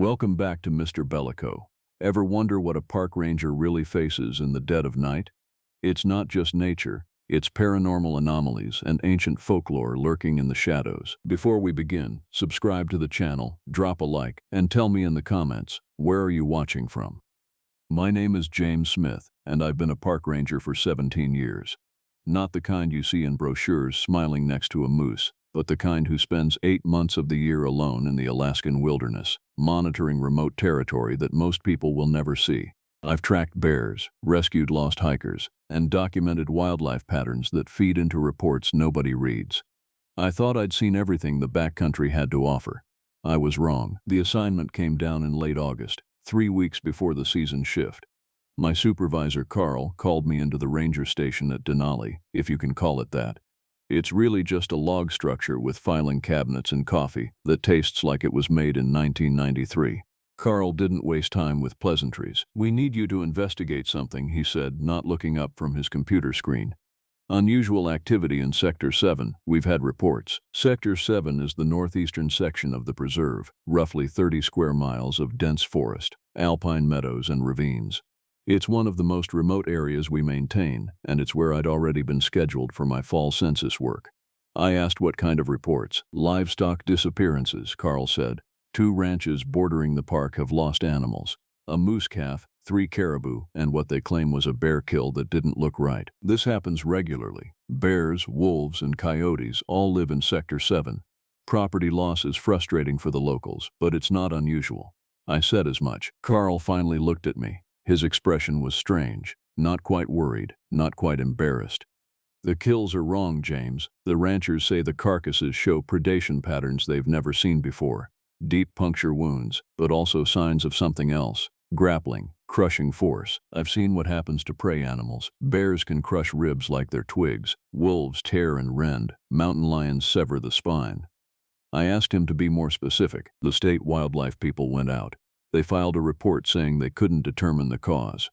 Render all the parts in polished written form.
Welcome back to Mr. Bellico. Ever wonder what a park ranger really faces in the dead of night? It's not just nature, it's paranormal anomalies and ancient folklore lurking in the shadows. Before we begin, subscribe to the channel, drop a like, and tell me in the comments, where are you watching from? My name is James Smith, and I've been a park ranger for 17 years. Not the kind you see in brochures smiling next to a moose, but the kind who spends 8 months of the year alone in the Alaskan wilderness, monitoring remote territory that most people will never see. I've tracked bears, rescued lost hikers, and documented wildlife patterns that feed into reports nobody reads. I thought I'd seen everything the backcountry had to offer. I was wrong. The assignment came down in late August, 3 weeks before the season shift. My supervisor, Carl, called me into the ranger station at Denali, if you can call it that. It's really just a log structure with filing cabinets and coffee that tastes like it was made in 1993. Carl didn't waste time with pleasantries. "We need you to investigate something," he said, not looking up from his computer screen. "Unusual activity in Sector 7, we've had reports." Sector 7 is the northeastern section of the preserve, roughly 30 square miles of dense forest, alpine meadows and ravines. It's one of the most remote areas we maintain, and it's where I'd already been scheduled for my fall census work. I asked what kind of reports. "Livestock disappearances," Carl said. "2 ranches bordering the park have lost animals. A moose calf, 3 caribou, and what they claim was a bear kill that didn't look right. This happens regularly. Bears, wolves, and coyotes all live in Sector 7. Property loss is frustrating for the locals, but it's not unusual." I said as much. Carl finally looked at me. His expression was strange, not quite worried, not quite embarrassed. "The kills are wrong, James. The ranchers say the carcasses show predation patterns they've never seen before. Deep puncture wounds, but also signs of something else. Grappling, crushing force. I've seen what happens to prey animals. Bears can crush ribs like they're twigs. Wolves tear and rend. Mountain lions sever the spine." I asked him to be more specific. The state wildlife people went out. They filed a report saying they couldn't determine the cause.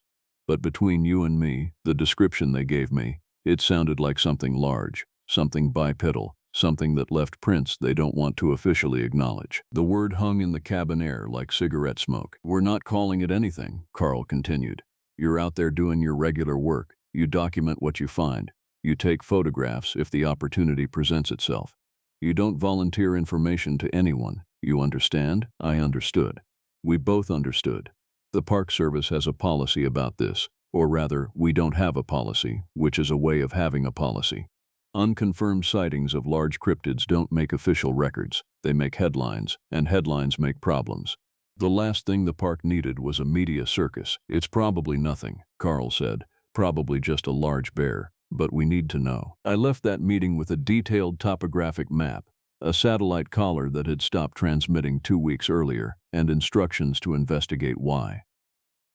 But between you and me, the description they gave me, it sounded like something large, something bipedal, something that left prints they don't want to officially acknowledge. The word hung in the cabin air like cigarette smoke. "We're not calling it anything," Carl continued. "You're out there doing your regular work. You document what you find. You take photographs if the opportunity presents itself. You don't volunteer information to anyone. You understand?" I understood. We both understood. The Park Service has a policy about this, or rather, we don't have a policy, which is a way of having a policy. Unconfirmed sightings of large cryptids don't make official records. They make headlines, and headlines make problems. The last thing the park needed was a media circus. "It's probably nothing," Carl said. "Probably just a large bear, but we need to know." I left that meeting with a detailed topographic map, a satellite collar that had stopped transmitting 2 weeks earlier, and instructions to investigate why.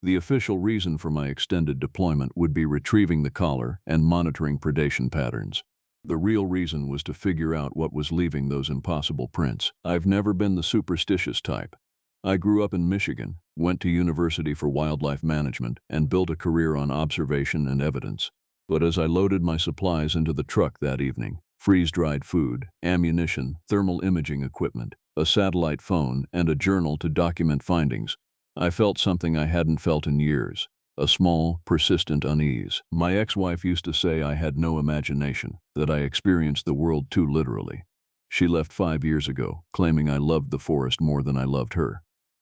The official reason for my extended deployment would be retrieving the collar and monitoring predation patterns. The real reason was to figure out what was leaving those impossible prints. I've never been the superstitious type. I grew up in Michigan, went to university for wildlife management, and built a career on observation and evidence. But as I loaded my supplies into the truck that evening, freeze-dried food, ammunition, thermal imaging equipment, a satellite phone, and a journal to document findings, I felt something I hadn't felt in years, a small, persistent unease. My ex-wife used to say I had no imagination, that I experienced the world too literally. She left 5 years ago, claiming I loved the forest more than I loved her.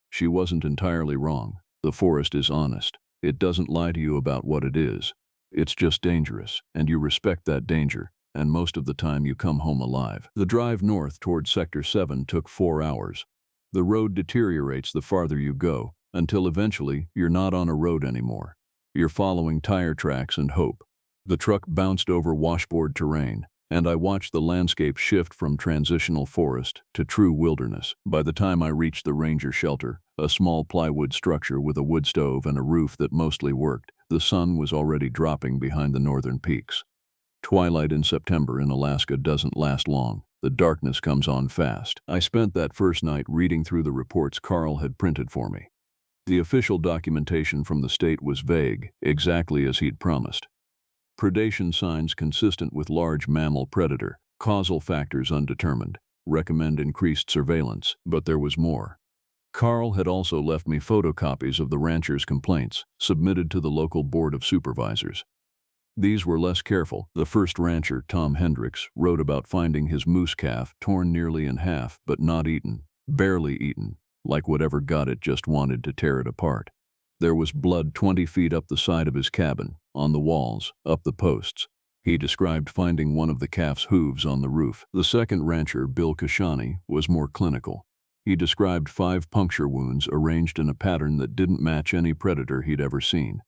She wasn't entirely wrong. The forest is honest. It doesn't lie to you about what it is. It's just dangerous, and you respect that danger, and most of the time you come home alive. The drive north toward Sector 7 took 4 hours. The road deteriorates the farther you go, until eventually you're not on a road anymore. You're following tire tracks and hope. The truck bounced over washboard terrain, and I watched the landscape shift from transitional forest to true wilderness. By the time I reached the ranger shelter, a small plywood structure with a wood stove and a roof that mostly worked, the sun was already dropping behind the northern peaks. Twilight in September in Alaska doesn't last long. The darkness comes on fast. I spent that first night reading through the reports Carl had printed for me. The official documentation from the state was vague, exactly as he'd promised. Predation signs consistent with large mammal predator, causal factors undetermined, recommend increased surveillance, but there was more. Carl had also left me photocopies of the rancher's complaints, submitted to the local board of supervisors. These were less careful. The first rancher, Tom Hendricks, wrote about finding his moose calf torn nearly in half but not eaten, barely eaten, like whatever got it just wanted to tear it apart. There was blood 20 feet up the side of his cabin, on the walls, up the posts. He described finding one of the calf's hooves on the roof. The second rancher, Bill Kashani, was more clinical. He described 5 puncture wounds arranged in a pattern that didn't match any predator he'd ever seen.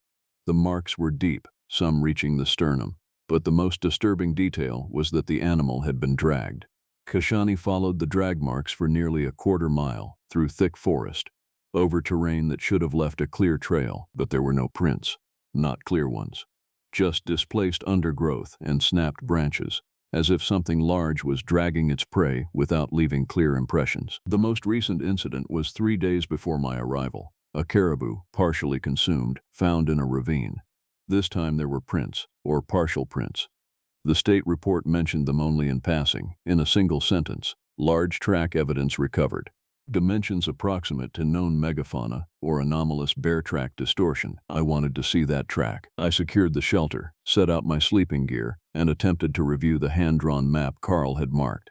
The marks were deep, some reaching the sternum, but the most disturbing detail was that the animal had been dragged. Kashani followed the drag marks for nearly a quarter mile, through thick forest, over terrain that should have left a clear trail, but there were no prints, not clear ones. Just displaced undergrowth and snapped branches, as if something large was dragging its prey without leaving clear impressions. The most recent incident was 3 days before my arrival. A caribou, partially consumed, found in a ravine. This time there were prints, or partial prints. The state report mentioned them only in passing, in a single sentence. Large track evidence recovered. Dimensions approximate to known megafauna or anomalous bear track distortion. I wanted to see that track. I secured the shelter, set out my sleeping gear, and attempted to review the hand-drawn map Carl had marked.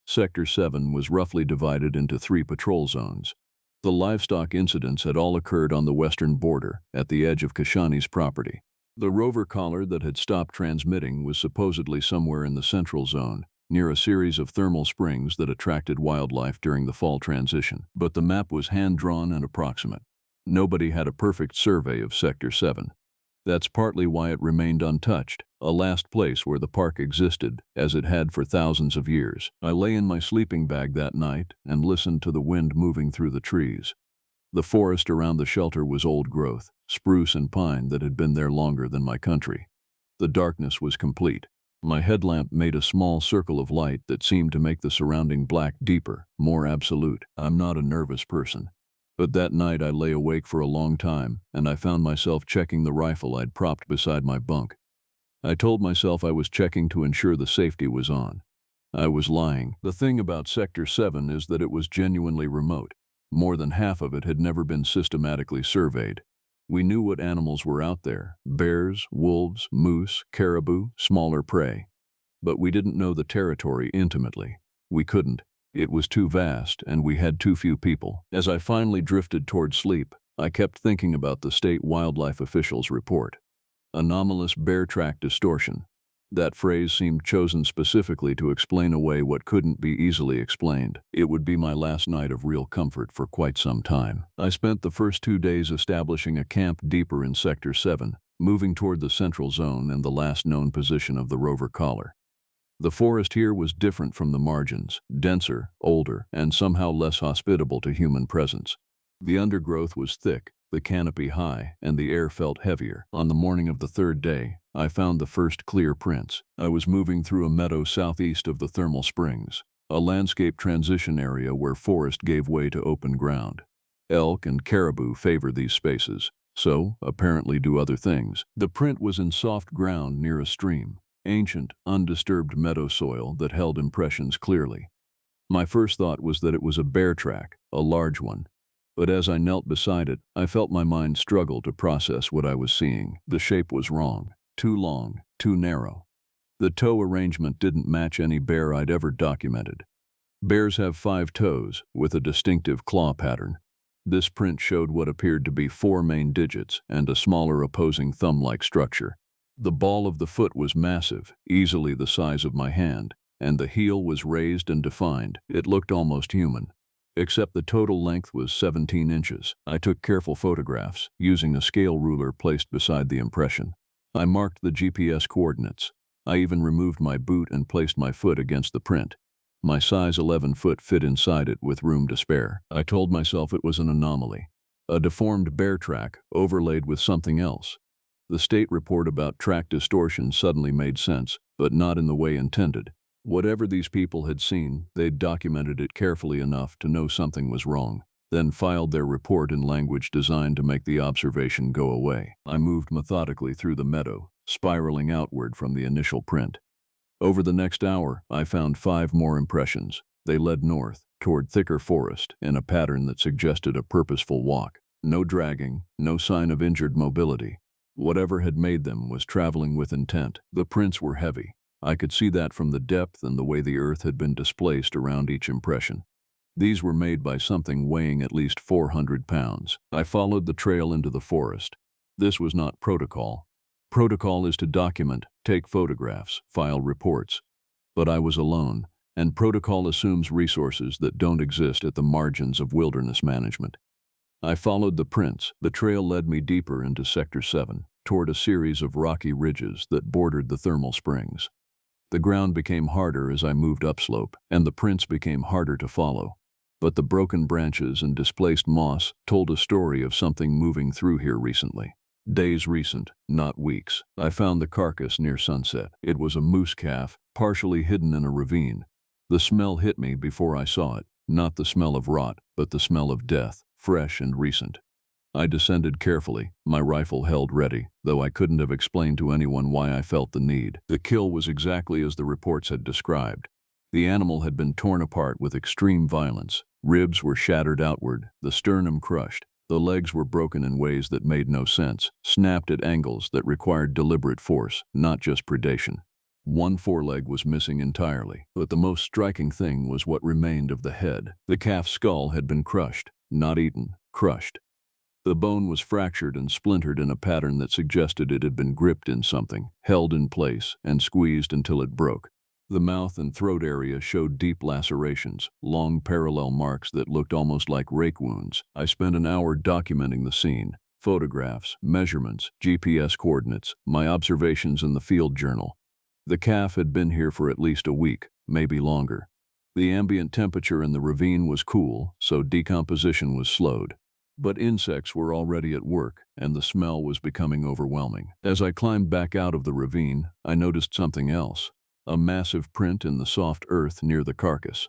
Sector 7 was roughly divided into 3 patrol zones. The livestock incidents had all occurred on the western border, at the edge of Kashani's property. The rover collar that had stopped transmitting was supposedly somewhere in the central zone, near a series of thermal springs that attracted wildlife during the fall transition. But the map was hand-drawn and approximate. Nobody had a perfect survey of Sector 7. That's partly why it remained untouched, a last place where the park existed, as it had for thousands of years. I lay in my sleeping bag that night and listened to the wind moving through the trees. The forest around the shelter was old growth, spruce and pine that had been there longer than my country. The darkness was complete. My headlamp made a small circle of light that seemed to make the surrounding black deeper, more absolute. I'm not a nervous person. But that night I lay awake for a long time, and I found myself checking the rifle I'd propped beside my bunk. I told myself I was checking to ensure the safety was on. I was lying. The thing about Sector 7 is that it was genuinely remote. More than half of it had never been systematically surveyed. We knew what animals were out there: bears, wolves, moose, caribou, smaller prey. But we didn't know the territory intimately. We couldn't. It was too vast, and we had too few people. As I finally drifted toward sleep, I kept thinking about the state wildlife official's report. Anomalous bear track distortion. That phrase seemed chosen specifically to explain away what couldn't be easily explained. It would be my last night of real comfort for quite some time. I spent the first 2 days establishing a camp deeper in Sector 7, moving toward the central zone and the last known position of the rover collar. The forest here was different from the margins, denser, older, and somehow less hospitable to human presence. The undergrowth was thick, the canopy high, and the air felt heavier. On the morning of the 3rd day, I found the first clear prints. I was moving through a meadow southeast of the thermal springs, a landscape transition area where forest gave way to open ground. Elk and caribou favor these spaces, so apparently do other things. The print was in soft ground near a stream, ancient, undisturbed meadow soil that held impressions clearly. My first thought was that it was a bear track, a large one. But as I knelt beside it, I felt my mind struggle to process what I was seeing. The shape was wrong. Too long, too narrow. The toe arrangement didn't match any bear I'd ever documented. Bears have 5 toes, with a distinctive claw pattern. This print showed what appeared to be 4 main digits and a smaller opposing thumb-like structure. The ball of the foot was massive, easily the size of my hand, and the heel was raised and defined. It looked almost human. Except the total length was 17 inches. I took careful photographs, using a scale ruler placed beside the impression. I marked the GPS coordinates. I even removed my boot and placed my foot against the print. My size 11 foot fit inside it with room to spare. I told myself it was an anomaly. A deformed bear track, overlaid with something else. The state report about track distortion suddenly made sense, but not in the way intended. Whatever these people had seen, they'd documented it carefully enough to know something was wrong, then filed their report in language designed to make the observation go away. I moved methodically through the meadow, spiraling outward from the initial print. Over the next hour, I found 5 more impressions. They led north, toward thicker forest in a pattern that suggested a purposeful walk. No dragging, no sign of injured mobility. Whatever had made them was traveling with intent. The prints were heavy. I could see that from the depth and the way the earth had been displaced around each impression. These were made by something weighing at least 400 pounds. I followed the trail into the forest. This was not protocol. Protocol is to document, take photographs, file reports. But I was alone, and protocol assumes resources that don't exist at the margins of wilderness management. I followed the prints. The trail led me deeper into Sector 7, toward a series of rocky ridges that bordered the thermal springs. The ground became harder as I moved upslope, and the prints became harder to follow. But the broken branches and displaced moss told a story of something moving through here recently. Days recent, not weeks. I found the carcass near sunset. It was a moose calf, partially hidden in a ravine. The smell hit me before I saw it, not the smell of rot, but the smell of death, fresh and recent. I descended carefully, my rifle held ready, though I couldn't have explained to anyone why I felt the need. The kill was exactly as the reports had described. The animal had been torn apart with extreme violence. Ribs were shattered outward, the sternum crushed. The legs were broken in ways that made no sense, snapped at angles that required deliberate force, not just predation. One foreleg was missing entirely, but the most striking thing was what remained of the head. The calf's skull had been crushed, not eaten, crushed. The bone was fractured and splintered in a pattern that suggested it had been gripped in something, held in place, and squeezed until it broke. The mouth and throat area showed deep lacerations, long parallel marks that looked almost like rake wounds. I spent an hour documenting the scene. Photographs, measurements, GPS coordinates, my observations in the field journal. The calf had been here for at least a week, maybe longer. The ambient temperature in the ravine was cool, so decomposition was slowed. But insects were already at work, and the smell was becoming overwhelming. As I climbed back out of the ravine, I noticed something else. A massive print in the soft earth near the carcass.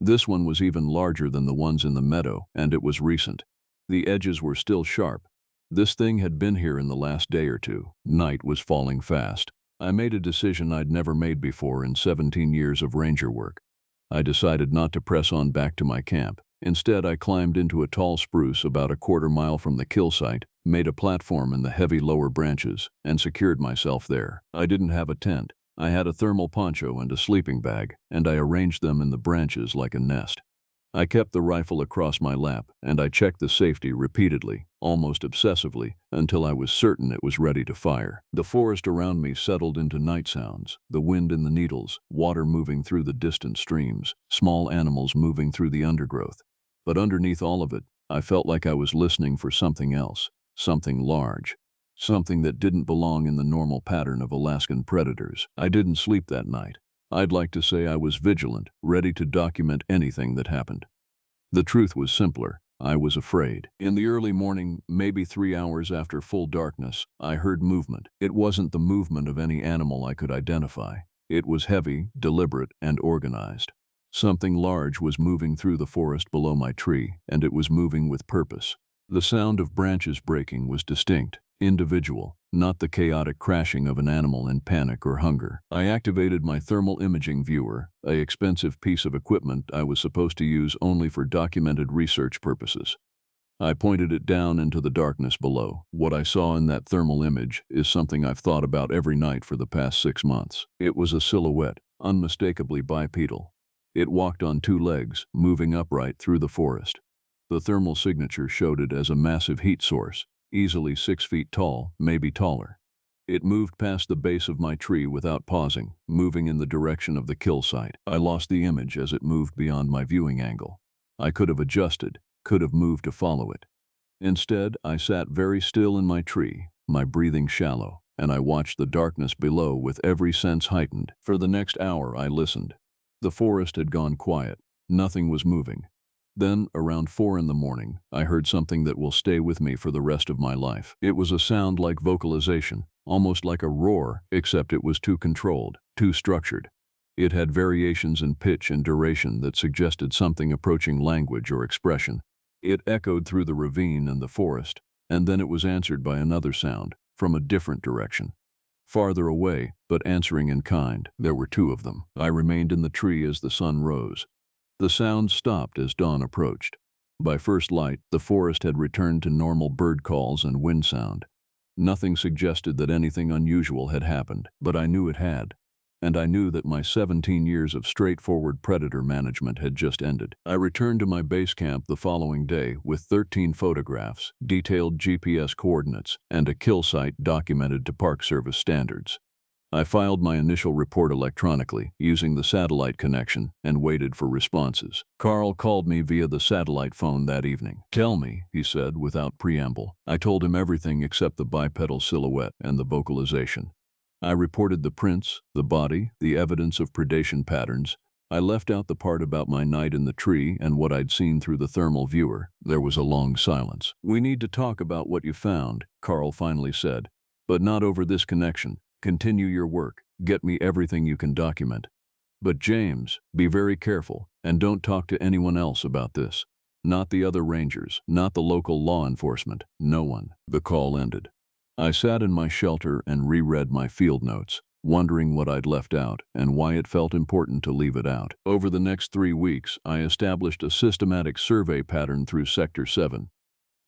This one was even larger than the ones in the meadow, and it was recent. The edges were still sharp. This thing had been here in the last day or two. Night was falling fast. I made a decision I'd never made before in 17 years of ranger work. I decided not to press on back to my camp. Instead, I climbed into a tall spruce about a quarter-mile from the kill site, made a platform in the heavy lower branches, and secured myself there. I didn't have a tent. I had a thermal poncho and a sleeping bag, and I arranged them in the branches like a nest. I kept the rifle across my lap, and I checked the safety repeatedly, almost obsessively, until I was certain it was ready to fire. The forest around me settled into night sounds, the wind in the needles, water moving through the distant streams, small animals moving through the undergrowth. But underneath all of it, I felt like I was listening for something else, something large. Something that didn't belong in the normal pattern of Alaskan predators. I didn't sleep that night. I'd like to say I was vigilant, ready to document anything that happened. The truth was simpler. I was afraid. In the early morning, maybe 3 hours after full darkness, I heard movement. It wasn't the movement of any animal I could identify. It was heavy, deliberate, and organized. Something large was moving through the forest below my tree, and it was moving with purpose. The sound of branches breaking was distinct, individual, not the chaotic crashing of an animal in panic or hunger. I activated my thermal imaging viewer, an expensive piece of equipment I was supposed to use only for documented research purposes. I pointed it down into the darkness below. What I saw in that thermal image is something I've thought about every night for the past 6 months. It was a silhouette, unmistakably bipedal. It walked on 2 legs, moving upright through the forest. The thermal signature showed it as a massive heat source, easily 6 feet tall, maybe taller. It moved past the base of my tree without pausing, moving in the direction of the kill site. I lost the image as it moved beyond my viewing angle. I could have adjusted, could have moved to follow it. Instead, I sat very still in my tree, my breathing shallow, and I watched the darkness below with every sense heightened. For the next hour, I listened. The forest had gone quiet. Nothing was moving. Then, around 4 in the morning, I heard something that will stay with me for the rest of my life. It was a sound like vocalization, almost like a roar, except it was too controlled, too structured. It had variations in pitch and duration that suggested something approaching language or expression. It echoed through the ravine and the forest, and then it was answered by another sound, from a different direction. Farther away, but answering in kind, there were 2 of them. I remained in the tree as the sun rose. The sound stopped as dawn approached. By first light, the forest had returned to normal bird calls and wind sound. Nothing suggested that anything unusual had happened, but I knew it had. And I knew that my 17 years of straightforward predator management had just ended. I returned to my base camp the following day with 13 photographs, detailed GPS coordinates, and a kill site documented to Park Service standards. I filed my initial report electronically, using the satellite connection, and waited for responses. Carl called me via the satellite phone that evening. "Tell me," he said without preamble. I told him everything except the bipedal silhouette and the vocalization. I reported the prints, the body, the evidence of predation patterns. I left out the part about my night in the tree and what I'd seen through the thermal viewer. There was a long silence. "We need to talk about what you found," Carl finally said. "But not over this connection. Continue your work. Get me everything you can document. But James, be very careful, and don't talk to anyone else about this. Not the other rangers, not the local law enforcement, no one." The call ended. I sat in my shelter and reread my field notes, wondering what I'd left out and why it felt important to leave it out. Over the next 3 weeks, I established a systematic survey pattern through Sector 7.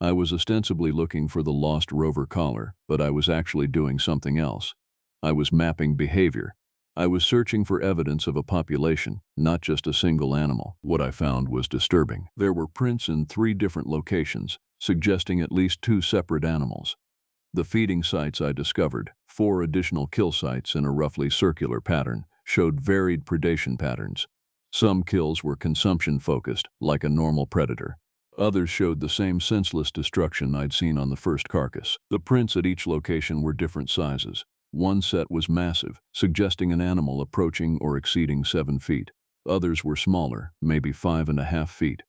I was ostensibly looking for the lost rover collar, but I was actually doing something else. I was mapping behavior. I was searching for evidence of a population, not just a single animal. What I found was disturbing. There were prints in 3 different locations, suggesting at least 2 separate animals. The feeding sites I discovered, 4 additional kill sites in a roughly circular pattern, showed varied predation patterns. Some kills were consumption-focused, like a normal predator. Others showed the same senseless destruction I'd seen on the first carcass. The prints at each location were different sizes. One set was massive, suggesting an animal approaching or exceeding 7 feet. Others were smaller, maybe 5.5 feet.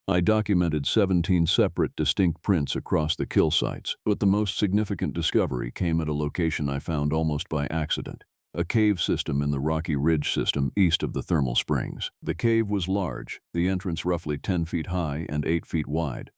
I documented 17 separate, distinct prints across the kill sites, but the most significant discovery came at a location I found almost by accident: a cave system in the Rocky Ridge system east of the thermal springs. The cave was large, the entrance roughly 10 feet high and 8 feet wide.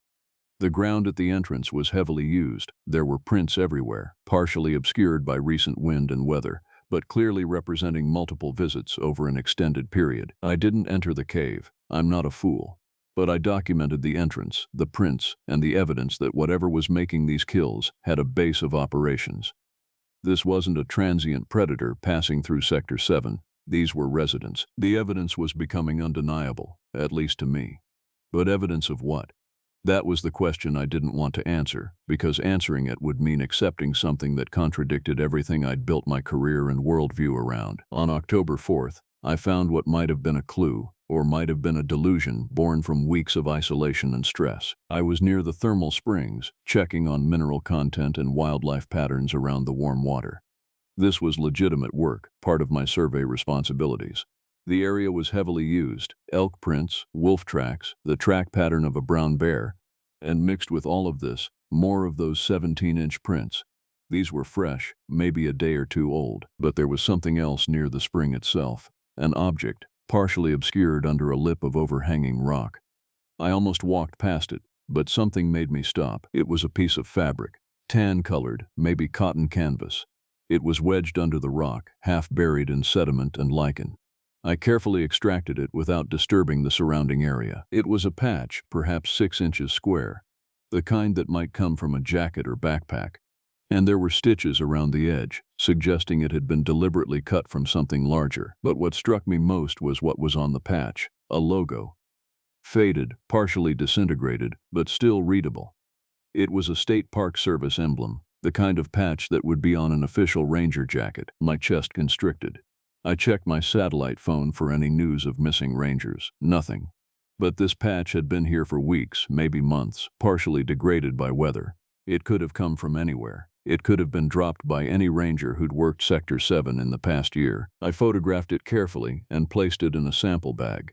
The ground at the entrance was heavily used. There were prints everywhere, partially obscured by recent wind and weather, but clearly representing multiple visits over an extended period. I didn't enter the cave. I'm not a fool. But I documented the entrance, the prints, and the evidence that whatever was making these kills had a base of operations. This wasn't a transient predator passing through Sector 7. These were residents. The evidence was becoming undeniable, at least to me. But evidence of what? That was the question I didn't want to answer, because answering it would mean accepting something that contradicted everything I'd built my career and worldview around. On October 4th, I found what might have been a clue, or might have been a delusion born from weeks of isolation and stress. I was near the thermal springs, checking on mineral content and wildlife patterns around the warm water. This was legitimate work, part of my survey responsibilities. The area was heavily used: elk prints, wolf tracks, the track pattern of a brown bear, and mixed with all of this, more of those 17-inch prints. These were fresh, maybe a day or 2 old, but there was something else near the spring itself, an object, partially obscured under a lip of overhanging rock. I almost walked past it, but something made me stop. It was a piece of fabric, tan-colored, maybe cotton canvas. It was wedged under the rock, half buried in sediment and lichen. I carefully extracted it without disturbing the surrounding area. It was a patch, perhaps 6 inches square, the kind that might come from a jacket or backpack. And there were stitches around the edge, suggesting it had been deliberately cut from something larger. But what struck me most was what was on the patch: a logo. Faded, partially disintegrated, but still readable. It was a State Park Service emblem, the kind of patch that would be on an official ranger jacket. My chest constricted. I checked my satellite phone for any news of missing rangers. Nothing. But this patch had been here for weeks, maybe months, partially degraded by weather. It could have come from anywhere. It could have been dropped by any ranger who'd worked Sector 7 in the past year. I photographed it carefully and placed it in a sample bag.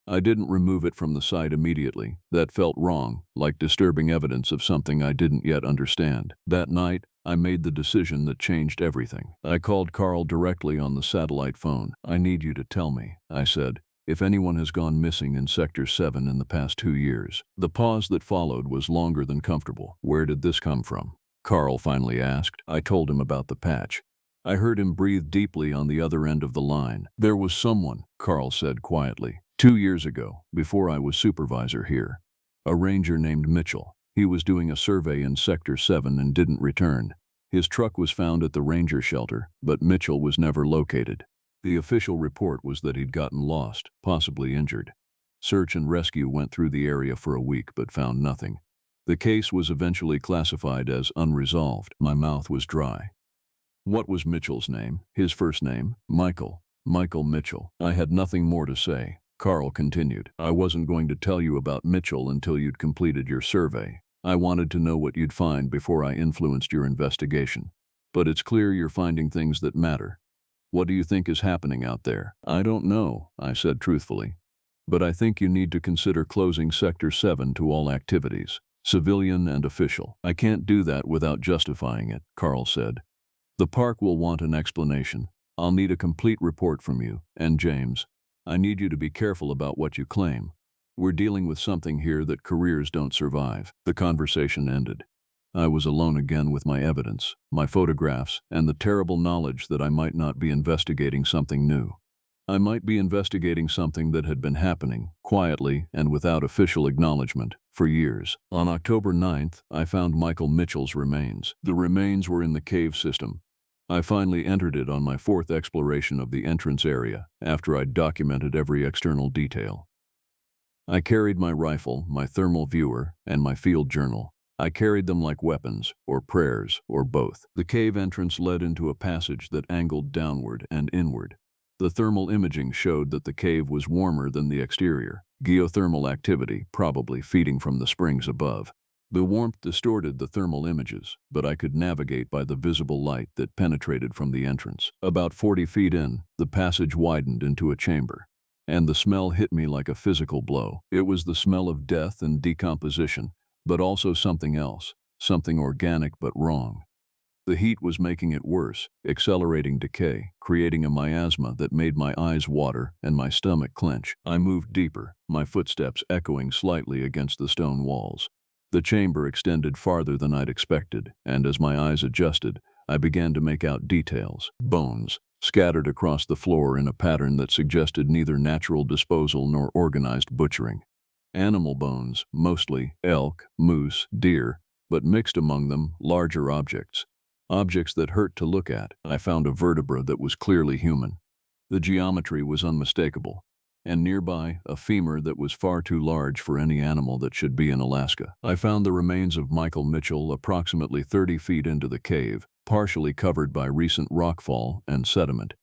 I didn't remove it from the site immediately. That felt wrong, like disturbing evidence of something I didn't yet understand. That night, I made the decision that changed everything. I called Carl directly on the satellite phone. "I need you to tell me," I said, "if anyone has gone missing in Sector 7 in the past 2 years." The pause that followed was longer than comfortable. "Where did this come from?" Carl finally asked. I told him about the patch. I heard him breathe deeply on the other end of the line. "There was someone," Carl said quietly, 2 years ago, before I was supervisor here. A ranger named Mitchell. He was doing a survey in Sector 7 and didn't return. His truck was found at the ranger shelter, but Mitchell was never located. The official report was that he'd gotten lost, possibly injured. Search and rescue went through the area for a week but found nothing. The case was eventually classified as unresolved. My mouth was dry. What was Mitchell's name? His first name? Michael. Michael Mitchell. I had nothing more to say. Carl continued. I wasn't going to tell you about Mitchell until you'd completed your survey. I wanted to know what you'd find before I influenced your investigation. But it's clear you're finding things that matter. What do you think is happening out there? I don't know, I said truthfully. But I think you need to consider closing Sector 7 to all activities, civilian and official. I can't do that without justifying it, Carl said. The park will want an explanation. I'll need a complete report from you, and James, I need you to be careful about what you claim. We're dealing with something here that careers don't survive. The conversation ended. I was alone again with my evidence, my photographs, and the terrible knowledge that I might not be investigating something new. I might be investigating something that had been happening, quietly and without official acknowledgement, for years. On October 9th, I found Michael Mitchell's remains. The remains were in the cave system. I finally entered it on my 4th exploration of the entrance area, after I'd documented every external detail. I carried my rifle, my thermal viewer, and my field journal. I carried them like weapons, or prayers, or both. The cave entrance led into a passage that angled downward and inward. The thermal imaging showed that the cave was warmer than the exterior, geothermal activity probably feeding from the springs above. The warmth distorted the thermal images, but I could navigate by the visible light that penetrated from the entrance. About 40 feet in, the passage widened into a chamber, and the smell hit me like a physical blow. It was the smell of death and decomposition, but also something else, something organic but wrong. The heat was making it worse, accelerating decay, creating a miasma that made my eyes water and my stomach clench. I moved deeper, my footsteps echoing slightly against the stone walls. The chamber extended farther than I'd expected, and as my eyes adjusted, I began to make out details, bones, scattered across the floor in a pattern that suggested neither natural disposal nor organized butchering. Animal bones, mostly elk, moose, deer, but mixed among them larger objects. Objects that hurt to look at. I found a vertebra that was clearly human. The geometry was unmistakable, and nearby a femur that was far too large for any animal that should be in Alaska. I found the remains of Michael Mitchell approximately 30 feet into the cave, partially covered by recent rockfall and sediment.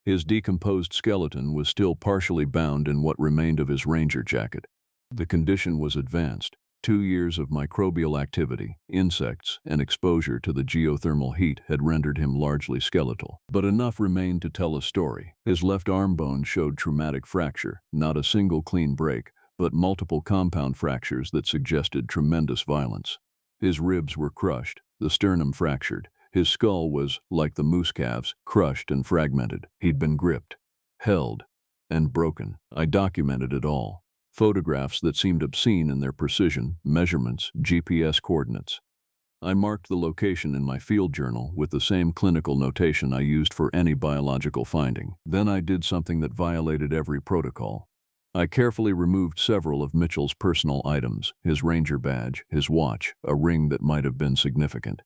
His decomposed skeleton was still partially bound in what remained of his ranger jacket. The condition was advanced. 2 years of microbial activity, insects, and exposure to the geothermal heat had rendered him largely skeletal. But enough remained to tell a story. His left arm bone showed traumatic fracture, not a single clean break, but multiple compound fractures that suggested tremendous violence. His ribs were crushed, the sternum fractured. His skull was, like the moose calves, crushed and fragmented. He'd been gripped, held, and broken. I documented it all. Photographs that seemed obscene in their precision, measurements, GPS coordinates. I marked the location in my field journal with the same clinical notation I used for any biological finding. Then I did something that violated every protocol. I carefully removed several of Mitchell's personal items, his ranger badge, his watch, a ring that might have been significant.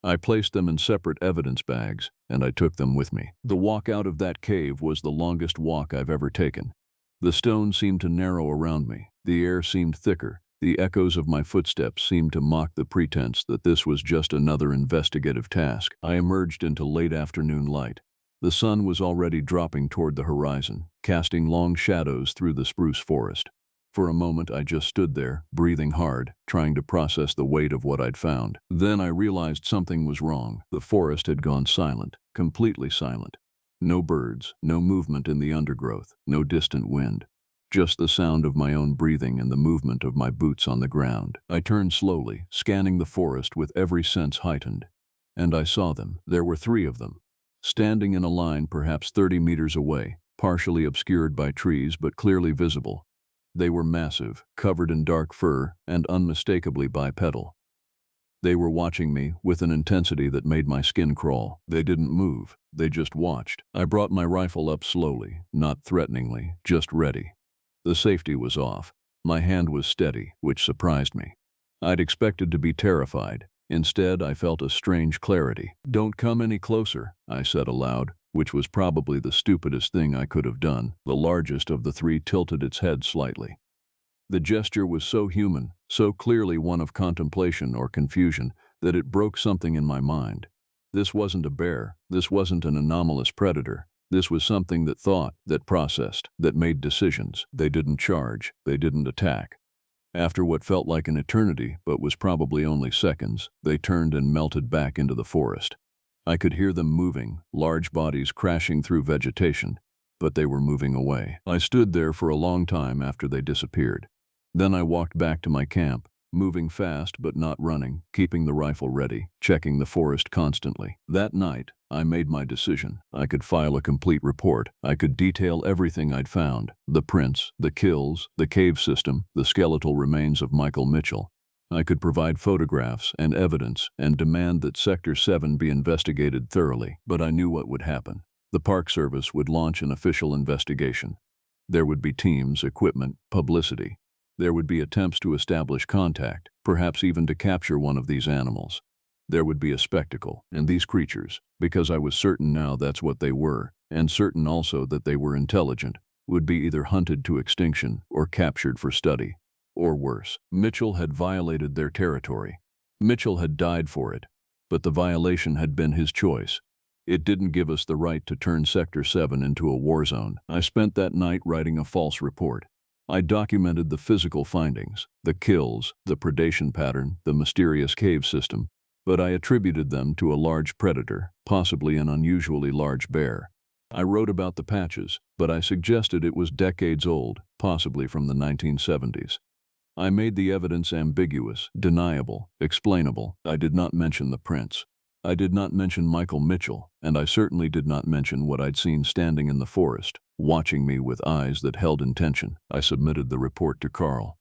I placed them in separate evidence bags, and I took them with me. The walk out of that cave was the longest walk I've ever taken. The stone seemed to narrow around me. The air seemed thicker. The echoes of my footsteps seemed to mock the pretense that this was just another investigative task. I emerged into late afternoon light. The sun was already dropping toward the horizon, casting long shadows through the spruce forest. For a moment I just stood there, breathing hard, trying to process the weight of what I'd found. Then I realized something was wrong. The forest had gone silent, completely silent. No birds, no movement in the undergrowth, no distant wind. Just the sound of my own breathing and the movement of my boots on the ground. I turned slowly, scanning the forest with every sense heightened. And I saw them. There were 3 of them, standing in a line perhaps 30 meters away, partially obscured by trees but clearly visible. They were massive, covered in dark fur, and unmistakably bipedal. They were watching me with an intensity that made my skin crawl. They didn't move. They just watched. I brought my rifle up slowly, not threateningly, just ready. The safety was off. My hand was steady, which surprised me. I'd expected to be terrified. Instead, I felt a strange clarity. "Don't come any closer," I said aloud, which was probably the stupidest thing I could have done. The largest of the three tilted its head slightly. The gesture was so human, so clearly one of contemplation or confusion, that it broke something in my mind. This wasn't a bear. This wasn't an anomalous predator. This was something that thought, that processed, that made decisions. They didn't charge. They didn't attack. After what felt like an eternity, but was probably only seconds, they turned and melted back into the forest. I could hear them moving, large bodies crashing through vegetation, but they were moving away. I stood there for a long time after they disappeared. Then I walked back to my camp, moving fast but not running, keeping the rifle ready, checking the forest constantly. That night, I made my decision. I could file a complete report. I could detail everything I'd found: the prints, the kills, the cave system, the skeletal remains of Michael Mitchell. I could provide photographs and evidence and demand that Sector 7 be investigated thoroughly. But I knew what would happen. The Park Service would launch an official investigation. There would be teams, equipment, publicity. There would be attempts to establish contact, perhaps even to capture one of these animals. There would be a spectacle, and these creatures, because I was certain now that's what they were, and certain also that they were intelligent, would be either hunted to extinction or captured for study. Or worse, Mitchell had violated their territory. Mitchell had died for it, but the violation had been his choice. It didn't give us the right to turn Sector 7 into a war zone. I spent that night writing a false report. I documented the physical findings, the kills, the predation pattern, the mysterious cave system, but I attributed them to a large predator, possibly an unusually large bear. I wrote about the patches, but I suggested it was decades old, possibly from the 1970s. I made the evidence ambiguous, deniable, explainable. I did not mention the prints. I did not mention Michael Mitchell, and I certainly did not mention what I'd seen standing in the forest, watching me with eyes that held intention. I submitted the report to Carl.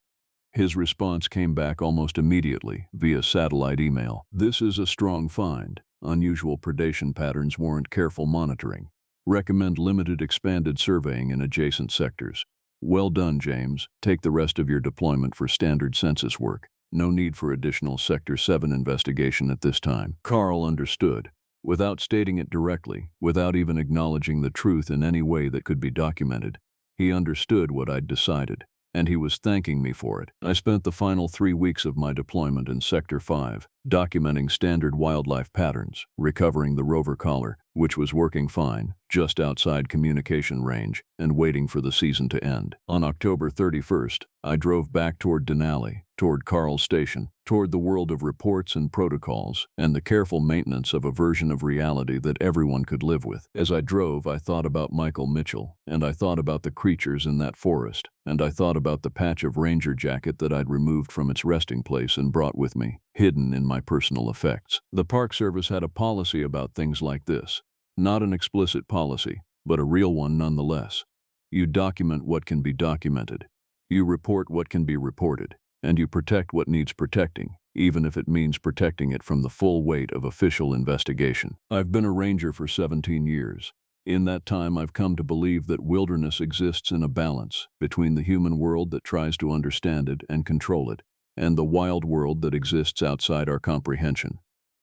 His response came back almost immediately, via satellite email. "This is a strong find. Unusual predation patterns warrant careful monitoring. Recommend limited expanded surveying in adjacent sectors. Well done, James. Take the rest of your deployment for standard census work. No need for additional Sector 7 investigation at this time." Carl understood. Without stating it directly, without even acknowledging the truth in any way that could be documented, he understood what I'd decided, and he was thanking me for it. I spent the final 3 weeks of my deployment in Sector 5, documenting standard wildlife patterns, recovering the rover collar, which was working fine, just outside communication range, and waiting for the season to end. On October 31st, I drove back toward Denali, toward Carl's station, toward the world of reports and protocols, and the careful maintenance of a version of reality that everyone could live with. As I drove, I thought about Michael Mitchell, and I thought about the creatures in that forest, and I thought about the patch of ranger jacket that I'd removed from its resting place and brought with me, hidden in my personal effects. The Park Service had a policy about things like this. Not an explicit policy, but a real one nonetheless. You document what can be documented. You report what can be reported. And you protect what needs protecting, even if it means protecting it from the full weight of official investigation. I've been a ranger for 17 years. In that time, I've come to believe that wilderness exists in a balance between the human world that tries to understand it and control it, and the wild world that exists outside our comprehension.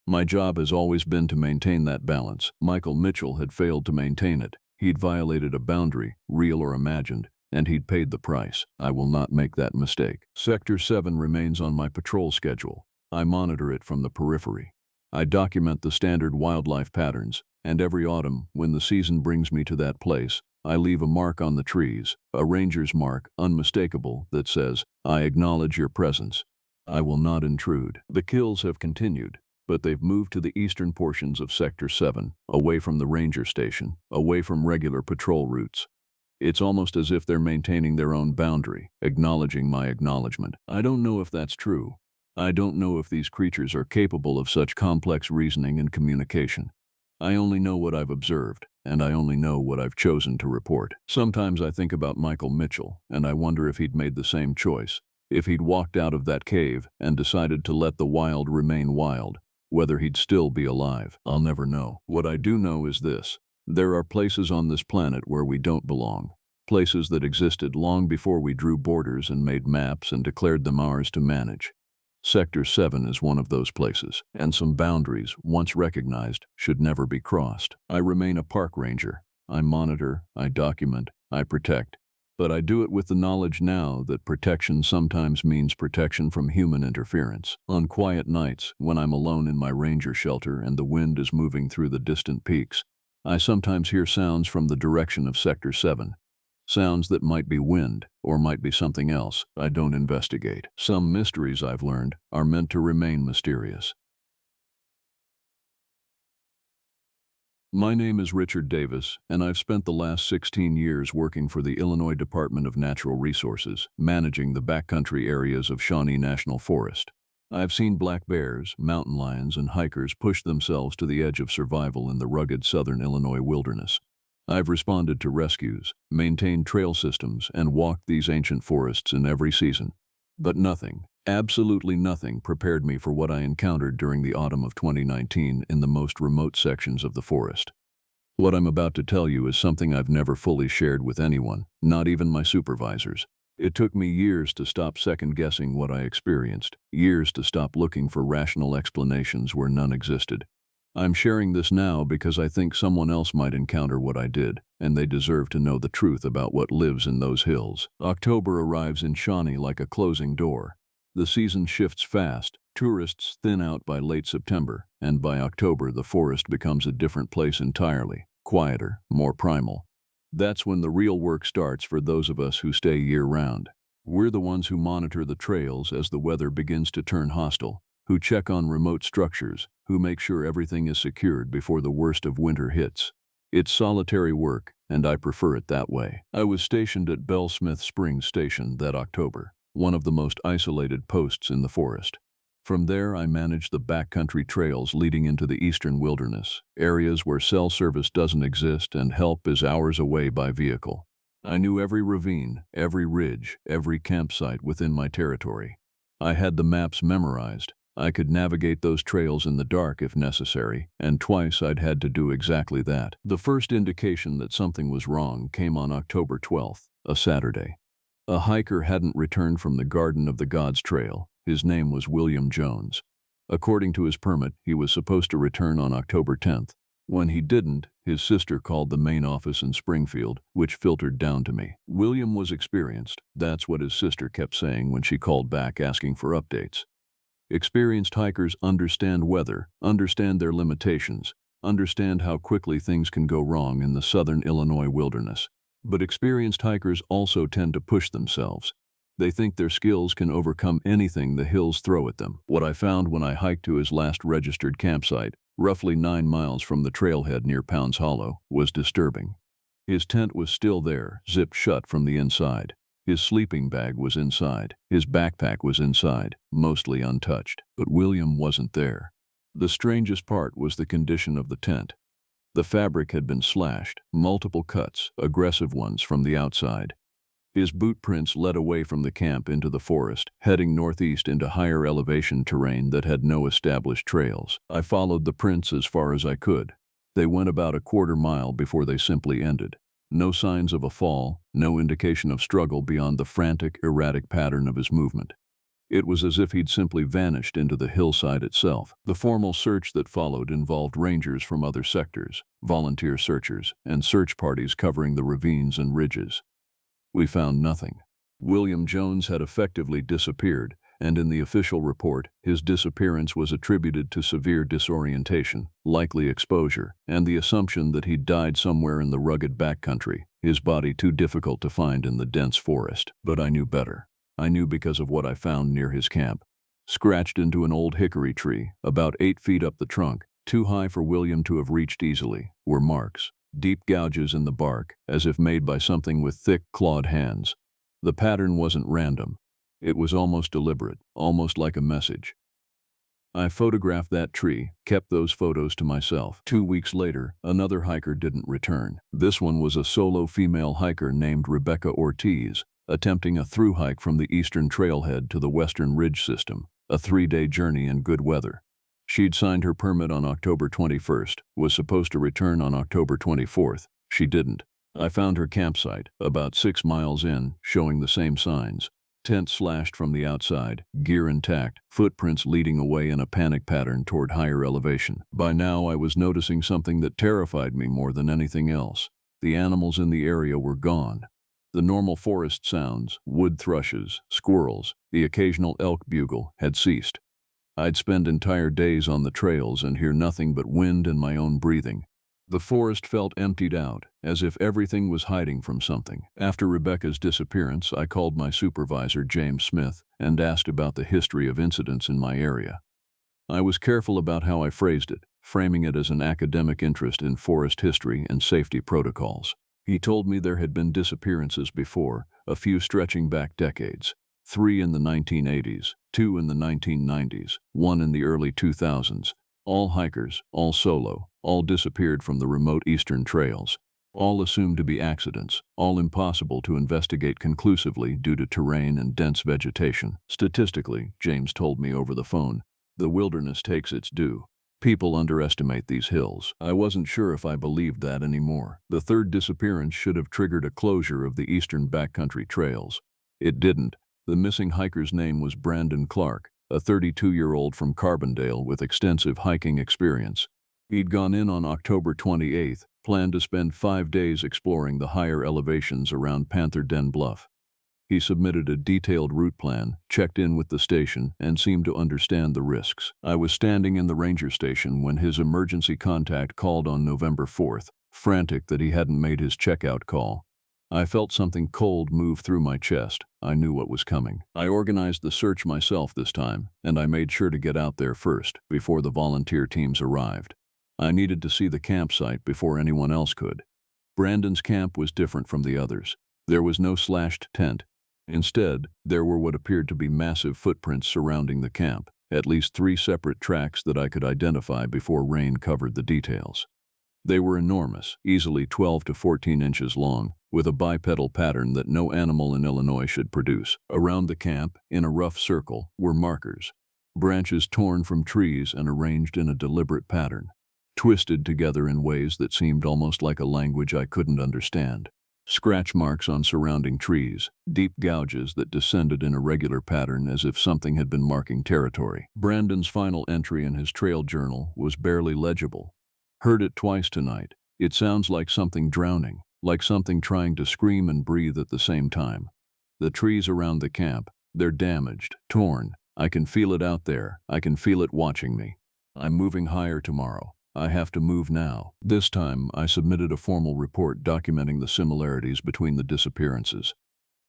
My job has always been to maintain that balance. Michael Mitchell had failed to maintain it. He'd violated a boundary, real or imagined, and he'd paid the price. I will not make that mistake. Sector 7 remains on my patrol schedule. I monitor it from the periphery. I document the standard wildlife patterns, and every autumn, when the season brings me to that place, I leave a mark on the trees, a ranger's mark, unmistakable, that says, "I acknowledge your presence. I will not intrude." The kills have continued, but they've moved to the eastern portions of Sector 7, away from the ranger station, away from regular patrol routes. It's almost as if they're maintaining their own boundary, acknowledging my acknowledgement. I don't know if that's true. I don't know if these creatures are capable of such complex reasoning and communication. I only know what I've observed, and I only know what I've chosen to report. Sometimes I think about Michael Mitchell, and I wonder if he'd made the same choice, if he'd walked out of that cave and decided to let the wild remain wild, whether he'd still be alive. I'll never know. What I do know is this: there are places on this planet where we don't belong. places that existed long before we drew borders and made maps and declared them ours to manage. Sector 7 is one of those places, and some boundaries, once recognized, should never be crossed. I remain a park ranger. I monitor, I document, I protect. But I do it with the knowledge now that protection sometimes means protection from human interference. On quiet nights, when I'm alone in my ranger shelter and the wind is moving through the distant peaks, I sometimes hear sounds from the direction of Sector 7. Sounds that might be wind, or might be something else. I don't investigate. Some mysteries, I've learned, are meant to remain mysterious. My name is Richard Davis, and I've spent the last 16 years working for the Illinois Department of Natural Resources, managing the backcountry areas of Shawnee National Forest. I've seen black bears, mountain lions, and hikers push themselves to the edge of survival in the rugged southern Illinois wilderness. I've responded to rescues, maintained trail systems, and walked these ancient forests in every season. But nothing, absolutely nothing, prepared me for what I encountered during the autumn of 2019 in the most remote sections of the forest. What I'm about to tell you is something I've never fully shared with anyone, not even my supervisors. It took me years to stop second-guessing what I experienced, years to stop looking for rational explanations where none existed. I'm sharing this now because I think someone else might encounter what I did, and they deserve to know the truth about what lives in those hills. October arrives in Shawnee like a closing door. The season shifts fast, tourists thin out by late September, and by October the forest becomes a different place entirely, quieter, more primal. That's when the real work starts for those of us who stay year-round. We're the ones who monitor the trails as the weather begins to turn hostile, who check on remote structures, who make sure everything is secured before the worst of winter hits. It's solitary work, and I prefer it that way. I was stationed at Bell Smith Springs Station that October, one of the most isolated posts in the forest. From there, I managed the backcountry trails leading into the eastern wilderness, areas where cell service doesn't exist and help is hours away by vehicle. I knew every ravine, every ridge, every campsite within my territory. I had the maps memorized. I could navigate those trails in the dark if necessary, and twice I'd had to do exactly that. The first indication that something was wrong came on October 12th, a Saturday. A hiker hadn't returned from the Garden of the Gods Trail. His name was William Jones. According to his permit, he was supposed to return on October 10th. When he didn't, his sister called the main office in Springfield, which filtered down to me. William was experienced. That's what his sister kept saying when she called back asking for updates. Experienced hikers understand weather, understand their limitations, understand how quickly things can go wrong in the southern Illinois wilderness. But experienced hikers also tend to push themselves. They think their skills can overcome anything the hills throw at them. What I found when I hiked to his last registered campsite, roughly 9 miles from the trailhead near Pounds Hollow, was disturbing. His tent was still there, zipped shut from the inside. His sleeping bag was inside. His backpack was inside, mostly untouched. But William wasn't there. The strangest part was the condition of the tent. The fabric had been slashed, multiple cuts, aggressive ones from the outside. His boot prints led away from the camp into the forest, heading northeast into higher elevation terrain that had no established trails. I followed the prints as far as I could. They went about a quarter mile before they simply ended. No signs of a fall, no indication of struggle beyond the frantic, erratic pattern of his movement. It was as if he'd simply vanished into the hillside itself. The formal search that followed involved rangers from other sectors, volunteer searchers, and search parties covering the ravines and ridges. We found nothing. William Jones had effectively disappeared, and in the official report, his disappearance was attributed to severe disorientation, likely exposure, and the assumption that he'd died somewhere in the rugged backcountry, his body too difficult to find in the dense forest. But I knew better. I knew because of what I found near his camp. Scratched into an old hickory tree, about 8 feet up the trunk, too high for William to have reached easily, were marks. Deep gouges in the bark, as if made by something with thick, clawed hands. The pattern wasn't random. It was almost deliberate, almost like a message. I photographed that tree, kept those photos to myself. 2 weeks later, another hiker didn't return. This one was a solo female hiker named Rebecca Ortiz, attempting a through hike from the eastern trailhead to the western ridge system, a 3-day journey in good weather. She'd signed her permit on October 21st, was supposed to return on October 24th. She didn't. I found her campsite, about 6 miles in, showing the same signs. Tent slashed from the outside, gear intact, footprints leading away in a panic pattern toward higher elevation. By now I was noticing something that terrified me more than anything else. The animals in the area were gone. The normal forest sounds, wood thrushes, squirrels, the occasional elk bugle, had ceased. I'd spend entire days on the trails and hear nothing but wind and my own breathing. The forest felt emptied out, as if everything was hiding from something. After Rebecca's disappearance, I called my supervisor, James Smith, and asked about the history of incidents in my area. I was careful about how I phrased it, framing it as an academic interest in forest history and safety protocols. He told me there had been disappearances before, a few stretching back decades. 3 in the 1980s, 2 in the 1990s, 1 in the early 2000s. All hikers, all solo, all disappeared from the remote eastern trails. All assumed to be accidents, all impossible to investigate conclusively due to terrain and dense vegetation. Statistically, James told me over the phone, the wilderness takes its due. People underestimate these hills. I wasn't sure if I believed that anymore. The third disappearance should have triggered a closure of the eastern backcountry trails. It didn't. The missing hiker's name was Brandon Clark, a 32-year-old from Carbondale with extensive hiking experience. He'd gone in on October 28th, planned to spend 5 days exploring the higher elevations around Panther Den Bluff. He submitted a detailed route plan, checked in with the station, and seemed to understand the risks. I was standing in the ranger station when his emergency contact called on November 4th, frantic that he hadn't made his checkout call. I felt something cold move through my chest. I knew what was coming. I organized the search myself this time, and I made sure to get out there first, before the volunteer teams arrived. I needed to see the campsite before anyone else could. Brandon's camp was different from the others. There was no slashed tent. Instead, there were what appeared to be massive footprints surrounding the camp, at least 3 separate tracks that I could identify before rain covered the details. They were enormous, easily 12 to 14 inches long, with a bipedal pattern that no animal in Illinois should produce. Around the camp, in a rough circle, were markers. Branches torn from trees and arranged in a deliberate pattern, twisted together in ways that seemed almost like a language I couldn't understand. Scratch marks on surrounding trees, deep gouges that descended in a regular pattern as if something had been marking territory. Brandon's final entry in his trail journal was barely legible. Heard it twice tonight. It sounds like something drowning, like something trying to scream and breathe at the same time. The trees around the camp, they're damaged, torn. I can feel it out there. I can feel it watching me. I'm moving higher tomorrow. I have to move now. This time, I submitted a formal report documenting the similarities between the disappearances.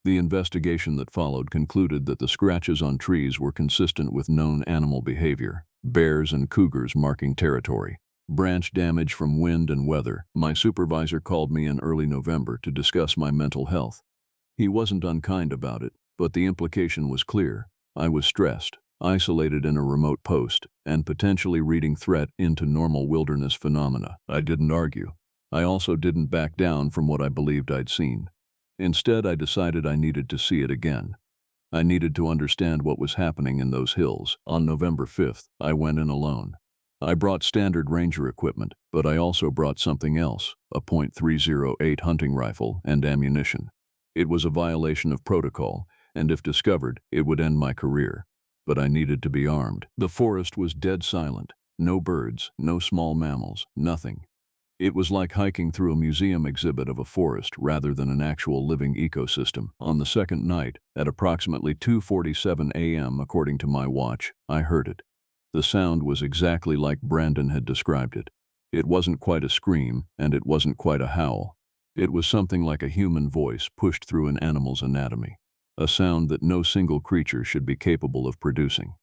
The investigation that followed concluded that the scratches on trees were consistent with known animal behavior, bears and cougars marking territory. Branch damage from wind and weather. My supervisor called me in early November to discuss my mental health. He wasn't unkind about it, but the implication was clear. I was stressed, isolated in a remote post, and potentially reading threat into normal wilderness phenomena. I didn't argue. I also didn't back down from what I believed I'd seen. Instead, I decided I needed to see it again. I needed to understand what was happening in those hills. On November 5th, I went in alone. I brought standard ranger equipment, but I also brought something else, a .308 hunting rifle and ammunition. It was a violation of protocol, and if discovered, it would end my career. But I needed to be armed. The forest was dead silent. No birds, no small mammals, nothing. It was like hiking through a museum exhibit of a forest rather than an actual living ecosystem. On the second night, at approximately 2:47 a.m. according to my watch, I heard it. The sound was exactly like Brandon had described it. It wasn't quite a scream, and it wasn't quite a howl. It was something like a human voice pushed through an animal's anatomy, a sound that no single creature should be capable of producing.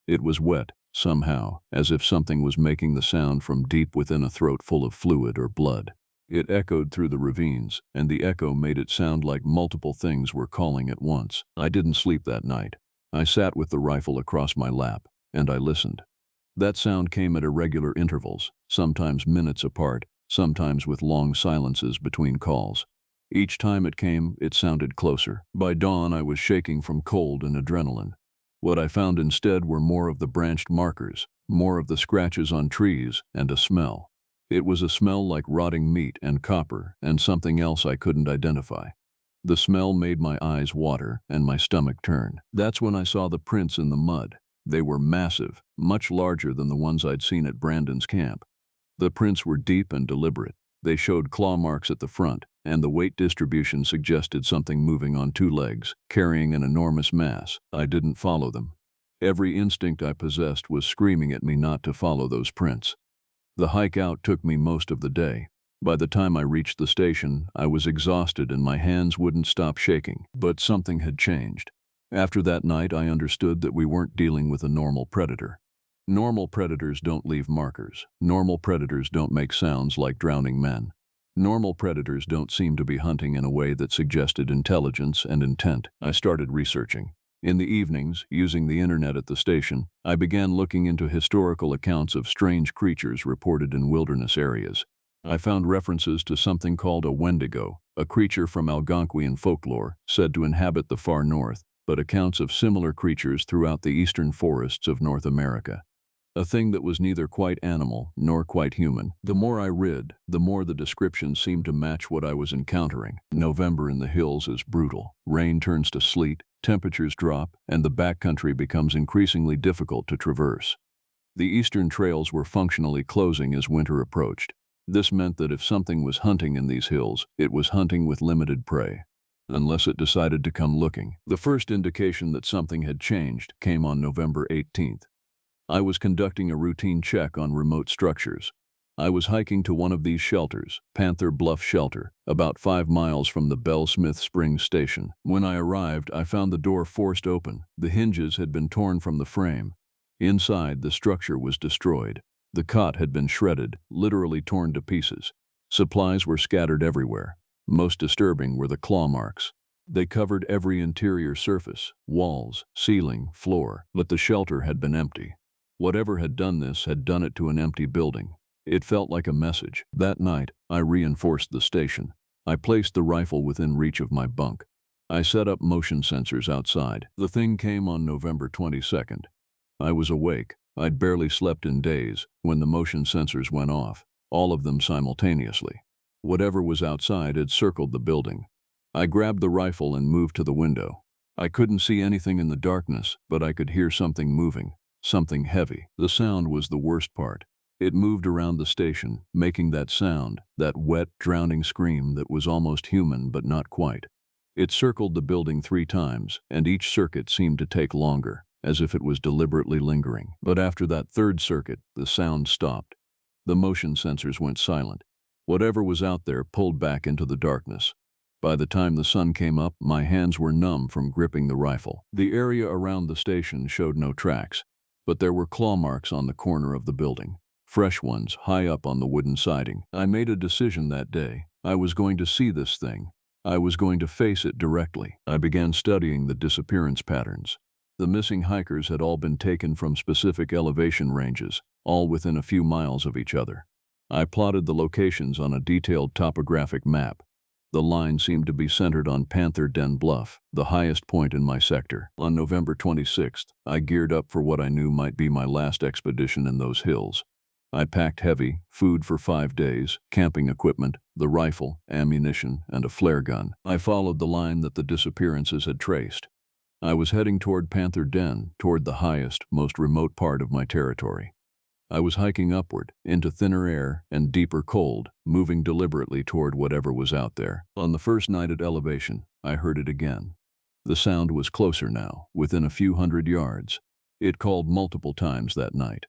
It was wet, somehow, as if something was making the sound from deep within a throat full of fluid or blood. It echoed through the ravines, and the echo made it sound like multiple things were calling at once. I didn't sleep that night. I sat with the rifle across my lap, and I listened. That sound came at irregular intervals, sometimes minutes apart, sometimes with long silences between calls. Each time it came, it sounded closer. By dawn, I was shaking from cold and adrenaline. What I found instead were more of the branched markers, more of the scratches on trees, and a smell. It was a smell like rotting meat and copper and something else I couldn't identify. The smell made my eyes water and my stomach turn. That's when I saw the prints in the mud. They were massive, much larger than the ones I'd seen at Brandon's camp. The prints were deep and deliberate. They showed claw marks at the front, and the weight distribution suggested something moving on two legs, carrying an enormous mass. I didn't follow them. Every instinct I possessed was screaming at me not to follow those prints. The hike out took me most of the day. By the time I reached the station, I was exhausted and my hands wouldn't stop shaking. But something had changed. After that night, I understood that we weren't dealing with a normal predator. Normal predators don't leave markers. Normal predators don't make sounds like drowning men. Normal predators don't seem to be hunting in a way that suggested intelligence and intent. I started researching. In the evenings, using the internet at the station, I began looking into historical accounts of strange creatures reported in wilderness areas. I found references to something called a Wendigo, a creature from Algonquian folklore said to inhabit the far north, but accounts of similar creatures throughout the eastern forests of North America. A thing that was neither quite animal nor quite human. The more I read, the more the descriptions seemed to match what I was encountering. November in the hills is brutal. Rain turns to sleet, temperatures drop, and the backcountry becomes increasingly difficult to traverse. The eastern trails were functionally closing as winter approached. This meant that if something was hunting in these hills, it was hunting with limited prey, unless it decided to come looking. The first indication that something had changed came on November 18th. I was conducting a routine check on remote structures. I was hiking to one of these shelters, Panther Bluff Shelter, about 5 miles from the Bell Smith Springs station. When I arrived, I found the door forced open. The hinges had been torn from the frame. Inside, the structure was destroyed. The cot had been shredded, literally torn to pieces. Supplies were scattered everywhere. Most disturbing were the claw marks. They covered every interior surface, walls, ceiling, floor, but the shelter had been empty. Whatever had done this had done it to an empty building. It felt like a message. That night, I reinforced the station. I placed the rifle within reach of my bunk. I set up motion sensors outside. The thing came on November 22nd. I was awake. I'd barely slept in days when the motion sensors went off, all of them simultaneously. Whatever was outside had circled the building. I grabbed the rifle and moved to the window. I couldn't see anything in the darkness, but I could hear something moving. Something heavy. The sound was the worst part. It moved around the station, making that sound, that wet, drowning scream that was almost human but not quite. It circled the building 3 times, and each circuit seemed to take longer, as if it was deliberately lingering. But after that 3rd circuit, the sound stopped. The motion sensors went silent. Whatever was out there pulled back into the darkness. By the time the sun came up, my hands were numb from gripping the rifle. The area around the station showed no tracks, but there were claw marks on the corner of the building, fresh ones high up on the wooden siding. I made a decision that day. I was going to see this thing. I was going to face it directly. I began studying the disappearance patterns. The missing hikers had all been taken from specific elevation ranges, all within a few miles of each other. I plotted the locations on a detailed topographic map. The line seemed to be centered on Panther Den Bluff, the highest point in my sector. On November 26th, I geared up for what I knew might be my last expedition in those hills. I packed heavy, food for 5 days, camping equipment, the rifle, ammunition, and a flare gun. I followed the line that the disappearances had traced. I was heading toward Panther Den, toward the highest, most remote part of my territory. I was hiking upward, into thinner air and deeper cold, moving deliberately toward whatever was out there. On the first night at elevation, I heard it again. The sound was closer now, within a few hundred yards. It called multiple times that night.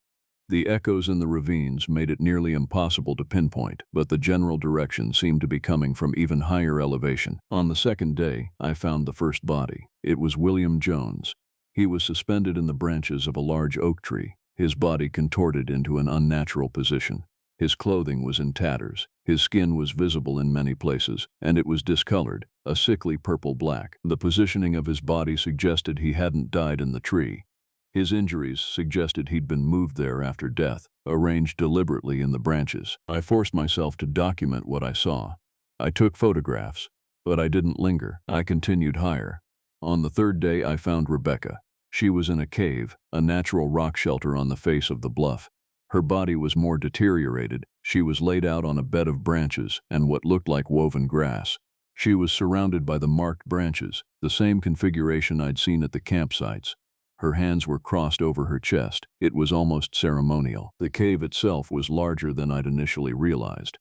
The echoes in the ravines made it nearly impossible to pinpoint, but the general direction seemed to be coming from even higher elevation. On the second day, I found the first body. It was William Jones. He was suspended in the branches of a large oak tree, his body contorted into an unnatural position. His clothing was in tatters, his skin was visible in many places, and it was discolored, a sickly purple-black. The positioning of his body suggested he hadn't died in the tree. His injuries suggested he'd been moved there after death, arranged deliberately in the branches. I forced myself to document what I saw. I took photographs, but I didn't linger. I continued higher. On the 3rd day, I found Rebecca. She was in a cave, a natural rock shelter on the face of the bluff. Her body was more deteriorated. She was laid out on a bed of branches and what looked like woven grass. She was surrounded by the marked branches, the same configuration I'd seen at the campsites. Her hands were crossed over her chest. It was almost ceremonial. The cave itself was larger than I'd initially realized.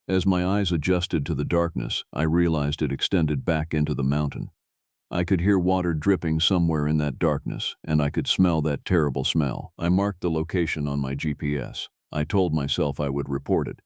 As my eyes adjusted to the darkness, I realized it extended back into the mountain. I could hear water dripping somewhere in that darkness, and I could smell that terrible smell. I marked the location on my GPS. I told myself I would report it.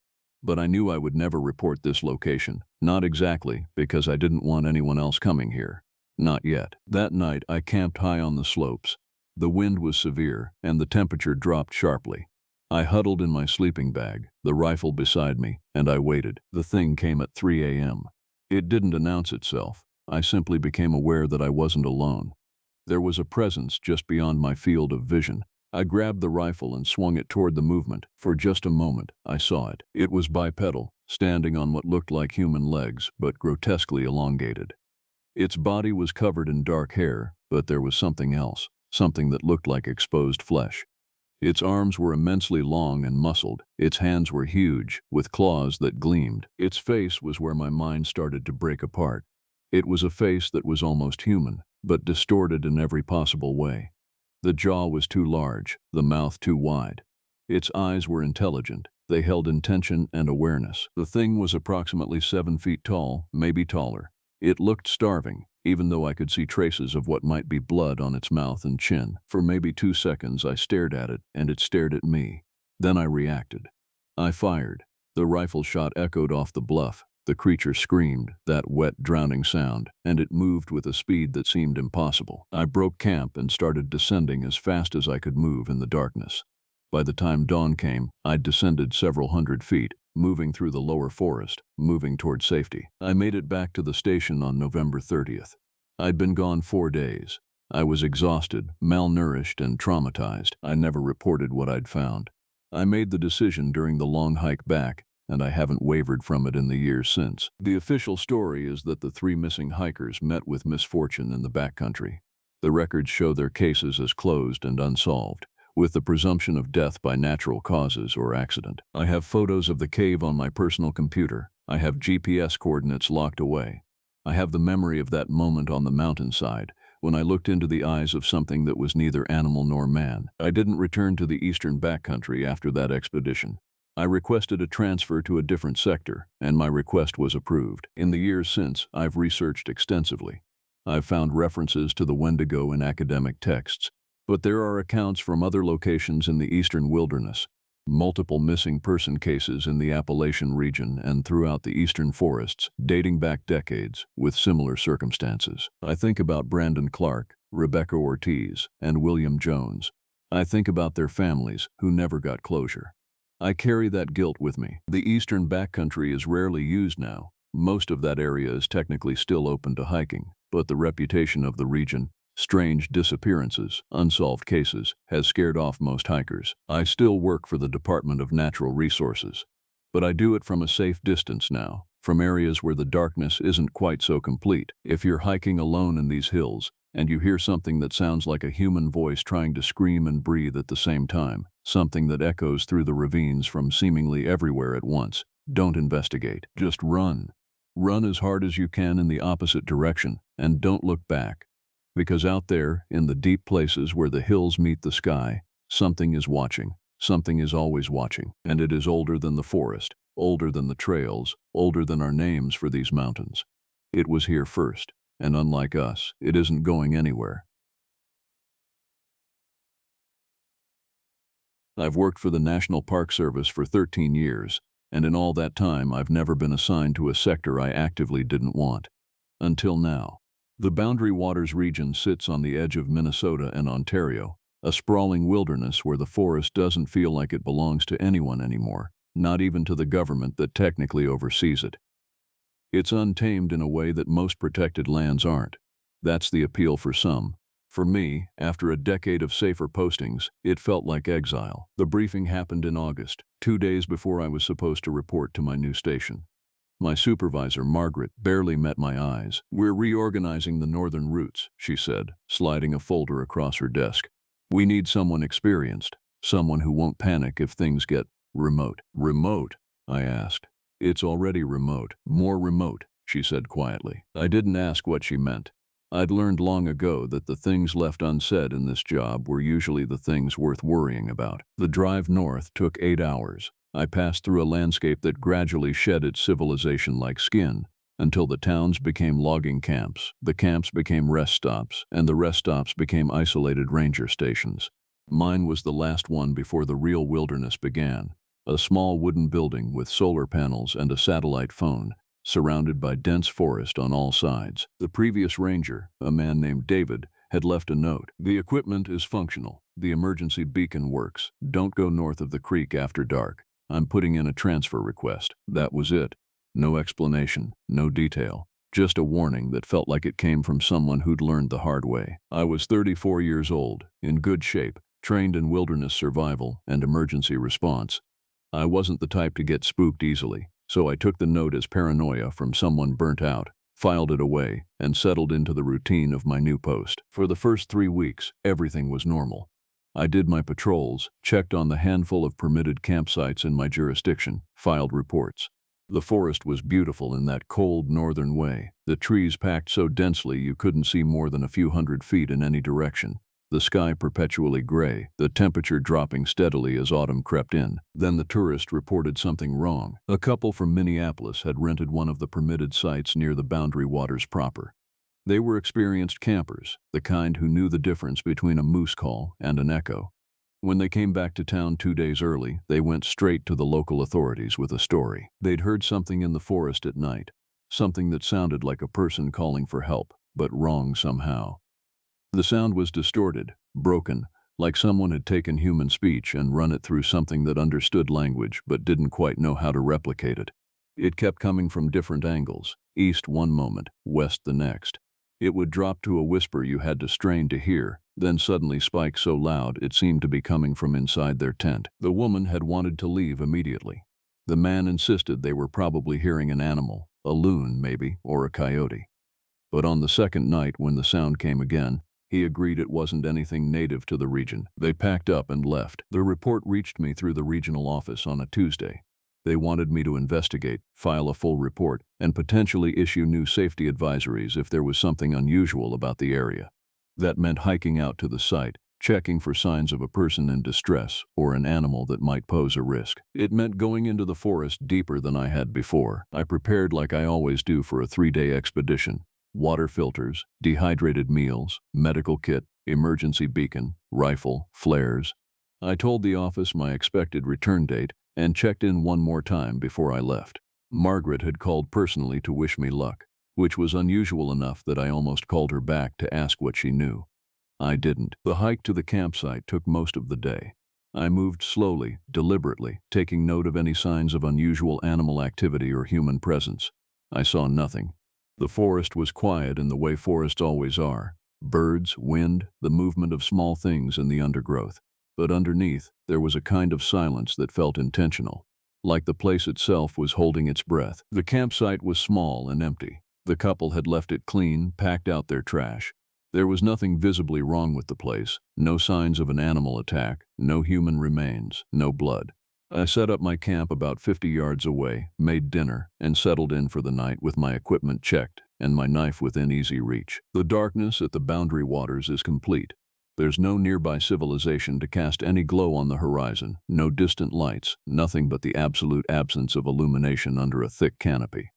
But I knew I would never report this location. Not exactly, because I didn't want anyone else coming here. Not yet. That night, I camped high on the slopes. The wind was severe, and the temperature dropped sharply. I huddled in my sleeping bag, the rifle beside me, and I waited. The thing came at 3 a.m. It didn't announce itself. I simply became aware that I wasn't alone. There was a presence just beyond my field of vision. I grabbed the rifle and swung it toward the movement. For just a moment, I saw it. It was bipedal, standing on what looked like human legs, but grotesquely elongated. Its body was covered in dark hair, but there was something else, something that looked like exposed flesh. Its arms were immensely long and muscled. Its hands were huge, with claws that gleamed. Its face was where my mind started to break apart. It was a face that was almost human, but distorted in every possible way. The jaw was too large, the mouth too wide. Its eyes were intelligent. They held intention and awareness. The thing was approximately 7 feet tall, maybe taller. It looked starving, even though I could see traces of what might be blood on its mouth and chin. For maybe 2 seconds I stared at it, and it stared at me. Then I reacted. I fired. The rifle shot echoed off the bluff. The creature screamed, that wet, drowning sound, and it moved with a speed that seemed impossible. I broke camp and started descending as fast as I could move in the darkness. By the time dawn came, I'd descended several hundred feet, moving through the lower forest, moving toward safety. I made it back to the station on November 30th. I'd been gone 4 days. I was exhausted, malnourished, and traumatized. I never reported what I'd found. I made the decision during the long hike back, and I haven't wavered from it in the years since. The official story is that the 3 missing hikers met with misfortune in the backcountry. The records show their cases as closed and unsolved, with the presumption of death by natural causes or accident. I have photos of the cave on my personal computer. I have GPS coordinates locked away. I have the memory of that moment on the mountainside, when I looked into the eyes of something that was neither animal nor man. I didn't return to the eastern backcountry after that expedition. I requested a transfer to a different sector, and my request was approved. In the years since, I've researched extensively. I've found references to the Wendigo in academic texts, but there are accounts from other locations in the eastern wilderness, multiple missing person cases in the Appalachian region and throughout the eastern forests, dating back decades, with similar circumstances. I think about Brandon Clark, Rebecca Ortiz, and William Jones. I think about their families, who never got closure. I carry that guilt with me. The eastern backcountry is rarely used now. Most of that area is technically still open to hiking, but the reputation of the region, strange disappearances, unsolved cases, has scared off most hikers. I still work for the Department of Natural Resources, but I do it from a safe distance now, from areas where the darkness isn't quite so complete. If you're hiking alone in these hills, and you hear something that sounds like a human voice trying to scream and breathe at the same time, something that echoes through the ravines from seemingly everywhere at once, don't investigate. Just run. Run as hard as you can in the opposite direction, and don't look back. Because out there, in the deep places where the hills meet the sky, something is watching. Something is always watching, and it is older than the forest, older than the trails, older than our names for these mountains. It was here first, and unlike us, it isn't going anywhere. I've worked for the National Park Service for 13 years, and in all that time I've never been assigned to a sector I actively didn't want. Until now. The Boundary Waters region sits on the edge of Minnesota and Ontario, a sprawling wilderness where the forest doesn't feel like it belongs to anyone anymore, not even to the government that technically oversees it. It's untamed in a way that most protected lands aren't. That's the appeal for some. For me, after a decade of safer postings, it felt like exile. The briefing happened in August, 2 days before I was supposed to report to my new station. My supervisor, Margaret, barely met my eyes. "We're reorganizing the northern routes," she said, sliding a folder across her desk. "We need someone experienced, someone who won't panic if things get remote." Remote? I asked. It's already remote. More remote, she said quietly. I didn't ask what she meant. I'd learned long ago that the things left unsaid in this job were usually the things worth worrying about. The drive north took 8 hours. I passed through a landscape that gradually shed its civilization-like skin, until the towns became logging camps, the camps became rest stops, and the rest stops became isolated ranger stations. Mine was the last one before the real wilderness began, a small wooden building with solar panels and a satellite phone, surrounded by dense forest on all sides. The previous ranger, a man named David, had left a note. The equipment is functional. The emergency beacon works. Don't go north of the creek after dark. I'm putting in a transfer request. That was it. No explanation, no detail, just a warning that felt like it came from someone who'd learned the hard way. I was 34 years old, in good shape, trained in wilderness survival and emergency response. I wasn't the type to get spooked easily, so I took the note as paranoia from someone burnt out, filed it away, and settled into the routine of my new post. For the first 3 weeks, everything was normal. I did my patrols, checked on the handful of permitted campsites in my jurisdiction, filed reports. The forest was beautiful in that cold northern way, the trees packed so densely you couldn't see more than a few hundred feet in any direction, the sky perpetually gray, the temperature dropping steadily as autumn crept in. Then the tourist reported something wrong. A couple from Minneapolis had rented one of the permitted sites near the Boundary Waters proper. They were experienced campers, the kind who knew the difference between a moose call and an echo. When they came back to town 2 days early, they went straight to the local authorities with a story. They'd heard something in the forest at night, something that sounded like a person calling for help, but wrong somehow. The sound was distorted, broken, like someone had taken human speech and run it through something that understood language but didn't quite know how to replicate it. It kept coming from different angles, east one moment, west the next. It would drop to a whisper you had to strain to hear, then suddenly spike so loud it seemed to be coming from inside their tent. The woman had wanted to leave immediately. The man insisted they were probably hearing an animal, a loon maybe, or a coyote. But on the second night when the sound came again, he agreed it wasn't anything native to the region. They packed up and left. The report reached me through the regional office on a Tuesday. They wanted me to investigate, file a full report, and potentially issue new safety advisories if there was something unusual about the area. That meant hiking out to the site, checking for signs of a person in distress or an animal that might pose a risk. It meant going into the forest deeper than I had before. I prepared like I always do for a 3-day expedition. Water filters, dehydrated meals, medical kit, emergency beacon, rifle, flares. I told the office my expected return date and checked in one more time before I left. Margaret had called personally to wish me luck, which was unusual enough that I almost called her back to ask what she knew. I didn't. The hike to the campsite took most of the day. I moved slowly, deliberately, taking note of any signs of unusual animal activity or human presence. I saw nothing. The forest was quiet in the way forests always are. Birds, wind, the movement of small things in the undergrowth. But underneath, there was a kind of silence that felt intentional, like the place itself was holding its breath. The campsite was small and empty. The couple had left it clean, packed out their trash. There was nothing visibly wrong with the place, no signs of an animal attack, no human remains, no blood. I set up my camp about 50 yards away, made dinner, and settled in for the night with my equipment checked and my knife within easy reach. The darkness at the Boundary Waters is complete. There's no nearby civilization to cast any glow on the horizon, no distant lights, nothing but the absolute absence of illumination under a thick canopy.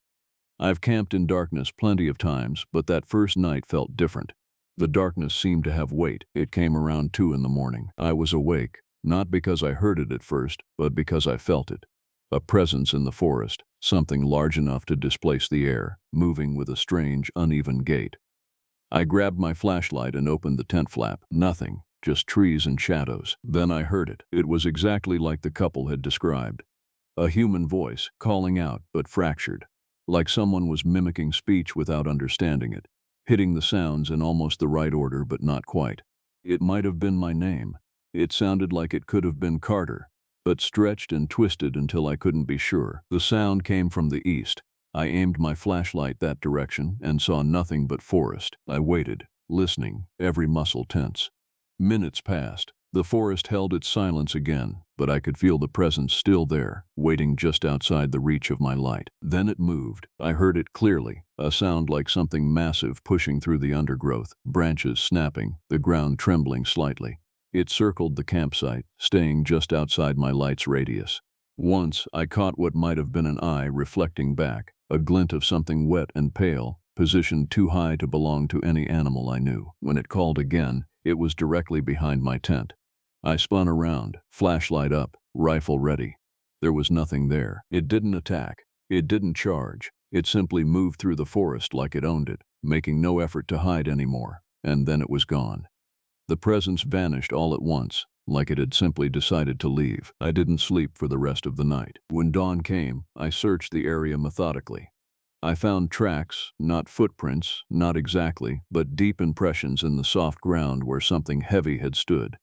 I've camped in darkness plenty of times, but that first night felt different. The darkness seemed to have weight. It came around 2 in the morning. I was awake, not because I heard it at first, but because I felt it. A presence in the forest, something large enough to displace the air, moving with a strange, uneven gait. I grabbed my flashlight and opened the tent flap. Nothing, just trees and shadows. Then I heard it. It was exactly like the couple had described. A human voice, calling out, but fractured. Like someone was mimicking speech without understanding it, hitting the sounds in almost the right order but not quite. It might have been my name. It sounded like it could have been Carter, but stretched and twisted until I couldn't be sure. The sound came from the east. I aimed my flashlight that direction and saw nothing but forest. I waited, listening, every muscle tense. Minutes passed. The forest held its silence again, but I could feel the presence still there, waiting just outside the reach of my light. Then it moved. I heard it clearly, a sound like something massive pushing through the undergrowth, branches snapping, the ground trembling slightly. It circled the campsite, staying just outside my light's radius. Once, I caught what might have been an eye reflecting back, a glint of something wet and pale, positioned too high to belong to any animal I knew. When it called again, it was directly behind my tent. I spun around, flashlight up, rifle ready. There was nothing there. It didn't attack. It didn't charge. It simply moved through the forest like it owned it, making no effort to hide anymore. And then it was gone. The presence vanished all at once, like it had simply decided to leave. I didn't sleep for the rest of the night. When dawn came, I searched the area methodically. I found tracks, not footprints, not exactly, but deep impressions in the soft ground where something heavy had stood.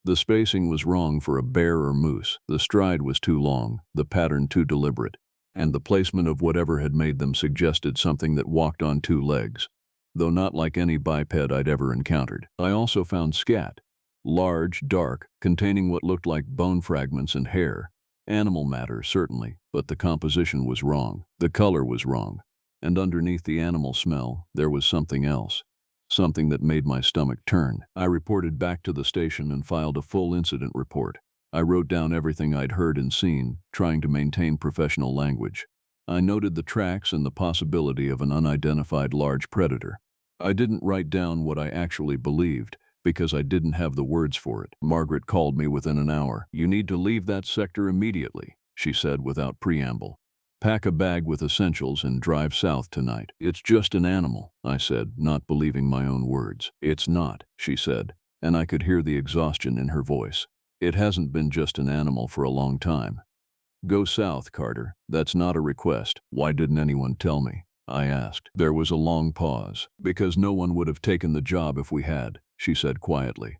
The spacing was wrong for a bear or moose, the stride was too long, the pattern too deliberate, and the placement of whatever had made them suggested something that walked on two legs, though not like any biped I'd ever encountered. I also found scat, large, dark, containing what looked like bone fragments and hair. Animal matter, certainly, but the composition was wrong, the color was wrong, and underneath the animal smell, there was something else. Something that made my stomach turn. I reported back to the station and filed a full incident report. I wrote down everything I'd heard and seen, trying to maintain professional language. I noted the tracks and the possibility of an unidentified large predator. I didn't write down what I actually believed, because I didn't have the words for it. Margaret called me within an hour. "You need to leave that sector immediately," she said without preamble. "Pack a bag with essentials and drive south tonight." "It's just an animal," I said, not believing my own words. "It's not," she said, and I could hear the exhaustion in her voice. "It hasn't been just an animal for a long time. Go south, Carter. That's not a request." "Why didn't anyone tell me?" I asked. There was a long pause. "Because no one would have taken the job if we had," she said quietly.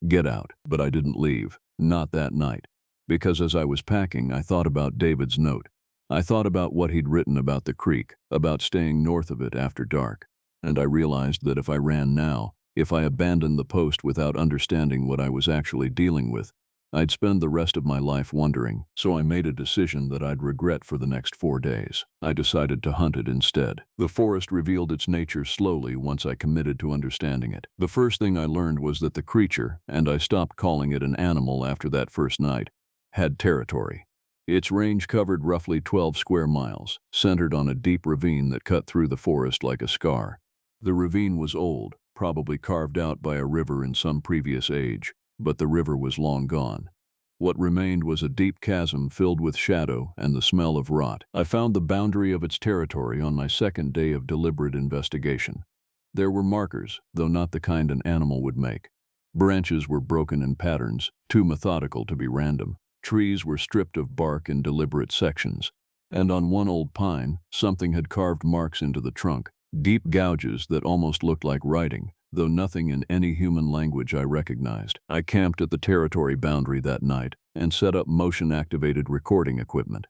"Get out." But I didn't leave. Not that night. Because as I was packing, I thought about David's note. I thought about what he'd written about the creek, about staying north of it after dark. And I realized that if I ran now, if I abandoned the post without understanding what I was actually dealing with, I'd spend the rest of my life wondering. So I made a decision that I'd regret for the next 4 days. I decided to hunt it instead. The forest revealed its nature slowly once I committed to understanding it. The first thing I learned was that the creature, and I stopped calling it an animal after that first night, had territory. Its range covered roughly 12 square miles, centered on a deep ravine that cut through the forest like a scar. The ravine was old, probably carved out by a river in some previous age, but the river was long gone. What remained was a deep chasm filled with shadow and the smell of rot. I found the boundary of its territory on my second day of deliberate investigation. There were markers, though not the kind an animal would make. Branches were broken in patterns, too methodical to be random. Trees were stripped of bark in deliberate sections, and on one old pine, something had carved marks into the trunk, deep gouges that almost looked like writing, though nothing in any human language I recognized. I camped at the territory boundary that night and set up motion-activated recording equipment.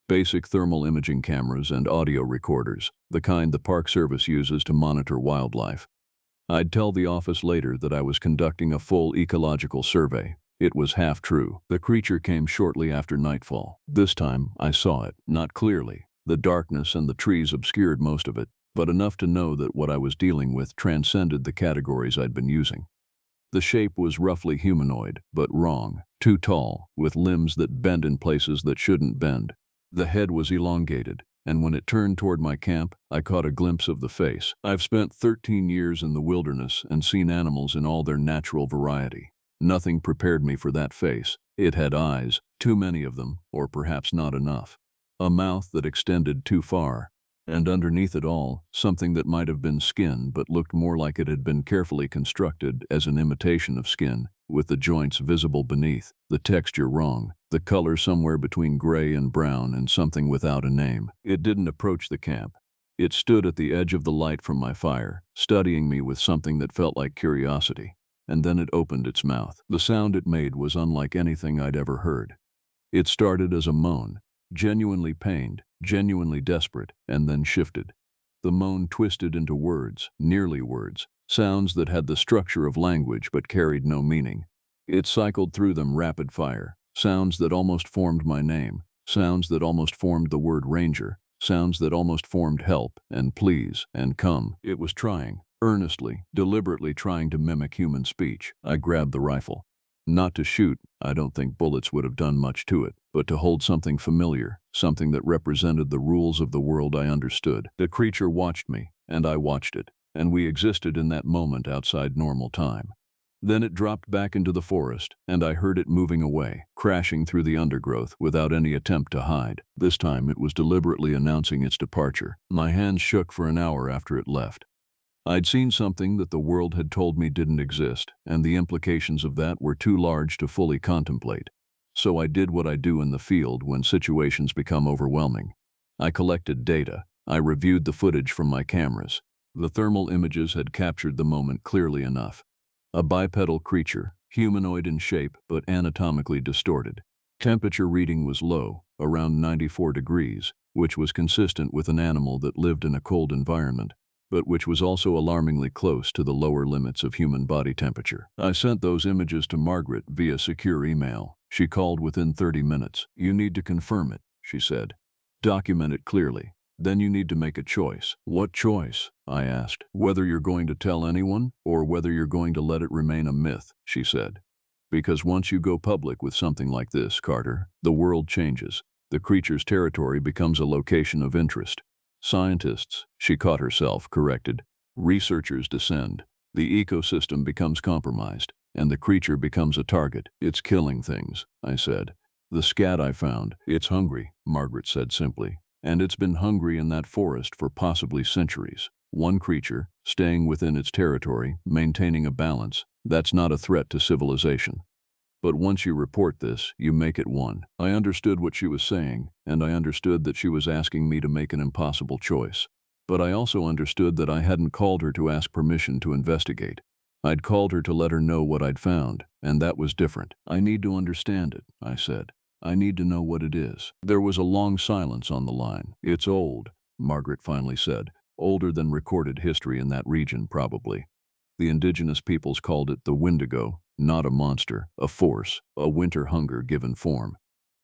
Basic thermal imaging cameras and audio recorders, the kind the Park Service uses to monitor wildlife. I'd tell the office later that I was conducting a full ecological survey. It was half true. The creature came shortly after nightfall. This time, I saw it, not clearly. The darkness and the trees obscured most of it, but enough to know that what I was dealing with transcended the categories I'd been using. The shape was roughly humanoid, but wrong, too tall, with limbs that bent in places that shouldn't bend. The head was elongated, and when it turned toward my camp, I caught a glimpse of the face. I've spent 13 years in the wilderness and seen animals in all their natural variety. Nothing prepared me for that face. It had eyes, too many of them, or perhaps not enough. A mouth that extended too far. And underneath it all, something that might have been skin but looked more like it had been carefully constructed as an imitation of skin, with the joints visible beneath, the texture wrong, the color somewhere between gray and brown and something without a name. It didn't approach the camp. It stood at the edge of the light from my fire, studying me with something that felt like curiosity. And then it opened its mouth. The sound it made was unlike anything I'd ever heard. It started as a moan, genuinely pained, genuinely desperate, and then shifted. The moan twisted into words, nearly words, sounds that had the structure of language but carried no meaning. It cycled through them rapid fire. Sounds that almost formed my name. Sounds that almost formed the word ranger. Sounds that almost formed help and please and come. It was trying, earnestly, deliberately trying to mimic human speech. I grabbed the rifle. Not to shoot, I don't think bullets would have done much to it, but to hold something familiar, something that represented the rules of the world I understood. The creature watched me, and I watched it, and we existed in that moment outside normal time. Then it dropped back into the forest, and I heard it moving away, crashing through the undergrowth without any attempt to hide. This time it was deliberately announcing its departure. My hands shook for an hour after it left. I'd seen something that the world had told me didn't exist, and the implications of that were too large to fully contemplate. So I did what I do in the field when situations become overwhelming. I collected data. I reviewed the footage from my cameras. The thermal images had captured the moment clearly enough. A bipedal creature, humanoid in shape but anatomically distorted. Temperature reading was low, around 94 degrees, which was consistent with an animal that lived in a cold environment, but which was also alarmingly close to the lower limits of human body temperature. I sent those images to Margaret via secure email. She called within 30 minutes. "You need to confirm it," she said. "Document it clearly. Then you need to make a choice." "What choice?" I asked. "Whether you're going to tell anyone, or whether you're going to let it remain a myth," she said. "Because once you go public with something like this, Carter, the world changes. The creature's territory becomes a location of interest. Scientists," she caught herself, corrected. "Researchers descend. The ecosystem becomes compromised, and the creature becomes a target. It's killing things," I said. "The scat I found, it's hungry," Margaret said simply. "And it's been hungry in that forest for possibly centuries. One creature, staying within its territory, maintaining a balance, that's not a threat to civilization. But once you report this, you make it one." I understood what she was saying, and I understood that she was asking me to make an impossible choice. But I also understood that I hadn't called her to ask permission to investigate. I'd called her to let her know what I'd found, and that was different. "I need to understand it," I said. "I need to know what it is." There was a long silence on the line. "It's old," Margaret finally said. "Older than recorded history in that region, probably. The indigenous peoples called it the Wendigo, not a monster, a force, a winter hunger given form.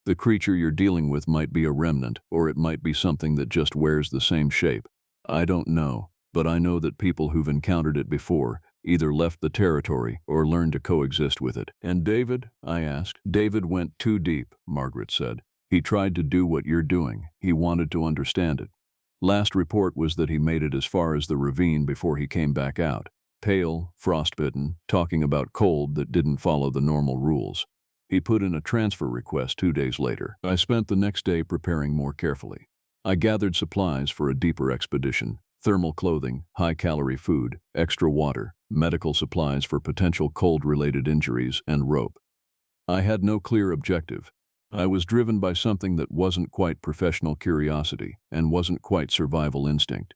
The creature you're dealing with might be a remnant, or it might be something that just wears the same shape. I don't know, but I know that people who've encountered it before either left the territory or learned to coexist with it." "And David?" I asked. "David went too deep," Margaret said. "He tried to do what you're doing. He wanted to understand it. Last report was that he made it as far as the ravine before he came back out. Pale, frostbitten, talking about cold that didn't follow the normal rules. He put in a transfer request 2 days later." I spent the next day preparing more carefully. I gathered supplies for a deeper expedition: thermal clothing, high-calorie food, extra water, medical supplies for potential cold-related injuries, and rope. I had no clear objective. I was driven by something that wasn't quite professional curiosity and wasn't quite survival instinct.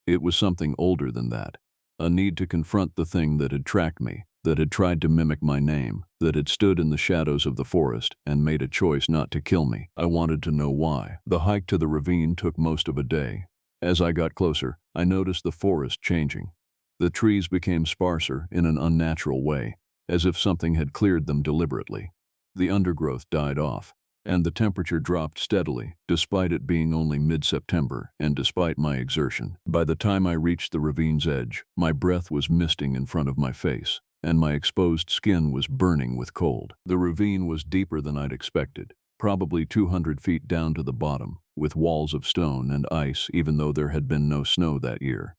It was something older than that. A need to confront the thing that had tracked me, that had tried to mimic my name, that had stood in the shadows of the forest and made a choice not to kill me. I wanted to know why. The hike to the ravine took most of a day. As I got closer, I noticed the forest changing. The trees became sparser in an unnatural way, as if something had cleared them deliberately. The undergrowth died off, and the temperature dropped steadily, despite it being only mid-September and despite my exertion. By the time I reached the ravine's edge, my breath was misting in front of my face, and my exposed skin was burning with cold. The ravine was deeper than I'd expected, probably 200 feet down to the bottom, with walls of stone and ice even though there had been no snow that year.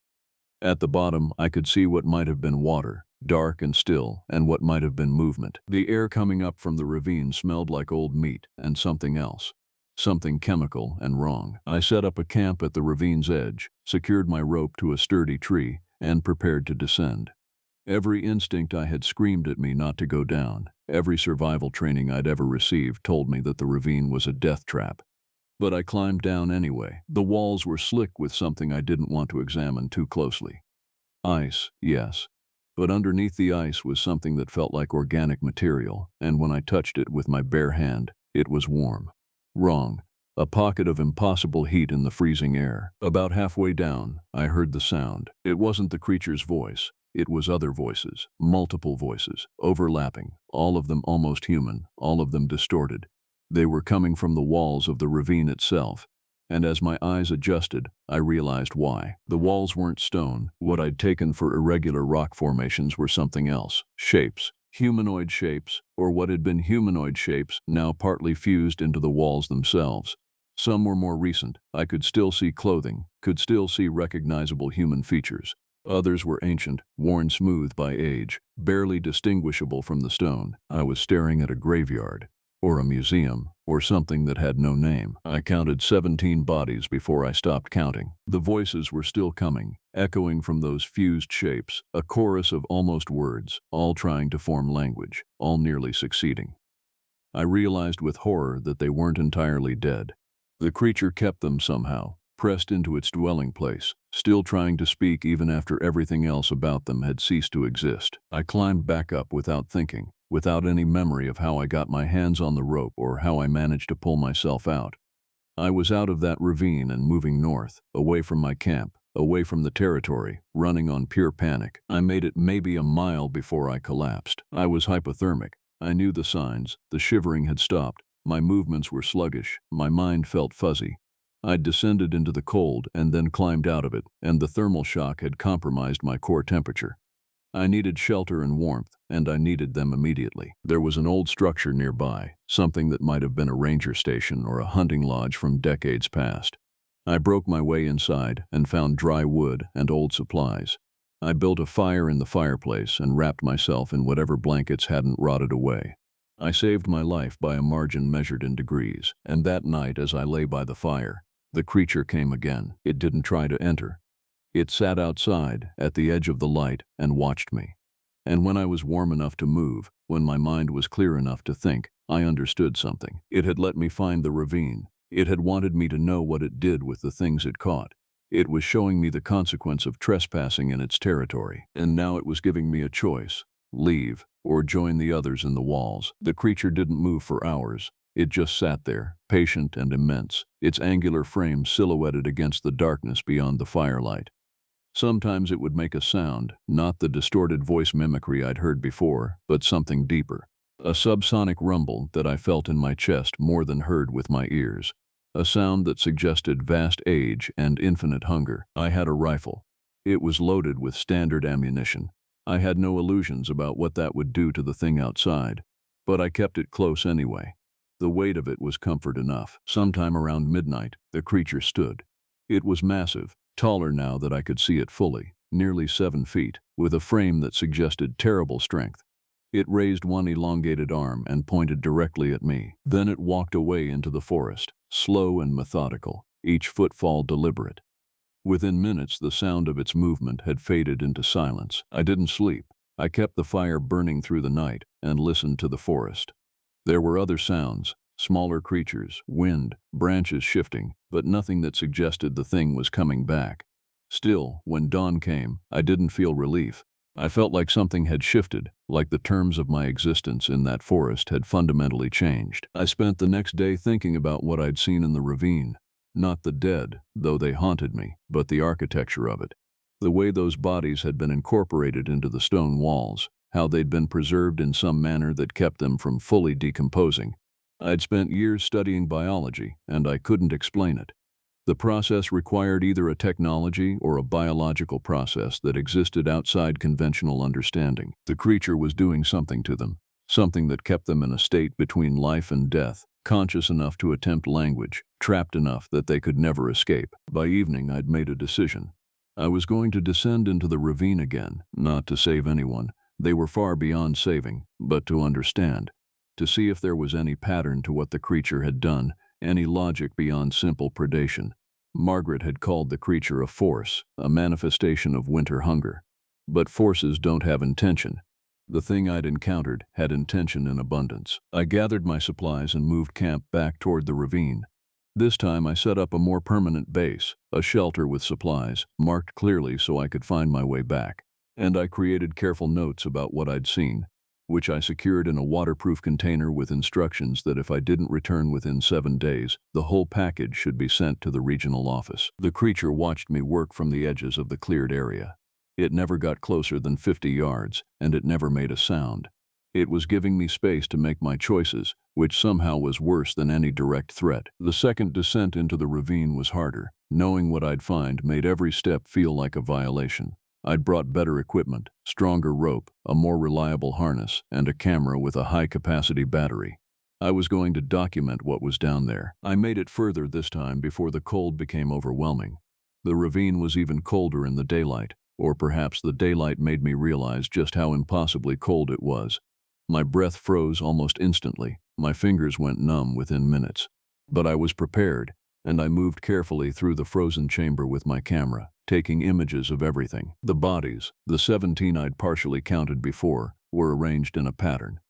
At the bottom, I could see what might have been water, dark and still, and what might have been movement. The air coming up from the ravine smelled like old meat and something else. Something chemical and wrong. I set up a camp at the ravine's edge, secured my rope to a sturdy tree, and prepared to descend. Every instinct I had screamed at me not to go down. Every survival training I'd ever received told me that the ravine was a death trap. But I climbed down anyway. The walls were slick with something I didn't want to examine too closely. Ice, yes. But underneath the ice was something that felt like organic material, and when I touched it with my bare hand, it was warm. Wrong. A pocket of impossible heat in the freezing air. About halfway down, I heard the sound. It wasn't the creature's voice. It was other voices, multiple voices, overlapping, all of them almost human, all of them distorted. They were coming from the walls of the ravine itself, and as my eyes adjusted, I realized why. The walls weren't stone. What I'd taken for irregular rock formations were something else. Shapes. Humanoid shapes, or what had been humanoid shapes, now partly fused into the walls themselves. Some were more recent. I could still see clothing, could still see recognizable human features. Others were ancient, worn smooth by age, barely distinguishable from the stone. I was staring at a graveyard, or a museum, or something that had no name. I counted 17 bodies before I stopped counting. The voices were still coming, echoing from those fused shapes, a chorus of almost words, all trying to form language, all nearly succeeding. I realized with horror that they weren't entirely dead. The creature kept them somehow, pressed into its dwelling place, still trying to speak even after everything else about them had ceased to exist. I climbed back up without thinking, without any memory of how I got my hands on the rope or how I managed to pull myself out. I was out of that ravine and moving north, away from my camp, away from the territory, running on pure panic. I made it maybe a mile before I collapsed. I was hypothermic. I knew the signs. The shivering had stopped. My movements were sluggish. My mind felt fuzzy. I'd descended into the cold and then climbed out of it, and the thermal shock had compromised my core temperature. I needed shelter and warmth, and I needed them immediately. There was an old structure nearby, something that might have been a ranger station or a hunting lodge from decades past. I broke my way inside and found dry wood and old supplies. I built a fire in the fireplace and wrapped myself in whatever blankets hadn't rotted away. I saved my life by a margin measured in degrees, and that night as I lay by the fire, the creature came again. It didn't try to enter. It sat outside, at the edge of the light, and watched me. And when I was warm enough to move, when my mind was clear enough to think, I understood something. It had let me find the ravine. It had wanted me to know what it did with the things it caught. It was showing me the consequence of trespassing in its territory. And now it was giving me a choice: leave, or join the others in the walls. The creature didn't move for hours. It just sat there, patient and immense, its angular frame silhouetted against the darkness beyond the firelight. Sometimes it would make a sound, not the distorted voice mimicry I'd heard before, but something deeper. A subsonic rumble that I felt in my chest more than heard with my ears. A sound that suggested vast age and infinite hunger. I had a rifle. It was loaded with standard ammunition. I had no illusions about what that would do to the thing outside, but I kept it close anyway. The weight of it was comfort enough. Sometime around midnight, the creature stood. It was massive, taller now that I could see it fully, nearly 7 feet, with a frame that suggested terrible strength. It raised one elongated arm and pointed directly at me. Then it walked away into the forest, slow and methodical, each footfall deliberate. Within minutes, the sound of its movement had faded into silence. I didn't sleep. I kept the fire burning through the night and listened to the forest. There were other sounds, smaller creatures, wind, branches shifting, but nothing that suggested the thing was coming back. Still, when dawn came, I didn't feel relief. I felt like something had shifted, like the terms of my existence in that forest had fundamentally changed. I spent the next day thinking about what I'd seen in the ravine. Not the dead, though they haunted me, but the architecture of it. The way those bodies had been incorporated into the stone walls, how they'd been preserved in some manner that kept them from fully decomposing. I'd spent years studying biology, and I couldn't explain it. The process required either a technology or a biological process that existed outside conventional understanding. The creature was doing something to them, something that kept them in a state between life and death, conscious enough to attempt language, trapped enough that they could never escape. By evening, I'd made a decision. I was going to descend into the ravine again, not to save anyone. They were far beyond saving, but to understand, to see if there was any pattern to what the creature had done, any logic beyond simple predation. Margaret had called the creature a force, a manifestation of winter hunger. But forces don't have intention. The thing I'd encountered had intention in abundance. I gathered my supplies and moved camp back toward the ravine. This time I set up a more permanent base, a shelter with supplies, marked clearly so I could find my way back. And I created careful notes about what I'd seen, which I secured in a waterproof container with instructions that if I didn't return within 7 days, the whole package should be sent to the regional office. The creature watched me work from the edges of the cleared area. It never got closer than 50 yards, and it never made a sound. It was giving me space to make my choices, which somehow was worse than any direct threat. The second descent into the ravine was harder. Knowing what I'd find made every step feel like a violation. I'd brought better equipment, stronger rope, a more reliable harness, and a camera with a high-capacity battery. I was going to document what was down there. I made it further this time before the cold became overwhelming. The ravine was even colder in the daylight, or perhaps the daylight made me realize just how impossibly cold it was. My breath froze almost instantly. My fingers went numb within minutes. But I was prepared, and I moved carefully through the frozen chamber with my camera, taking images of everything. The bodies, the 17 I'd partially counted before, were arranged in a pattern.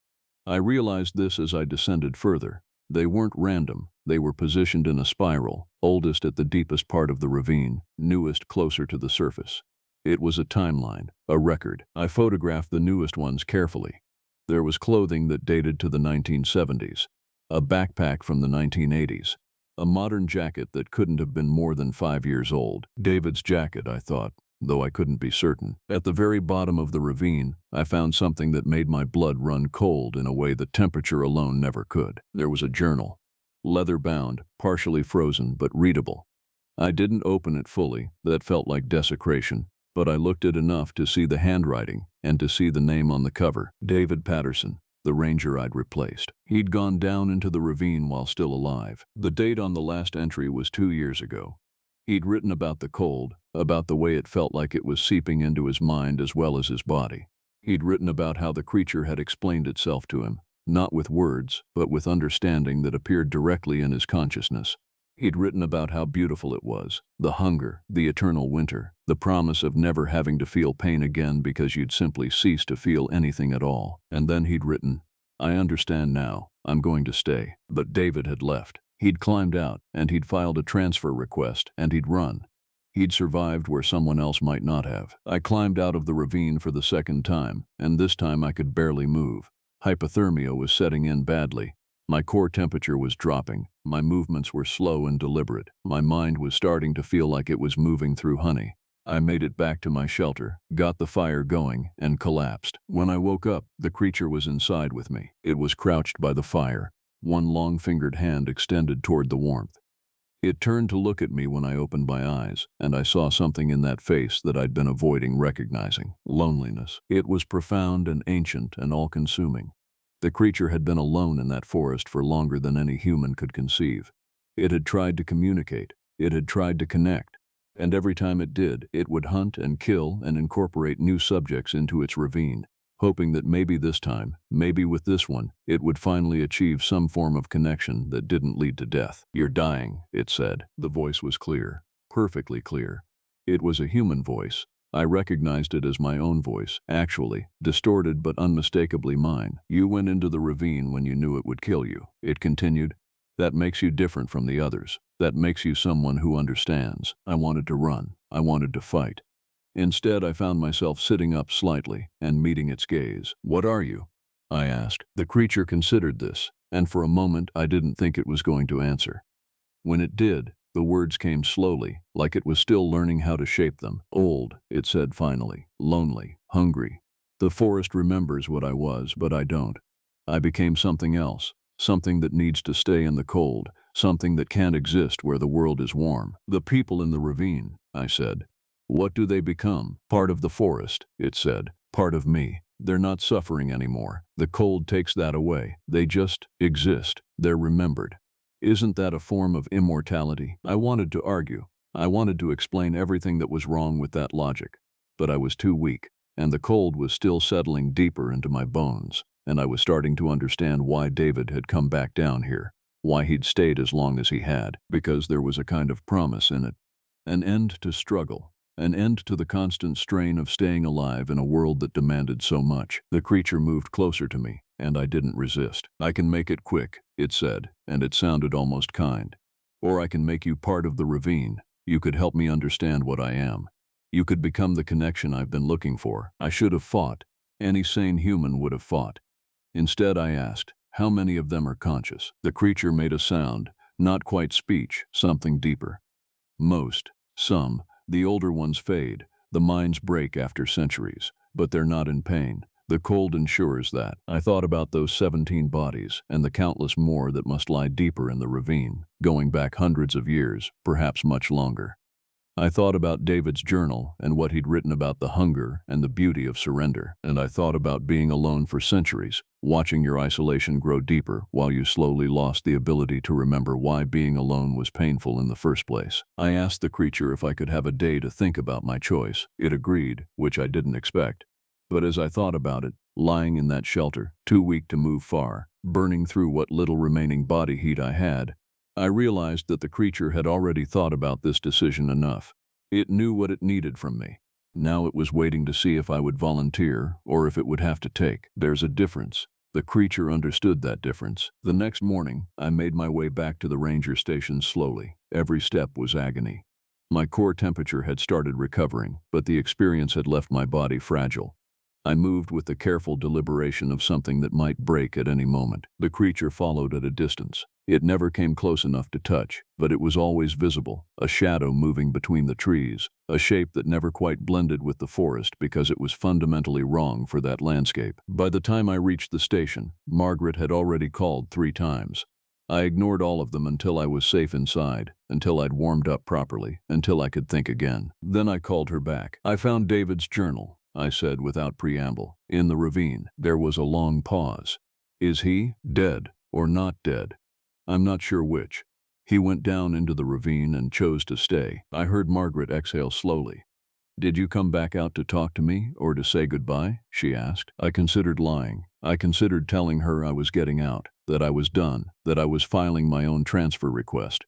I realized this as I descended further. They weren't random. They were positioned in a spiral, oldest at the deepest part of the ravine, newest closer to the surface. It was a timeline, a record. I photographed the newest ones carefully. There was clothing that dated to the 1970s, a backpack from the 1980s, a modern jacket that couldn't have been more than 5 years old. David's jacket, I thought, though I couldn't be certain. At the very bottom of the ravine, I found something that made my blood run cold in a way that temperature alone never could. There was a journal, leather-bound, partially frozen but readable. I didn't open it fully. That felt like desecration. But I looked at enough to see the handwriting and to see the name on the cover, David Patterson, the ranger I'd replaced. He'd gone down into the ravine while still alive. The date on the last entry was 2 years ago. He'd written about the cold, about the way it felt like it was seeping into his mind as well as his body. He'd written about how the creature had explained itself to him, not with words, but with understanding that appeared directly in his consciousness. He'd written about how beautiful it was, the hunger, the eternal winter, the promise of never having to feel pain again because you'd simply cease to feel anything at all. And then he'd written, "I understand now, I'm going to stay." But David had left. He'd climbed out, and he'd filed a transfer request, and he'd run. He'd survived where someone else might not have. I climbed out of the ravine for the second time, and this time I could barely move. Hypothermia was setting in badly. My core temperature was dropping. My movements were slow and deliberate. My mind was starting to feel like it was moving through honey. I made it back to my shelter, got the fire going, and collapsed. When I woke up, the creature was inside with me. It was crouched by the fire, one long-fingered hand extended toward the warmth. It turned to look at me when I opened my eyes, and I saw something in that face that I'd been avoiding recognizing. Loneliness. It was profound and ancient and all-consuming. The creature had been alone in that forest for longer than any human could conceive. It had tried to communicate. It had tried to connect. And every time it did, it would hunt and kill and incorporate new subjects into its ravine, hoping that maybe this time, maybe with this one, it would finally achieve some form of connection that didn't lead to death. "You're dying," it said. The voice was clear, perfectly clear. It was a human voice. I recognized it as my own voice, actually, distorted but unmistakably mine. "You went into the ravine when you knew it would kill you," it continued. "That makes you different from the others. That makes you someone who understands." I wanted to run. I wanted to fight. Instead, I found myself sitting up slightly and meeting its gaze. "What are you?" I asked. The creature considered this, and for a moment I didn't think it was going to answer. When it did, the words came slowly, like it was still learning how to shape them. "Old," it said finally. "Lonely. Hungry. The forest remembers what I was, but I don't. I became something else, something that needs to stay in the cold, something that can't exist where the world is warm." "The people in the ravine," I said. "What do they become?" "Part of the forest," it said. "Part of me. They're not suffering anymore. The cold takes that away. They just exist. They're remembered." Isn't that a form of immortality? I wanted to argue. I wanted to explain everything that was wrong with that logic. But I was too weak, and the cold was still settling deeper into my bones, and I was starting to understand why David had come back down here, why he'd stayed as long as he had, because there was a kind of promise in it. An end to struggle. An end to the constant strain of staying alive in a world that demanded so much. The creature moved closer to me, and I didn't resist. "I can make it quick," it said, and it sounded almost kind. "Or I can make you part of the ravine. You could help me understand what I am. You could become the connection I've been looking for." I should have fought. Any sane human would have fought. Instead, I asked, "How many of them are conscious?" The creature made a sound, not quite speech, something deeper. "Most. Some. The older ones fade. The minds break after centuries, but they're not in pain. The cold ensures that. I thought about those 17 bodies and the countless more that must lie deeper in the ravine, going back hundreds of years, perhaps much longer. I thought about David's journal and what he'd written about the hunger and the beauty of surrender. And I thought about being alone for centuries, watching your isolation grow deeper while you slowly lost the ability to remember why being alone was painful in the first place. I asked the creature if I could have a day to think about my choice. It agreed, which I didn't expect. But as I thought about it, lying in that shelter, too weak to move far, burning through what little remaining body heat I had, I realized that the creature had already thought about this decision enough. It knew what it needed from me. Now it was waiting to see if I would volunteer or if it would have to take. There's a difference. The creature understood that difference. The next morning, I made my way back to the ranger station slowly. Every step was agony. My core temperature had started recovering, but the experience had left my body fragile. I moved with the careful deliberation of something that might break at any moment. The creature followed at a distance. It never came close enough to touch, but it was always visible, a shadow moving between the trees, a shape that never quite blended with the forest because it was fundamentally wrong for that landscape. By the time I reached the station, Margaret had already called 3 times. I ignored all of them until I was safe inside, until I'd warmed up properly, until I could think again. Then I called her back. "I found David's journal," I said without preamble. "In the ravine." There was a long pause. "Is he dead or not dead?" "I'm not sure which. He went down into the ravine and chose to stay." I heard Margaret exhale slowly. "Did you come back out to talk to me or to say goodbye?" she asked. I considered lying. I considered telling her I was getting out, that I was done, that I was filing my own transfer request.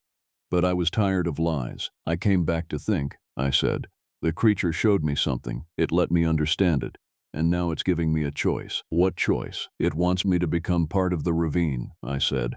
But I was tired of lies. "I came back to think," I said. "The creature showed me something. It let me understand it. And now it's giving me a choice." "What choice?" "It wants me to become part of the ravine," I said.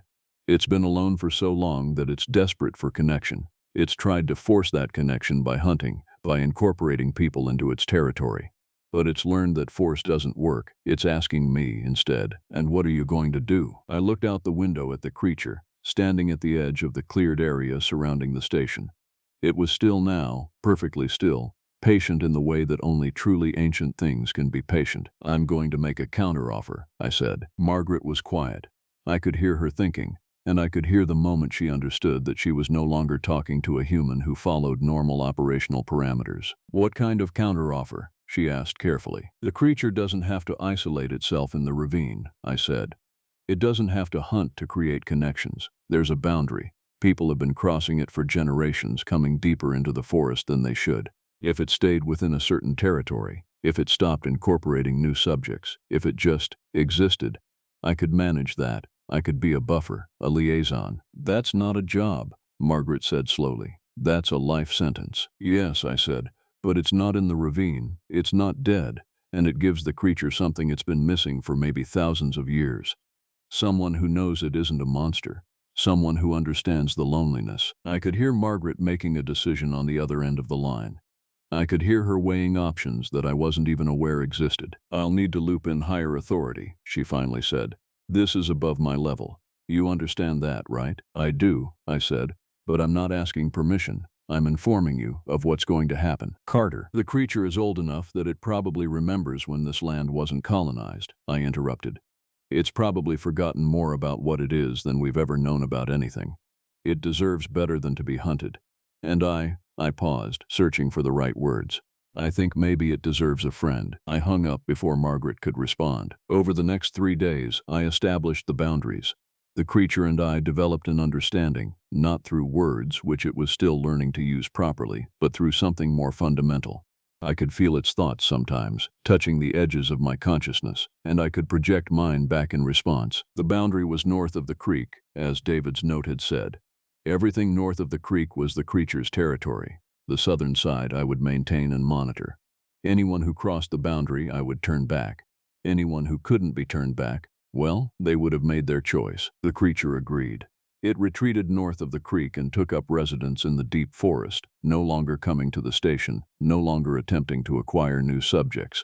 "It's been alone for so long that it's desperate for connection. It's tried to force that connection by hunting, by incorporating people into its territory. But it's learned that force doesn't work. It's asking me instead, 'And what are you going to do?'" I looked out the window at the creature, standing at the edge of the cleared area surrounding the station. It was still now, perfectly still, patient in the way that only truly ancient things can be patient. "I'm going to make a counteroffer," I said. Margaret was quiet. I could hear her thinking, and I could hear the moment she understood that she was no longer talking to a human who followed normal operational parameters. "What kind of counteroffer?" she asked carefully. "The creature doesn't have to isolate itself in the ravine," I said. "It doesn't have to hunt to create connections. There's a boundary. People have been crossing it for generations, coming deeper into the forest than they should. If it stayed within a certain territory, if it stopped incorporating new subjects, if it just existed, I could manage that. I could be a buffer, a liaison." "That's not a job," Margaret said slowly. "That's a life sentence." "Yes," I said, "but it's not in the ravine. It's not dead, and it gives the creature something it's been missing for maybe thousands of years. Someone who knows it isn't a monster. Someone who understands the loneliness." I could hear Margaret making a decision on the other end of the line. I could hear her weighing options that I wasn't even aware existed. "I'll need to loop in higher authority," she finally said. "This is above my level. You understand that, right?" "I do," I said, "but I'm not asking permission. I'm informing you of what's going to happen." "Carter, the creature is old enough that it probably remembers when this land wasn't colonized," I interrupted. "It's probably forgotten more about what it is than we've ever known about anything. It deserves better than to be hunted. And I paused, searching for the right words. "I think maybe it deserves a friend." I hung up before Margaret could respond. Over the next 3 days, I established the boundaries. The creature and I developed an understanding, not through words, which it was still learning to use properly, but through something more fundamental. I could feel its thoughts sometimes, touching the edges of my consciousness, and I could project mine back in response. The boundary was north of the creek, as David's note had said. Everything north of the creek was the creature's territory. The southern side I would maintain and monitor. Anyone who crossed the boundary I would turn back. Anyone who couldn't be turned back, well, they would have made their choice. The creature agreed. It retreated north of the creek and took up residence in the deep forest, no longer coming to the station, no longer attempting to acquire new subjects.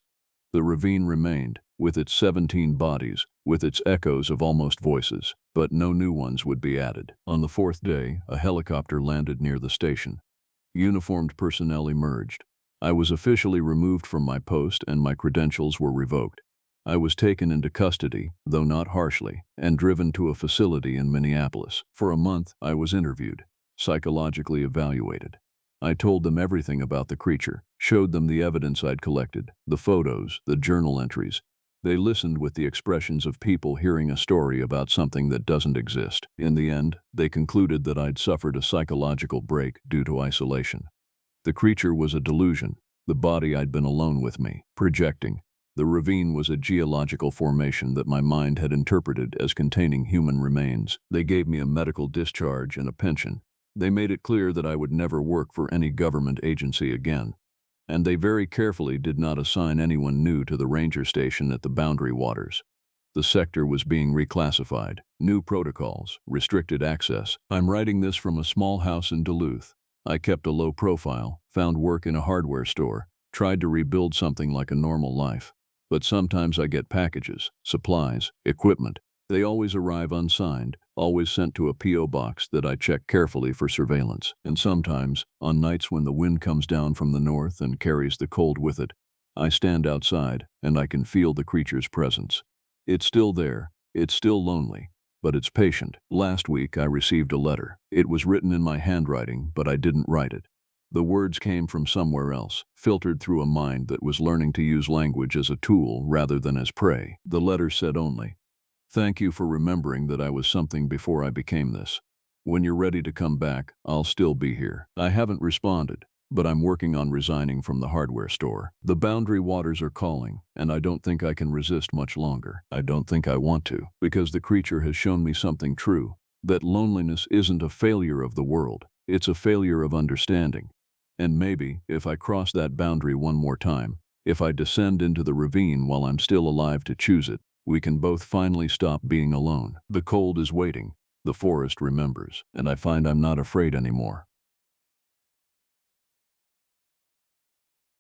The ravine remained, with its 17 bodies, with its echoes of almost voices, but no new ones would be added. On the 4th day, a helicopter landed near the station. Uniformed personnel emerged. I was officially removed from my post and my credentials were revoked. I was taken into custody, though not harshly, and driven to a facility in Minneapolis. For a month, I was interviewed, psychologically evaluated. I told them everything about the creature, showed them the evidence I'd collected, the photos, the journal entries. They listened with the expressions of people hearing a story about something that doesn't exist. In the end, they concluded that I'd suffered a psychological break due to isolation. The creature was a delusion. The body I'd been alone with me, projecting. The ravine was a geological formation that my mind had interpreted as containing human remains. They gave me a medical discharge and a pension. They made it clear that I would never work for any government agency again. And they very carefully did not assign anyone new to the ranger station at the Boundary Waters. The sector was being reclassified, new protocols, restricted access. I'm writing this from a small house in Duluth. I kept a low profile, found work in a hardware store, tried to rebuild something like a normal life. But sometimes I get packages, supplies, equipment. They always arrive unsigned, always sent to a P.O. box that I check carefully for surveillance. And sometimes, on nights when the wind comes down from the north and carries the cold with it, I stand outside and I can feel the creature's presence. It's still there, it's still lonely, but it's patient. Last week I received a letter. It was written in my handwriting, but I didn't write it. The words came from somewhere else, filtered through a mind that was learning to use language as a tool rather than as prey. The letter said only, "Thank you for remembering that I was something before I became this. When you're ready to come back, I'll still be here." I haven't responded, but I'm working on resigning from the hardware store. The Boundary Waters are calling, and I don't think I can resist much longer. I don't think I want to, because the creature has shown me something true, that loneliness isn't a failure of the world, it's a failure of understanding. And maybe, if I cross that boundary one more time, if I descend into the ravine while I'm still alive to choose it, we can both finally stop being alone. The cold is waiting, the forest remembers, and I find I'm not afraid anymore.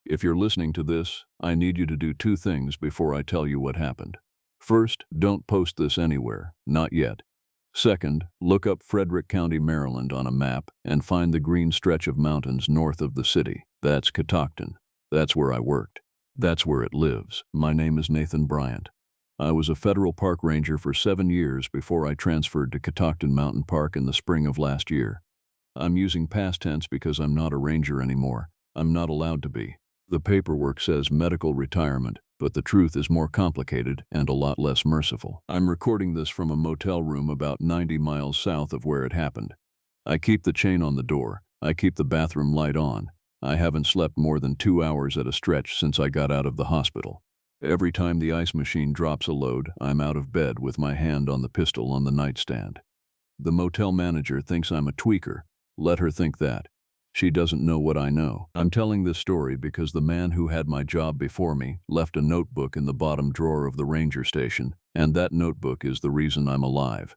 If you're listening to this, I need you to do two things before I tell you what happened. First, don't post this anywhere, not yet. Second, look up Frederick County, Maryland on a map and find the green stretch of mountains north of the city. That's Catoctin. That's where I worked. That's where it lives. My name is Nathan Bryant. I was a federal park ranger for 7 years before I transferred to Catoctin Mountain Park in the spring of last year. I'm using past tense because I'm not a ranger anymore. I'm not allowed to be. The paperwork says medical retirement, but the truth is more complicated and a lot less merciful. I'm recording this from a motel room about 90 miles south of where it happened. I keep the chain on the door. I keep the bathroom light on. I haven't slept more than 2 hours at a stretch since I got out of the hospital. Every time the ice machine drops a load, I'm out of bed with my hand on the pistol on the nightstand. The motel manager thinks I'm a tweaker. Let her think that. She doesn't know what I know. I'm telling this story because the man who had my job before me left a notebook in the bottom drawer of the ranger station, and that notebook is the reason I'm alive.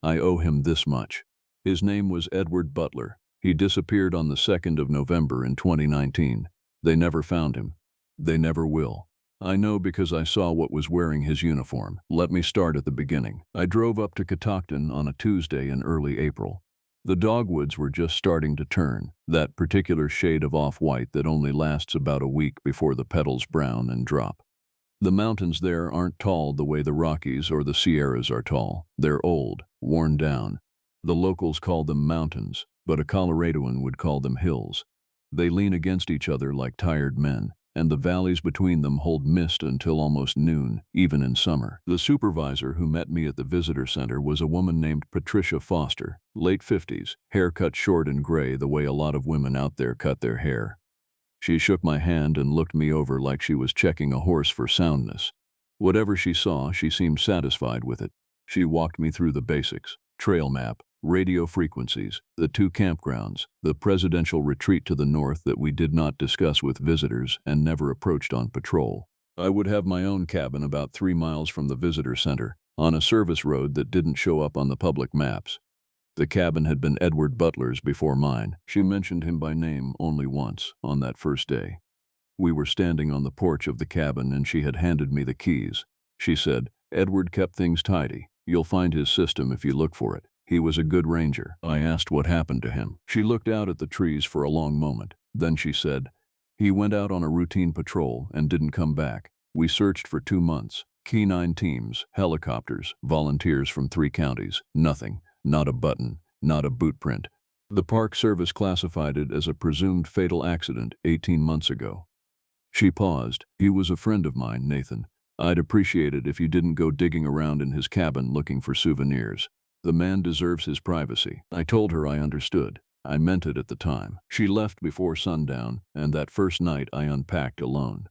I owe him this much. His name was Edward Butler. He disappeared on the 2nd of November in 2019. They never found him. They never will. I know because I saw what was wearing his uniform. Let me start at the beginning. I drove up to Catoctin on a Tuesday in early April. The dogwoods were just starting to turn, that particular shade of off-white that only lasts about a week before the petals brown and drop. The mountains there aren't tall the way the Rockies or the Sierras are tall. They're old, worn down. The locals call them mountains, but a Coloradoan would call them hills. They lean against each other like tired men, and the valleys between them hold mist until almost noon, even in summer. The supervisor who met me at the visitor center was a woman named Patricia Foster, late 50s, hair cut short and gray the way a lot of women out there cut their hair. She shook my hand and looked me over like she was checking a horse for soundness. Whatever she saw, she seemed satisfied with it. She walked me through the basics: trail map, radio frequencies, the 2 campgrounds, the presidential retreat to the north that we did not discuss with visitors and never approached on patrol. I would have my own cabin about 3 miles from the visitor center, on a service road that didn't show up on the public maps. The cabin had been Edward Butler's before mine. She mentioned him by name only once, on that first day. We were standing on the porch of the cabin and she had handed me the keys. She said, "Edward kept things tidy. You'll find his system if you look for it. He was a good ranger." I asked what happened to him. She looked out at the trees for a long moment. Then she said, He went out on a routine patrol and didn't come back. We searched for 2 months. Canine teams, helicopters, volunteers from 3 counties. Nothing. Not a button. Not a boot print. The Park Service classified it as a presumed fatal accident 18 months ago. She paused. He was a friend of mine, Nathan. I'd appreciate it if you didn't go digging around in his cabin looking for souvenirs. The man deserves his privacy. I told her I understood. I meant it at the time. She left before sundown, and that first night I unpacked alone.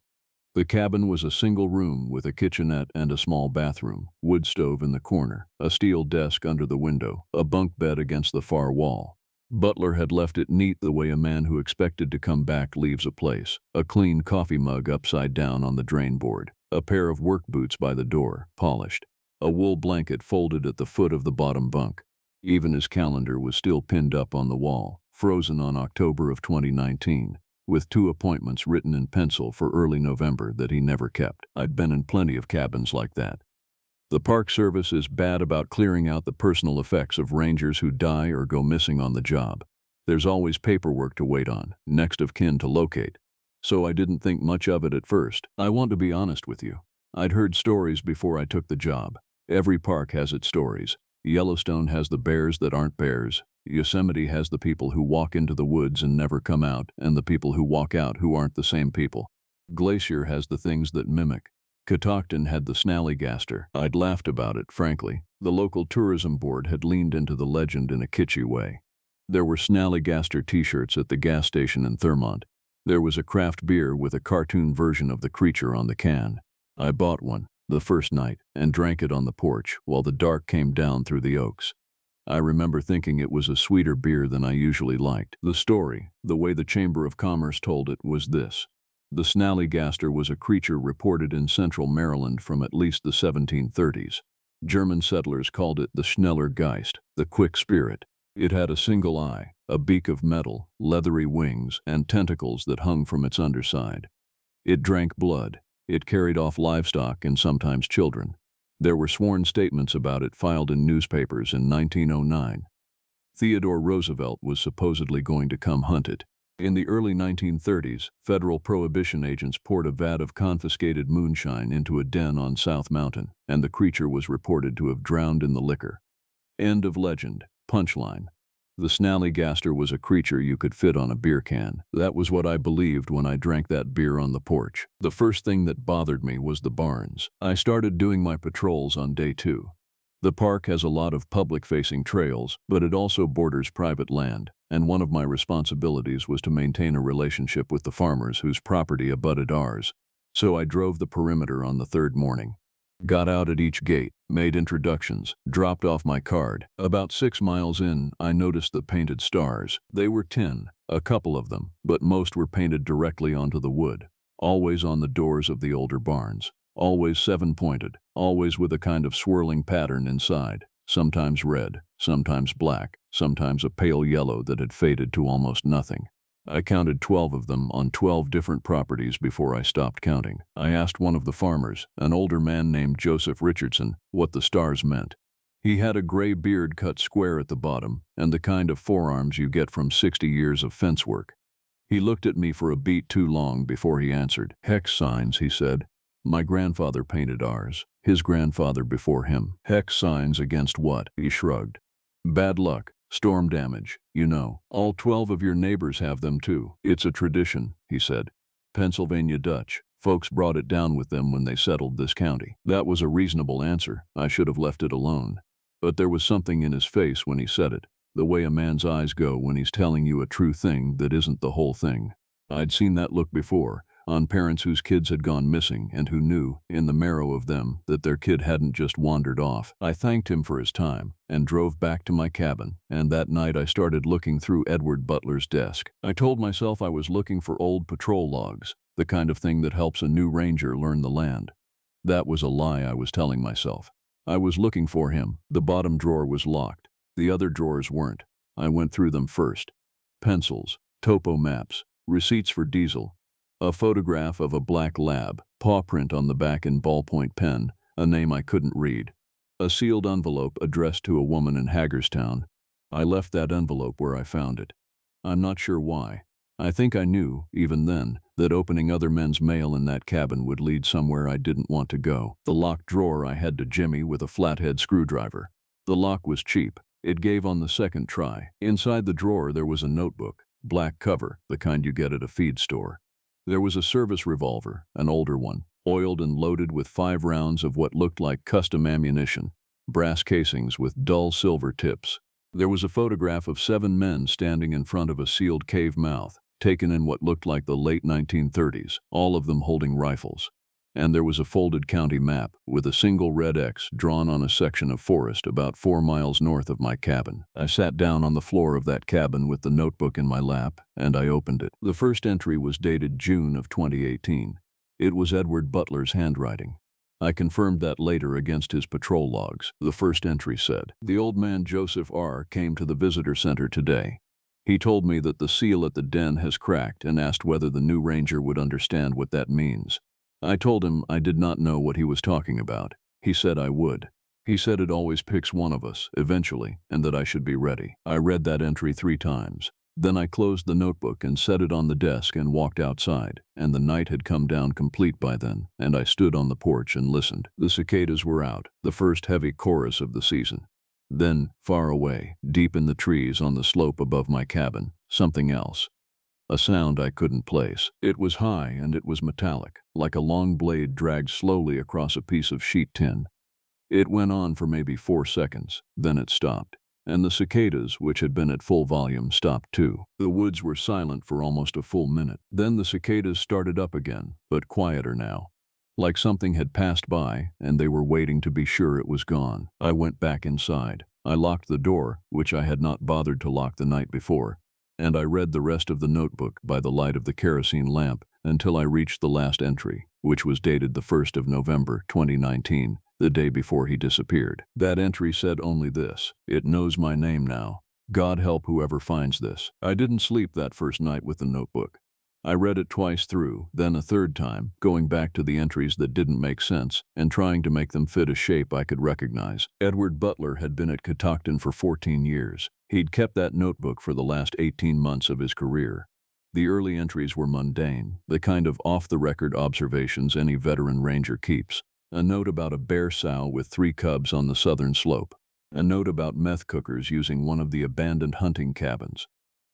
The cabin was a single room with a kitchenette and a small bathroom, wood stove in the corner, a steel desk under the window, a bunk bed against the far wall. Butler had left it neat the way a man who expected to come back leaves a place. A clean coffee mug upside down on the drain board, a pair of work boots by the door, polished, a wool blanket folded at the foot of the bottom bunk. Even his calendar was still pinned up on the wall, frozen on October of 2019, with 2 appointments written in pencil for early November that he never kept. I'd been in plenty of cabins like that. The Park Service is bad about clearing out the personal effects of rangers who die or go missing on the job. There's always paperwork to wait on, next of kin to locate. So I didn't think much of it at first. I want to be honest with you. I'd heard stories before I took the job. Every park has its stories. Yellowstone has the bears that aren't bears. Yosemite has the people who walk into the woods and never come out, and the people who walk out who aren't the same people. Glacier has the things that mimic. Catoctin had the snallygaster. I'd laughed about it, frankly. The local tourism board had leaned into the legend in a kitschy way. There were snallygaster t-shirts at the gas station in Thurmont. There was a craft beer with a cartoon version of the creature on the can. I bought one, the first night, and drank it on the porch while the dark came down through the oaks. I remember thinking it was a sweeter beer than I usually liked. The story, the way the Chamber of Commerce told it, was this. The snallygaster was a creature reported in central Maryland from at least the 1730s. German settlers called it the Schneller Geist, the quick spirit. It had a single eye, a beak of metal, leathery wings, and tentacles that hung from its underside. It drank blood. It carried off livestock and sometimes children. There were sworn statements about it filed in newspapers in 1909. Theodore Roosevelt was supposedly going to come hunt it. In the early 1930s, federal prohibition agents poured a vat of confiscated moonshine into a den on South Mountain, and the creature was reported to have drowned in the liquor. End of legend. Punchline. The snallygaster was a creature you could fit on a beer can. That was what I believed when I drank that beer on the porch. The first thing that bothered me was the barns. I started doing my patrols on day 2. The park has a lot of public-facing trails, but it also borders private land, and one of my responsibilities was to maintain a relationship with the farmers whose property abutted ours. So I drove the perimeter on the 3rd morning. Got out at each gate, made introductions, dropped off my card. About 6 miles in, I noticed the painted stars. They were tin, a couple of them, but most were painted directly onto the wood, always on the doors of the older barns. Always 7-pointed, always with a kind of swirling pattern inside, sometimes red, sometimes black, sometimes a pale yellow that had faded to almost nothing. I counted 12 of them on 12 different properties before I stopped counting. I asked one of the farmers, an older man named Joseph Richardson, what the stars meant. He had a gray beard cut square at the bottom, and the kind of forearms you get from 60 years of fence work. He looked at me for a beat too long before he answered. Hex signs, he said. My grandfather painted ours, his grandfather before him. Hex signs against what? He shrugged. Bad luck, storm damage, you know. All 12 of your neighbors have them too. It's a tradition, he said. Pennsylvania Dutch. Folks brought it down with them when they settled this county. That was a reasonable answer. I should have left it alone. But there was something in his face when he said it, the way a man's eyes go when he's telling you a true thing that isn't the whole thing. I'd seen that look before, on parents whose kids had gone missing and who knew, in the marrow of them, that their kid hadn't just wandered off. I thanked him for his time and drove back to my cabin, and that night I started looking through Edward Butler's desk. I told myself I was looking for old patrol logs, the kind of thing that helps a new ranger learn the land. That was a lie I was telling myself. I was looking for him. The bottom drawer was locked. The other drawers weren't. I went through them first. Pencils, topo maps, receipts for diesel, a photograph of a black lab, paw print on the back in ballpoint pen, a name I couldn't read. A sealed envelope addressed to a woman in Hagerstown. I left that envelope where I found it. I'm not sure why. I think I knew, even then, that opening other men's mail in that cabin would lead somewhere I didn't want to go. The locked drawer I had to jimmy with a flathead screwdriver. The lock was cheap. It gave on the second try. Inside the drawer there was a notebook, black cover, the kind you get at a feed store. There was a service revolver, an older one, oiled and loaded with 5 rounds of what looked like custom ammunition, brass casings with dull silver tips. There was a photograph of 7 men standing in front of a sealed cave mouth, taken in what looked like the late 1930s, all of them holding rifles. And there was a folded county map with a single red X drawn on a section of forest about 4 miles north of my cabin. I sat down on the floor of that cabin with the notebook in my lap, and I opened it. The first entry was dated June of 2018. It was Edward Butler's handwriting. I confirmed that later against his patrol logs. The first entry said, "The old man Joseph R. came to the visitor center today. He told me that the seal at the den has cracked and asked whether the new ranger would understand what that means. I told him I did not know what he was talking about. He said I would. He said it always picks one of us, eventually, and that I should be ready." I read that entry 3 times. Then I closed the notebook and set it on the desk and walked outside, and the night had come down complete by then, and I stood on the porch and listened. The cicadas were out, the first heavy chorus of the season. Then, far away, deep in the trees on the slope above my cabin, something else. A sound I couldn't place. It was high and it was metallic, like a long blade dragged slowly across a piece of sheet tin. It went on for maybe 4 seconds, then it stopped. And the cicadas, which had been at full volume, stopped too. The woods were silent for almost a full minute. Then the cicadas started up again, but quieter now. Like something had passed by, and they were waiting to be sure it was gone. I went back inside. I locked the door, which I had not bothered to lock the night before, and I read the rest of the notebook by the light of the kerosene lamp until I reached the last entry, which was dated the 1st of November, 2019. The day before he disappeared. That entry said only this: "It knows my name now. God help whoever finds this." I didn't sleep that first night with the notebook. I read it twice through, then a third time, going back to the entries that didn't make sense and trying to make them fit a shape I could recognize. Edward Butler had been at Catoctin for 14 years. He'd kept that notebook for the last 18 months of his career. The early entries were mundane, the kind of off-the-record observations any veteran ranger keeps. A note about a bear sow with 3 cubs on the southern slope. A note about meth cookers using one of the abandoned hunting cabins.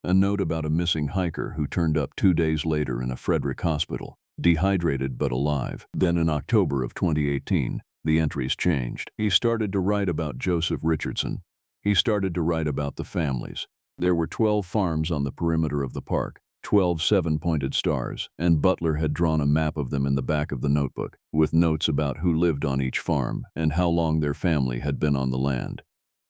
A note about a missing hiker who turned up 2 days later in a Frederick hospital, dehydrated but alive. Then in October of 2018, the entries changed. He started to write about Joseph Richardson. He started to write about the families. There were 12 farms on the perimeter of the park, 12 7-pointed stars, and Butler had drawn a map of them in the back of the notebook, with notes about who lived on each farm and how long their family had been on the land.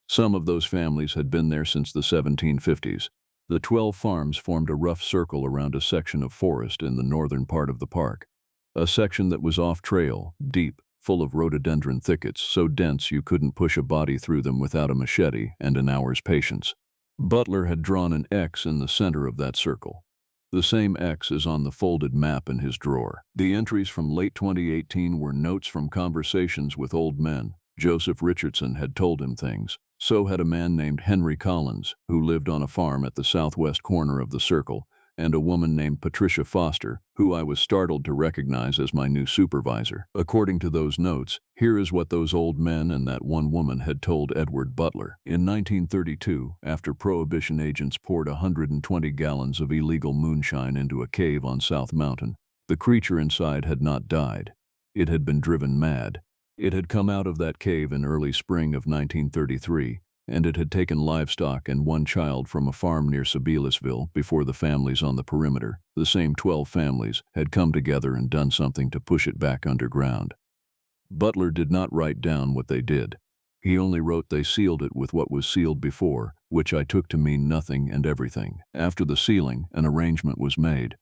Some of those families had been there since the 1750s. The 12 farms formed a rough circle around a section of forest in the northern part of the park. A section that was off-trail, deep, full of rhododendron thickets so dense you couldn't push a body through them without a machete and an hour's patience. Butler had drawn an X in the center of that circle. The same X is on the folded map in his drawer. The entries from late 2018 were notes from conversations with old men. Joseph Richardson had told him things. So had a man named Henry Collins, who lived on a farm at the southwest corner of the circle, and a woman named Patricia Foster, who I was startled to recognize as my new supervisor. According to those notes, here is what those old men and that one woman had told Edward Butler. In 1932, after Prohibition agents poured 120 gallons of illegal moonshine into a cave on South Mountain, the creature inside had not died. It had been driven mad. It had come out of that cave in early spring of 1933, and it had taken livestock and 1 child from a farm near Sebeliusville before the families on the perimeter, the same 12 families, had come together and done something to push it back underground. Butler did not write down what they did. He only wrote they sealed it with what was sealed before, which I took to mean nothing and everything. After the sealing, an arrangement was made.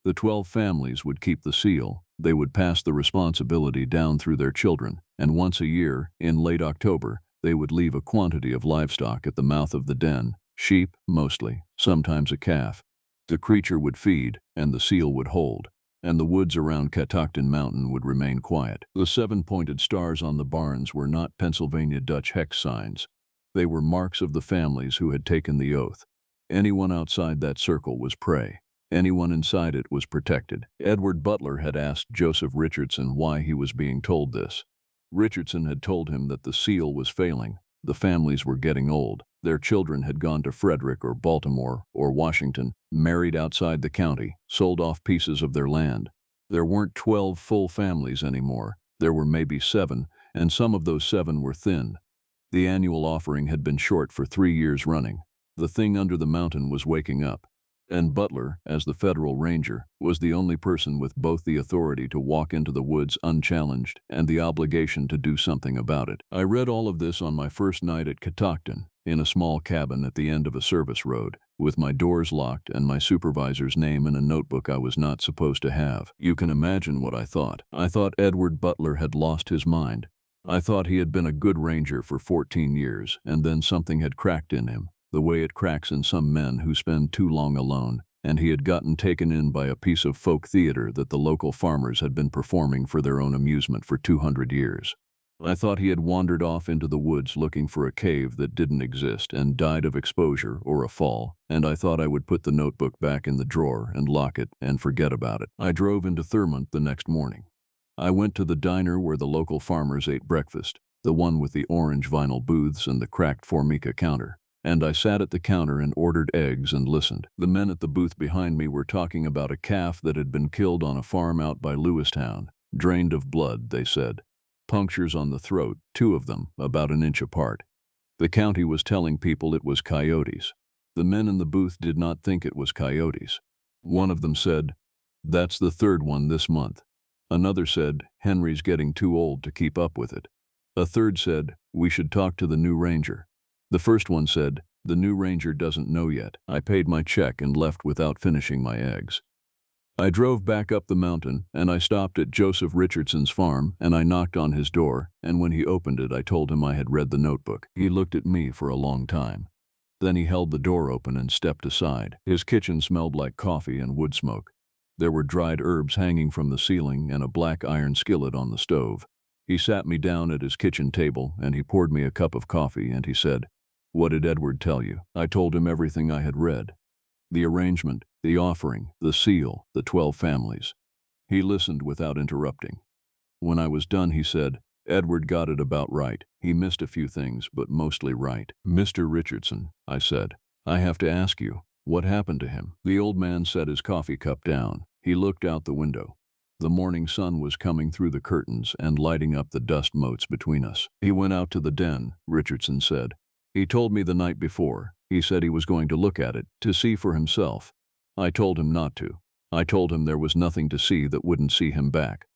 The 12 families would keep the seal. They would pass the responsibility down through their children, and once a year, in late October, they would leave a quantity of livestock at the mouth of the den, sheep, mostly, sometimes a calf. The creature would feed, and the seal would hold, and the woods around Catoctin Mountain would remain quiet. The 7-pointed stars on the barns were not Pennsylvania Dutch hex signs. They were marks of the families who had taken the oath. Anyone outside that circle was prey. Anyone inside it was protected. Edward Butler had asked Joseph Richardson why he was being told this. Richardson had told him that the seal was failing. The families were getting old. Their children had gone to Frederick or Baltimore or Washington, married outside the county, sold off pieces of their land. There weren't 12 full families anymore. There were maybe 7, and some of those 7 were thin. The annual offering had been short for 3 years running. The thing under the mountain was waking up. And Butler, as the federal ranger, was the only person with both the authority to walk into the woods unchallenged and the obligation to do something about it. I read all of this on my first night at Catoctin, in a small cabin at the end of a service road, with my doors locked and my supervisor's name in a notebook I was not supposed to have. You can imagine what I thought. I thought Edward Butler had lost his mind. I thought he had been a good ranger for 14 years, and then something had cracked in him, the way it cracks in some men who spend too long alone, and he had gotten taken in by a piece of folk theater that the local farmers had been performing for their own amusement for 200 years. I thought he had wandered off into the woods looking for a cave that didn't exist and died of exposure or a fall, and I thought I would put the notebook back in the drawer and lock it and forget about it. I drove into Thurmont the next morning. I went to the diner where the local farmers ate breakfast, the one with the orange vinyl booths and the cracked Formica counter. And I sat at the counter and ordered eggs and listened. The men at the booth behind me were talking about a calf that had been killed on a farm out by Lewistown. Drained of blood, they said. Punctures on the throat, 2 of them, about an inch apart. The county was telling people it was coyotes. The men in the booth did not think it was coyotes. One of them said, "That's the 3rd one this month." Another said, "Henry's getting too old to keep up with it." A third said, "We should talk to the new ranger." The first one said, "The new ranger doesn't know yet." I paid my check and left without finishing my eggs. I drove back up the mountain, and I stopped at Joseph Richardson's farm, and I knocked on his door, and when he opened it I told him I had read the notebook. He looked at me for a long time. Then he held the door open and stepped aside. His kitchen smelled like coffee and wood smoke. There were dried herbs hanging from the ceiling and a black iron skillet on the stove. He sat me down at his kitchen table, and he poured me a cup of coffee, and he said, "What did Edward tell you?" I told him everything I had read. The arrangement, the offering, the seal, the 12 families. He listened without interrupting. When I was done, he said, "Edward got it about right. He missed a few things, but mostly right." "Mr. Richardson," I said, "I have to ask you, what happened to him?" The old man set his coffee cup down. He looked out the window. The morning sun was coming through the curtains and lighting up the dust motes between us. "He went out to the den," Richardson said. "He told me the night before. He said he was going to look at it, to see for himself. I told him not to. I told him there was nothing to see that wouldn't see him back.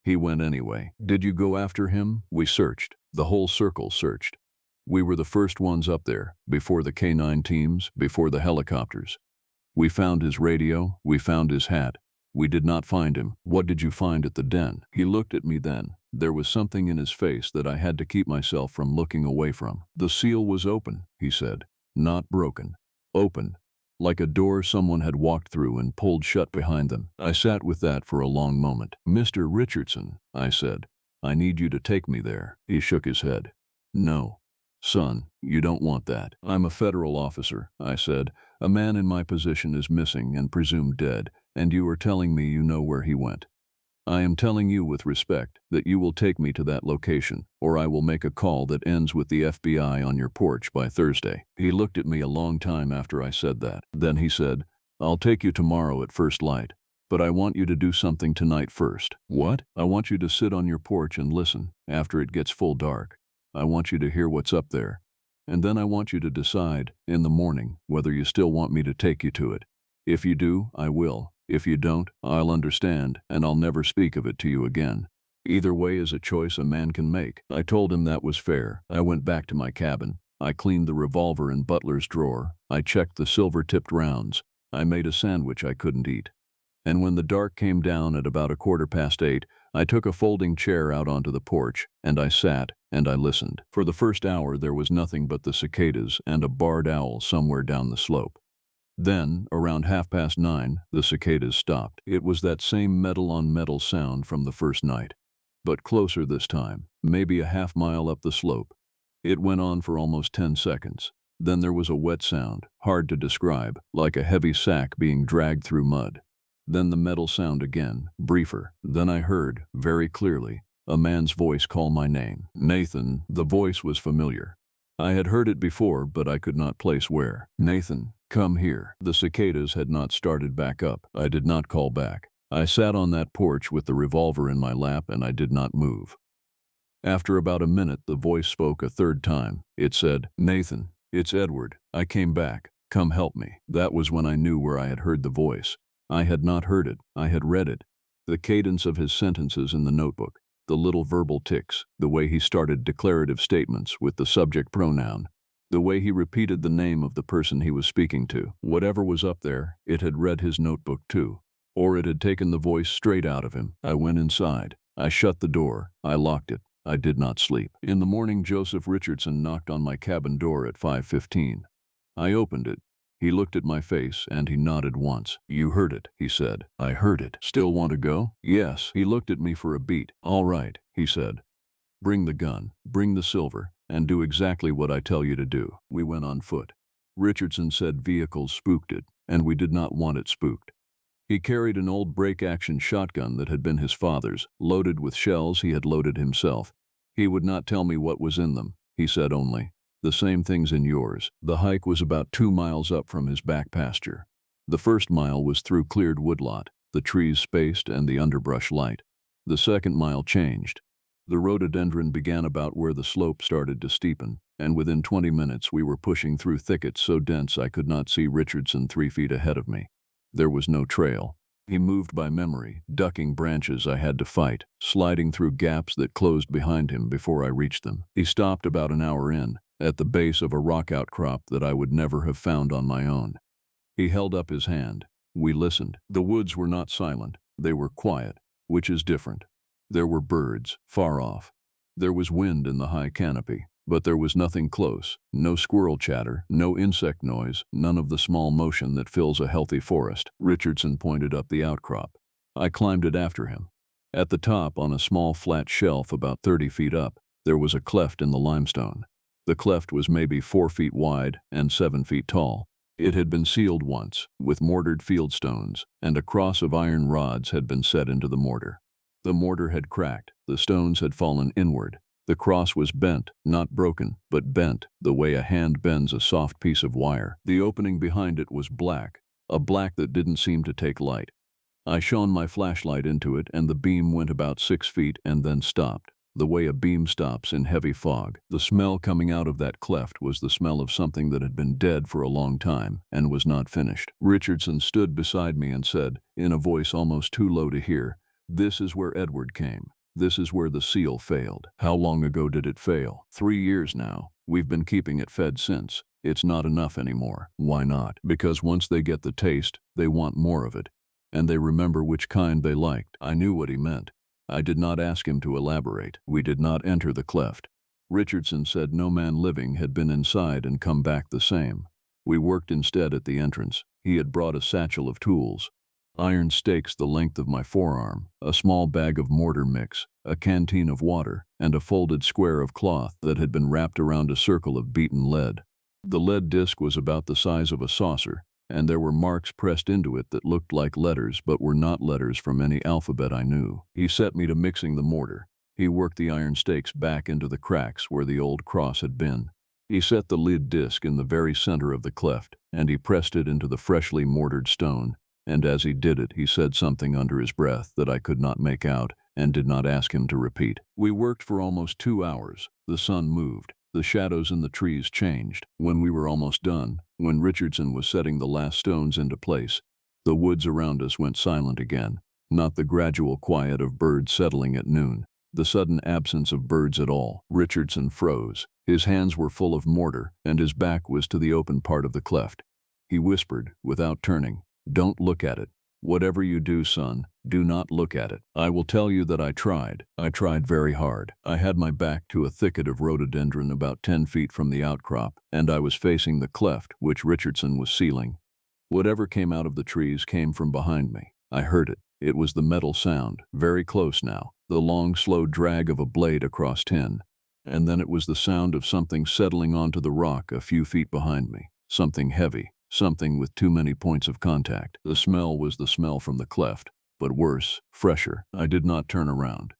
He went anyway." "Did you go after him?" "We searched. The whole circle searched. We were the first ones up there, before the K9 teams, before the helicopters. We found his radio, we found his hat. We did not find him." "What did you find at the den?" He looked at me then. There was something in his face that I had to keep myself from looking away from. "The seal was open," he said. "Not broken. Open. Like a door someone had walked through and pulled shut behind them." I sat with that for a long moment. "Mr. Richardson," I said, "I need you to take me there." He shook his head. "No. Son, you don't want that." "I'm a federal officer," I said. "A man in my position is missing and presumed dead, and you are telling me you know where he went. I am telling you with respect that you will take me to that location, or I will make a call that ends with the FBI on your porch by Thursday." He looked at me a long time after I said that. Then he said, "I'll take you tomorrow at first light, but I want you to do something tonight first." "What?" "I want you to sit on your porch and listen after it gets full dark. I want you to hear what's up there. And then I want you to decide, in the morning, whether you still want me to take you to it. If you do, I will. If you don't, I'll understand, and I'll never speak of it to you again. Either way is a choice a man can make." I told him that was fair. I went back to my cabin. I cleaned the revolver in Butler's drawer. I checked the silver-tipped rounds. I made a sandwich I couldn't eat. And when the dark came down at about 8:15, I took a folding chair out onto the porch, and I sat, and I listened. For the first hour there was nothing but the cicadas and a barred owl somewhere down the slope. Then, around 9:30, the cicadas stopped. It was that same metal-on-metal sound from the first night, but closer this time, maybe a half mile up the slope. It went on for almost 10 seconds. Then there was a wet sound, hard to describe, like a heavy sack being dragged through mud. Then the metal sound again, briefer. Then I heard, very clearly, a man's voice call my name. Nathan. The voice was familiar. I had heard it before, but I could not place where. Nathan, come here. The cicadas had not started back up. I did not call back. I sat on that porch with the revolver in my lap and I did not move. After about a minute, the voice spoke a third time. It said, Nathan, it's Edward. I came back. Come help me. That was when I knew where I had heard the voice. I had not heard it. I had read it. The cadence of his sentences in the notebook, the little verbal tics, the way he started declarative statements with the subject pronoun, the way he repeated the name of the person he was speaking to. Whatever was up there, it had read his notebook too. Or it had taken the voice straight out of him. I went inside. I shut the door. I locked it. I did not sleep. In the morning, Joseph Richardson knocked on my cabin door at 5:15. I opened it. He looked at my face and he nodded once. You heard it, he said. I heard it. Still want to go? Yes. He looked at me for a beat. All right, he said. Bring the gun, bring the silver, and do exactly what I tell you to do. We went on foot. Richardson said vehicles spooked it, and we did not want it spooked. He carried an old break-action shotgun that had been his father's, loaded with shells he had loaded himself. He would not tell me what was in them. He said only, the same things in yours. The hike was about 2 miles up from his back pasture. The first mile was through cleared woodlot, the trees spaced and the underbrush light. The second mile changed. The rhododendron began about where the slope started to steepen, and within 20 minutes we were pushing through thickets so dense I could not see Richardson 3 feet ahead of me. There was no trail. He moved by memory, ducking branches I had to fight, sliding through gaps that closed behind him before I reached them. He stopped about an hour in, at the base of a rock outcrop that I would never have found on my own. He held up his hand. We listened. The woods were not silent. They were quiet, which is different. There were birds, far off. There was wind in the high canopy, but there was nothing close. No squirrel chatter, no insect noise, none of the small motion that fills a healthy forest. Richardson pointed up the outcrop. I climbed it after him. At the top, on a small flat shelf about 30 feet up, there was a cleft in the limestone. The cleft was maybe 4 feet wide and 7 feet tall. It had been sealed once, with mortared field stones, and a cross of iron rods had been set into the mortar. The mortar had cracked, the stones had fallen inward. The cross was bent, not broken, but bent, the way a hand bends a soft piece of wire. The opening behind it was black, a black that didn't seem to take light. I shone my flashlight into it and the beam went about 6 feet and then stopped, the way a beam stops in heavy fog. The smell coming out of that cleft was the smell of something that had been dead for a long time and was not finished. Richardson stood beside me and said, in a voice almost too low to hear, "This is where Edward came. This is where the seal failed." How long ago did it fail? 3 years now. We've been keeping it fed since. It's not enough anymore. Why not? Because once they get the taste, they want more of it. And they remember which kind they liked. I knew what he meant. I did not ask him to elaborate. We did not enter the cleft. Richardson said no man living had been inside and come back the same. We worked instead at the entrance. He had brought a satchel of tools. Iron stakes the length of my forearm, a small bag of mortar mix, a canteen of water, and a folded square of cloth that had been wrapped around a circle of beaten lead. The lead disc was about the size of a saucer, and there were marks pressed into it that looked like letters but were not letters from any alphabet I knew. He set me to mixing the mortar. He worked the iron stakes back into the cracks where the old cross had been. He set the lead disc in the very center of the cleft, and he pressed it into the freshly mortared stone. And as he did it, he said something under his breath that I could not make out and did not ask him to repeat. We worked for almost 2 hours. The sun moved. The shadows in the trees changed. When we were almost done, when Richardson was setting the last stones into place, the woods around us went silent again. Not the gradual quiet of birds settling at noon. The sudden absence of birds at all. Richardson froze. His hands were full of mortar, and his back was to the open part of the cleft. He whispered, without turning, "Don't look at it. Whatever you do, son, do not look at it." I will tell you that I tried. I tried very hard. I had my back to a thicket of rhododendron about 10 feet from the outcrop, and I was facing the cleft which Richardson was sealing. Whatever came out of the trees came from behind me. I heard it. It was the metal sound, very close now, the long, slow drag of a blade across tin. And then it was the sound of something settling onto the rock a few feet behind me. Something heavy, something with too many points of contact. The smell was the smell from the cleft, but worse, fresher. I did not turn around.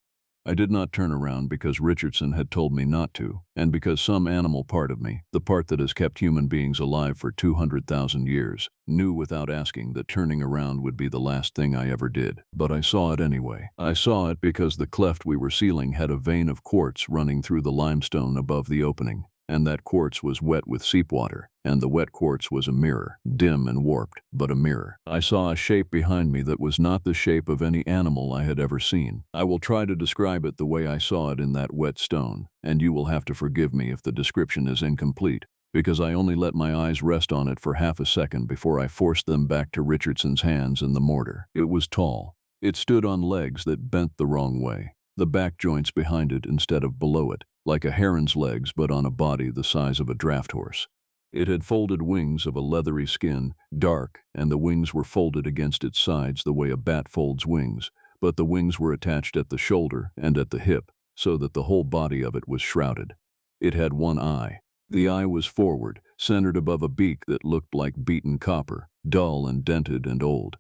I did not turn around because Richardson had told me not to, and because some animal part of me, the part that has kept human beings alive for 200,000 years, knew without asking that turning around would be the last thing I ever did. But I saw it anyway. I saw it because the cleft we were sealing had a vein of quartz running through the limestone above the opening. And that quartz was wet with seep water, and the wet quartz was a mirror, dim and warped, but a mirror. I saw a shape behind me that was not the shape of any animal I had ever seen. I will try to describe it the way I saw it in that wet stone, and you will have to forgive me if the description is incomplete, because I only let my eyes rest on it for half a second before I forced them back to Richardson's hands and the mortar. It was tall. It stood on legs that bent the wrong way, the back joints behind it instead of below it, like a heron's legs but on a body the size of a draft horse. It had folded wings of a leathery skin, dark, and the wings were folded against its sides the way a bat folds wings, but the wings were attached at the shoulder and at the hip, so that the whole body of it was shrouded. It had one eye. The eye was forward, centered above a beak that looked like beaten copper, dull and dented and old.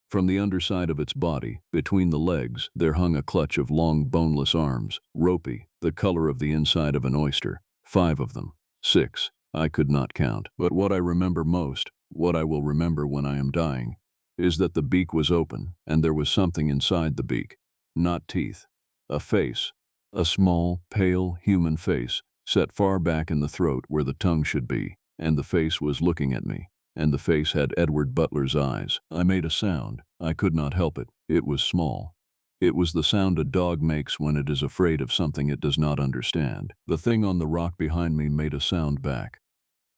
From the underside of its body, between the legs, there hung a clutch of long boneless arms, ropey, the color of the inside of an oyster. 5 of them. 6. I could not count. But what I remember most, what I will remember when I am dying, is that the beak was open, and there was something inside the beak. Not teeth. A face. A small, pale, human face, set far back in the throat where the tongue should be, and the face was looking at me. And the face had Edward Butler's eyes. I made a sound. I could not help it. It was small. It was the sound a dog makes when it is afraid of something it does not understand. The thing on the rock behind me made a sound back.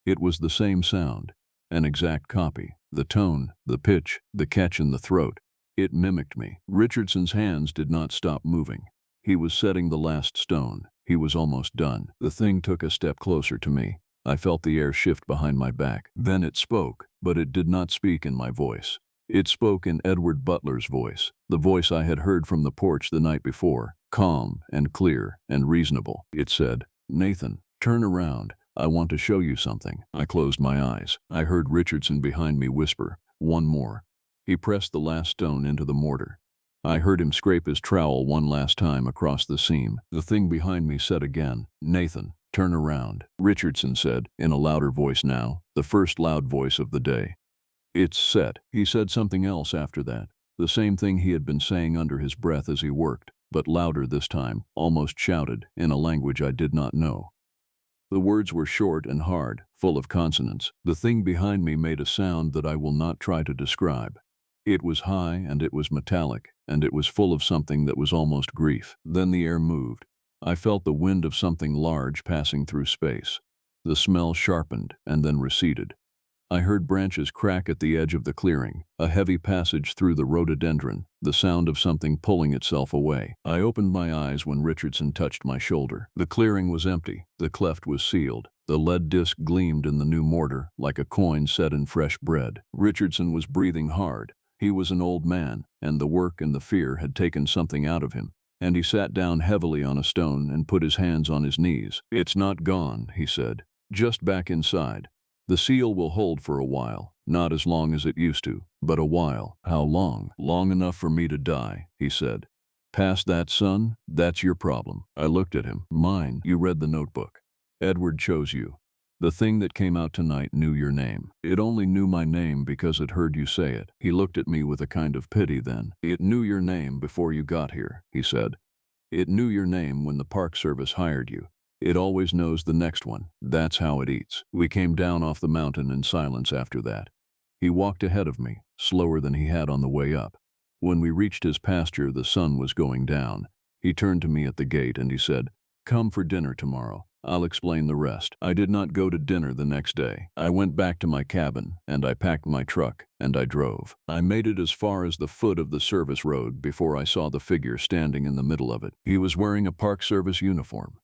It was the same sound, an exact copy. The tone, the pitch, the catch in the throat. It mimicked me. Richardson's hands did not stop moving. He was setting the last stone. He was almost done. The thing took a step closer to me. I felt the air shift behind my back. Then it spoke, but it did not speak in my voice. It spoke in Edward Butler's voice, the voice I had heard from the porch the night before, calm and clear and reasonable. It said, "Nathan, turn around. I want to show you something." I closed my eyes. I heard Richardson behind me whisper, "One more." He pressed the last stone into the mortar. I heard him scrape his trowel one last time across the seam. The thing behind me said again, "Nathan, turn around." Richardson said, in a louder voice now, the first loud voice of the day. "It's set." He said something else after that, the same thing he had been saying under his breath as he worked, but louder this time, almost shouted, in a language I did not know. The words were short and hard, full of consonants. The thing behind me made a sound that I will not try to describe. It was high and it was metallic, and it was full of something that was almost grief. Then the air moved. I felt the wind of something large passing through space. The smell sharpened and then receded. I heard branches crack at the edge of the clearing, a heavy passage through the rhododendron, the sound of something pulling itself away. I opened my eyes when Richardson touched my shoulder. The clearing was empty. The cleft was sealed. The lead disc gleamed in the new mortar, like a coin set in fresh bread. Richardson was breathing hard. He was an old man, and the work and the fear had taken something out of him, and he sat down heavily on a stone and put his hands on his knees. "It's not gone," he said. "Just back inside. The seal will hold for a while, not as long as it used to, but a while." "How long?" "Long enough for me to die," he said. "Past that, son, that's your problem." I looked at him. "Mine." "You read the notebook. Edward chose you. The thing that came out tonight knew your name. It only knew my name because it heard you say it." He looked at me with a kind of pity then. "It knew your name before you got here," he said. "It knew your name when the Park Service hired you. It always knows the next one. That's how it eats." We came down off the mountain in silence after that. He walked ahead of me, slower than he had on the way up. When we reached his pasture, the sun was going down. He turned to me at the gate and he said, "Come for dinner tomorrow. I'll explain the rest." I did not go to dinner the next day. I went back to my cabin, and I packed my truck, and I drove. I made it as far as the foot of the service road before I saw the figure standing in the middle of it. He was wearing a Park Service uniform.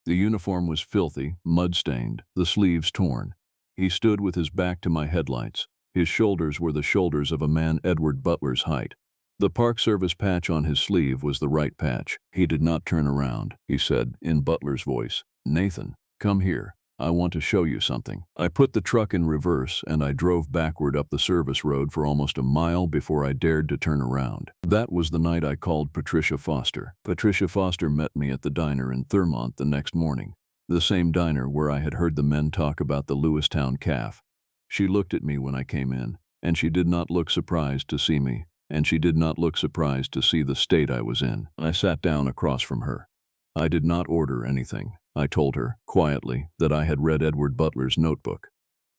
The uniform was filthy, mud-stained, the sleeves torn. He stood with his back to my headlights. His shoulders were the shoulders of a man Edward Butler's height. The Park Service patch on his sleeve was the right patch. He did not turn around. He said, in Butler's voice, "Nathan, come here. I want to show you something." I put the truck in reverse and I drove backward up the service road for almost a mile before I dared to turn around. That was the night I called Patricia Foster. Patricia Foster met me at the diner in Thurmont the next morning, the same diner where I had heard the men talk about the Lewistown calf. She looked at me when I came in, and she did not look surprised to see me, and she did not look surprised to see the state I was in. I sat down across from her. I did not order anything. I told her, quietly, that I had read Edward Butler's notebook.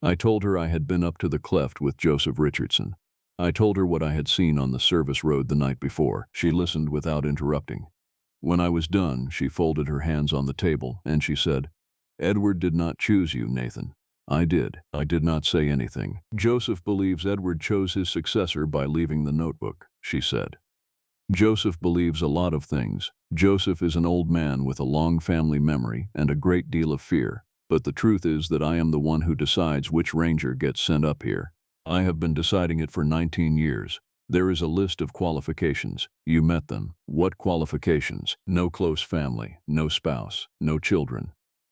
I told her I had been up to the cleft with Joseph Richardson. I told her what I had seen on the service road the night before. She listened without interrupting. When I was done, she folded her hands on the table, and she said, "Edward did not choose you, Nathan. I did." I did not say anything. "Joseph believes Edward chose his successor by leaving the notebook," she said. "Joseph believes a lot of things. Joseph is an old man with a long family memory and a great deal of fear, but the truth is that I am the one who decides which ranger gets sent up here. I have been deciding it for 19 years. There is a list of qualifications. You met them. What qualifications? No close family, no spouse, no children.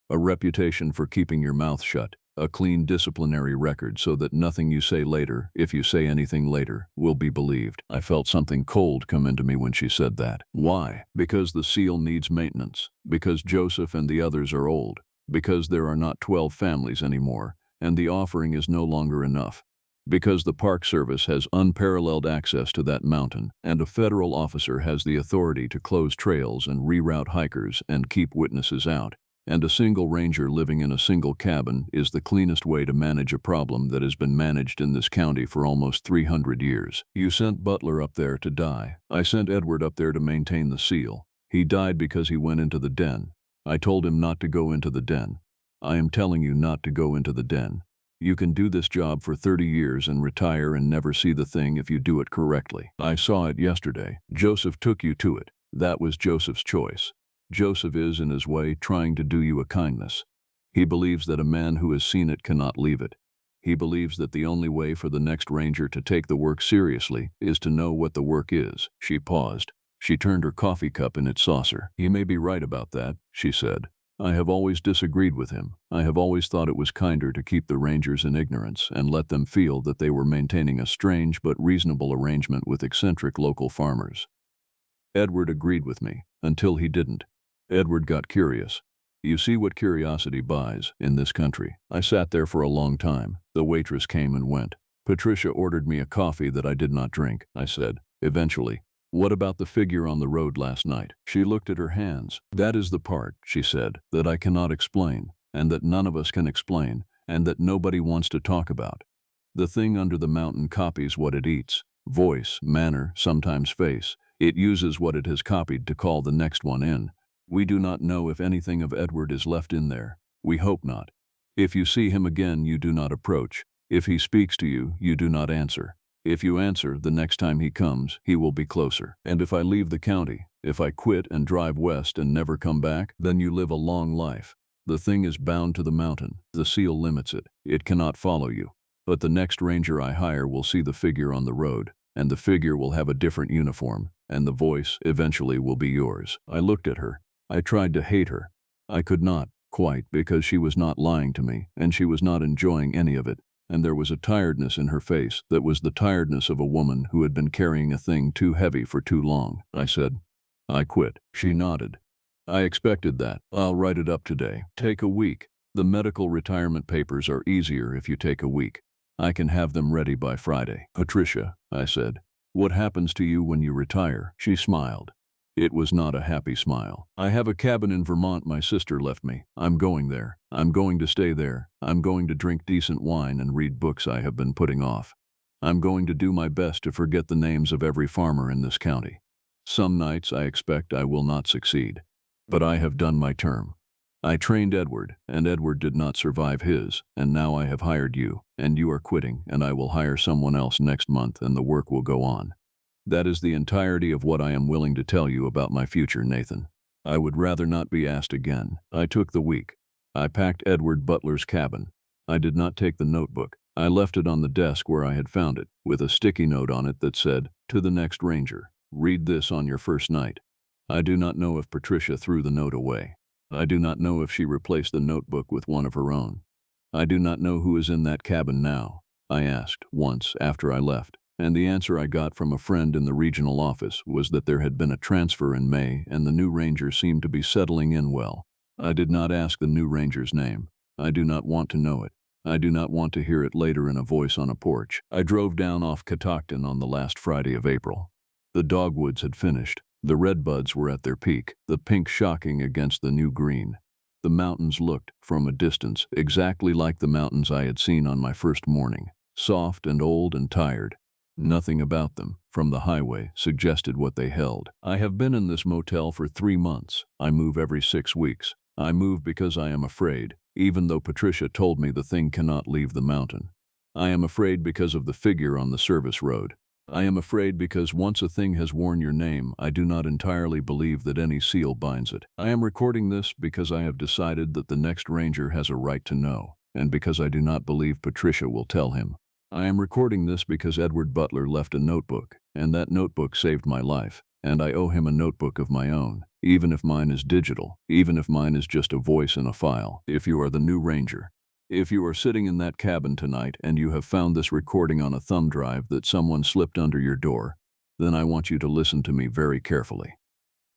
A reputation for keeping your mouth shut. A clean disciplinary record so that nothing you say later, if you say anything later, will be believed." I felt something cold come into me when she said that. Why? Because the seal needs maintenance. Because Joseph and the others are old. Because there are not 12 families anymore, and the offering is no longer enough. Because the Park Service has unparalleled access to that mountain, and a federal officer has the authority to close trails and reroute hikers and keep witnesses out. And a single ranger living in a single cabin is the cleanest way to manage a problem that has been managed in this county for almost 300 years. You sent Butler up there to die. I sent Edward up there to maintain the seal. He died because he went into the den. I told him not to go into the den. I am telling you not to go into the den. You can do this job for 30 years and retire and never see the thing if you do it correctly. I saw it yesterday. Joseph took you to it. That was Joseph's choice. Joseph is, in his way, trying to do you a kindness. He believes that a man who has seen it cannot leave it. He believes that the only way for the next ranger to take the work seriously is to know what the work is. She paused. She turned her coffee cup in its saucer. "He may be right about that," she said. "I have always disagreed with him. I have always thought it was kinder to keep the rangers in ignorance and let them feel that they were maintaining a strange but reasonable arrangement with eccentric local farmers." Edward agreed with me, until he didn't. Edward got curious. You see what curiosity buys in this country. I sat there for a long time. The waitress came and went. Patricia ordered me a coffee that I did not drink. I said, eventually, "What about the figure on the road last night?" She looked at her hands. "That is the part," she said, "that I cannot explain, and that none of us can explain, and that nobody wants to talk about. The thing under the mountain copies what it eats. Voice, manner, sometimes face. It uses what it has copied to call the next one in. We do not know if anything of Edward is left in there. We hope not. If you see him again, you do not approach. If he speaks to you, you do not answer. If you answer, the next time he comes, he will be closer. And if I leave the county, if I quit and drive west and never come back, then you live a long life. The thing is bound to the mountain. The seal limits it. It cannot follow you. But the next ranger I hire will see the figure on the road, and the figure will have a different uniform, and the voice eventually will be yours." I looked at her. I tried to hate her. I could not, quite, because she was not lying to me, and she was not enjoying any of it, and there was a tiredness in her face that was the tiredness of a woman who had been carrying a thing too heavy for too long. I said, "I quit." She nodded. "I expected that. I'll write it up today. Take a week. The medical retirement papers are easier if you take a week. I can have them ready by Friday." "Patricia," I said, "what happens to you when you retire?" She smiled. It was not a happy smile. "I have a cabin in Vermont my sister left me. I'm going there. I'm going to stay there. I'm going to drink decent wine and read books I have been putting off. I'm going to do my best to forget the names of every farmer in this county. Some nights I expect I will not succeed. But I have done my term. I trained Edward, and Edward did not survive his, and now I have hired you, and you are quitting, and I will hire someone else next month, and the work will go on. That is the entirety of what I am willing to tell you about my future, Nathan. I would rather not be asked again." I took the week. I packed Edward Butler's cabin. I did not take the notebook. I left it on the desk where I had found it, with a sticky note on it that said, To the next ranger, read this on your first night. I do not know if Patricia threw the note away. I do not know if she replaced the notebook with one of her own. I do not know who is in that cabin now, I asked once after I left, and the answer I got from a friend in the regional office was that there had been a transfer in May and the new ranger seemed to be settling in well. I did not ask the new ranger's name. I do not want to know it. I do not want to hear it later in a voice on a porch. I drove down off Catoctin on the last Friday of April. The dogwoods had finished. The redbuds were at their peak, the pink shocking against the new green. The mountains looked, from a distance, exactly like the mountains I had seen on my first morning, soft and old and tired. Nothing about them, from the highway, suggested what they held. I have been in this motel for 3 months. I move every 6 weeks. I move because I am afraid, even though Patricia told me the thing cannot leave the mountain. I am afraid because of the figure on the service road. I am afraid because once a thing has worn your name, I do not entirely believe that any seal binds it. I am recording this because I have decided that the next ranger has a right to know, and because I do not believe Patricia will tell him. I am recording this because Edward Butler left a notebook, and that notebook saved my life, and I owe him a notebook of my own, even if mine is digital, even if mine is just a voice in a file. If you are the new ranger, if you are sitting in that cabin tonight and you have found this recording on a thumb drive that someone slipped under your door, then I want you to listen to me very carefully.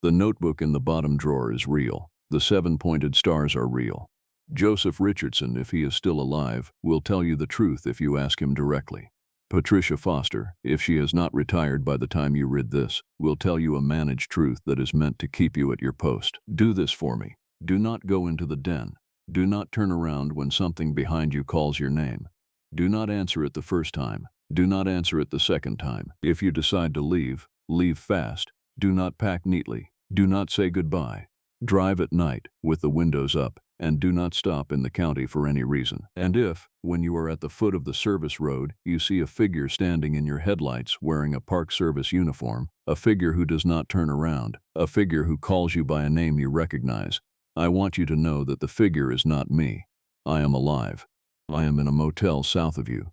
The notebook in the bottom drawer is real. The 7 pointed stars are real. Joseph Richardson, if he is still alive, will tell you the truth if you ask him directly. Patricia Foster, if she has not retired by the time you read this, will tell you a managed truth that is meant to keep you at your post. Do this for me. Do not go into the den. Do not turn around when something behind you calls your name. Do not answer it the first time. Do not answer it the second time. If you decide to leave, leave fast. Do not pack neatly. Do not say goodbye. Drive at night, with the windows up, and do not stop in the county for any reason. And if, when you are at the foot of the service road, you see a figure standing in your headlights wearing a Park Service uniform, a figure who does not turn around, a figure who calls you by a name you recognize, I want you to know that the figure is not me. I am alive. I am in a motel south of you.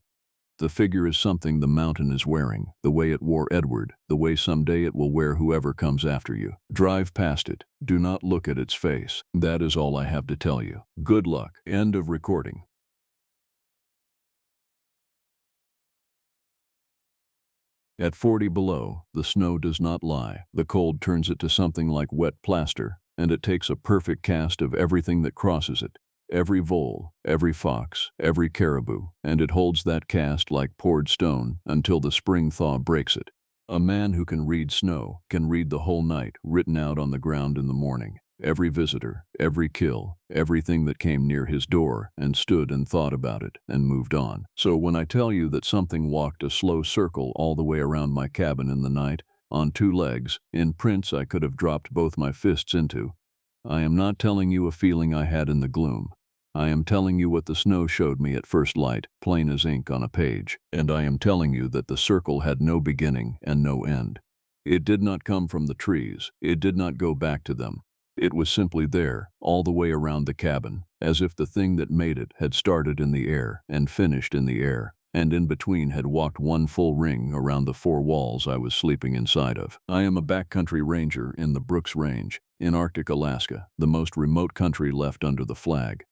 The figure is something the mountain is wearing, the way it wore Edward, the way someday it will wear whoever comes after you. Drive past it. Do not look at its face. That is all I have to tell you. Good luck. End of recording. At 40 below, the snow does not lie. The cold turns it to something like wet plaster, and it takes a perfect cast of everything that crosses it. Every vole, every fox, every caribou, and it holds that cast like poured stone until the spring thaw breaks it. A man who can read snow can read the whole night written out on the ground in the morning. Every visitor, every kill, everything that came near his door and stood and thought about it and moved on. So when I tell you that something walked a slow circle all the way around my cabin in the night, on 2 legs, in prints I could have dropped both my fists into, I am not telling you a feeling I had in the gloom. I am telling you what the snow showed me at first light, plain as ink on a page, and I am telling you that the circle had no beginning and no end. It did not come from the trees, it did not go back to them. It was simply there, all the way around the cabin, as if the thing that made it had started in the air and finished in the air, and in between had walked one full ring around the 4 walls I was sleeping inside of. I am a backcountry ranger in the Brooks Range, in Arctic Alaska, the most remote country left under the flag.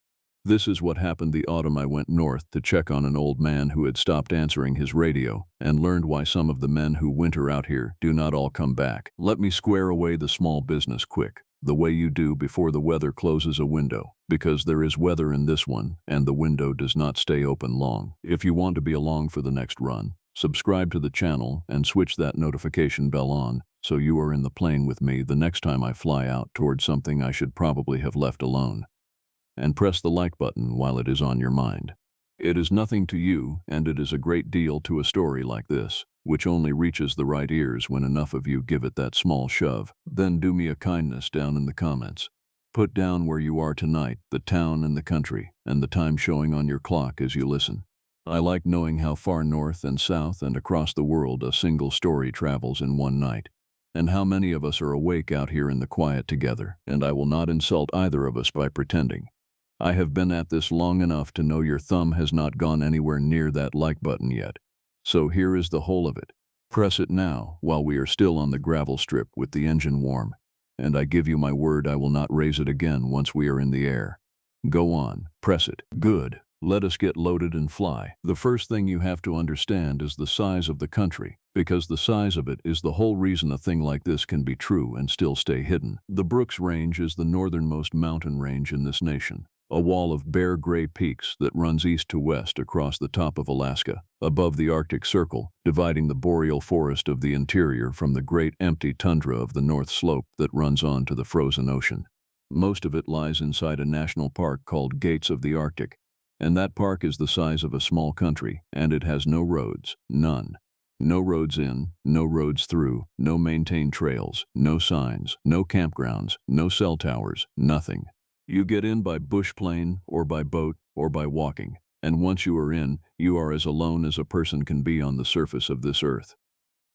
This is what happened the autumn I went north to check on an old man who had stopped answering his radio and learned why some of the men who winter out here do not all come back. Let me square away the small business quick, the way you do before the weather closes a window, because there is weather in this one and the window does not stay open long. If you want to be along for the next run, subscribe to the channel and switch that notification bell on so you are in the plane with me the next time I fly out towards something I should probably have left alone. And press the like button while it is on your mind. It is nothing to you, and it is a great deal to a story like this, which only reaches the right ears when enough of you give it that small shove. Then do me a kindness down in the comments. Put down where you are tonight, the town and the country, and the time showing on your clock as you listen. I like knowing how far north and south and across the world a single story travels in one night, and how many of us are awake out here in the quiet together, and I will not insult either of us by pretending. I have been at this long enough to know your thumb has not gone anywhere near that like button yet. So here is the whole of it. Press it now, while we are still on the gravel strip with the engine warm, and I give you my word I will not raise it again once we are in the air. Go on, press it. Good. Let us get loaded and fly. The first thing you have to understand is the size of the country, because the size of it is the whole reason a thing like this can be true and still stay hidden. The Brooks Range is the northernmost mountain range in this nation, a wall of bare gray peaks that runs east to west across the top of Alaska, above the Arctic Circle, dividing the boreal forest of the interior from the great empty tundra of the North Slope that runs on to the frozen ocean. Most of it lies inside a national park called Gates of the Arctic, and that park is the size of a small country, and it has no roads, none. No roads in, no roads through, no maintained trails, no signs, no campgrounds, no cell towers, nothing. You get in by bush plane, or by boat, or by walking, and once you are in, you are as alone as a person can be on the surface of this earth.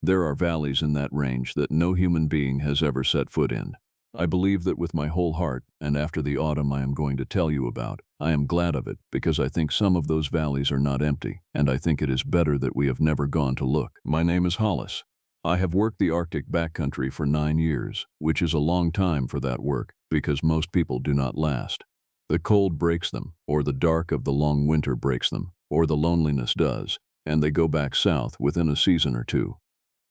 There are valleys in that range that no human being has ever set foot in. I believe that with my whole heart, and after the autumn I am going to tell you about, I am glad of it, because I think some of those valleys are not empty, and I think it is better that we have never gone to look. My name is Hollis. I have worked the Arctic backcountry for 9 years, which is a long time for that work, because most people do not last. The cold breaks them, or the dark of the long winter breaks them, or the loneliness does, and they go back south within a season or two.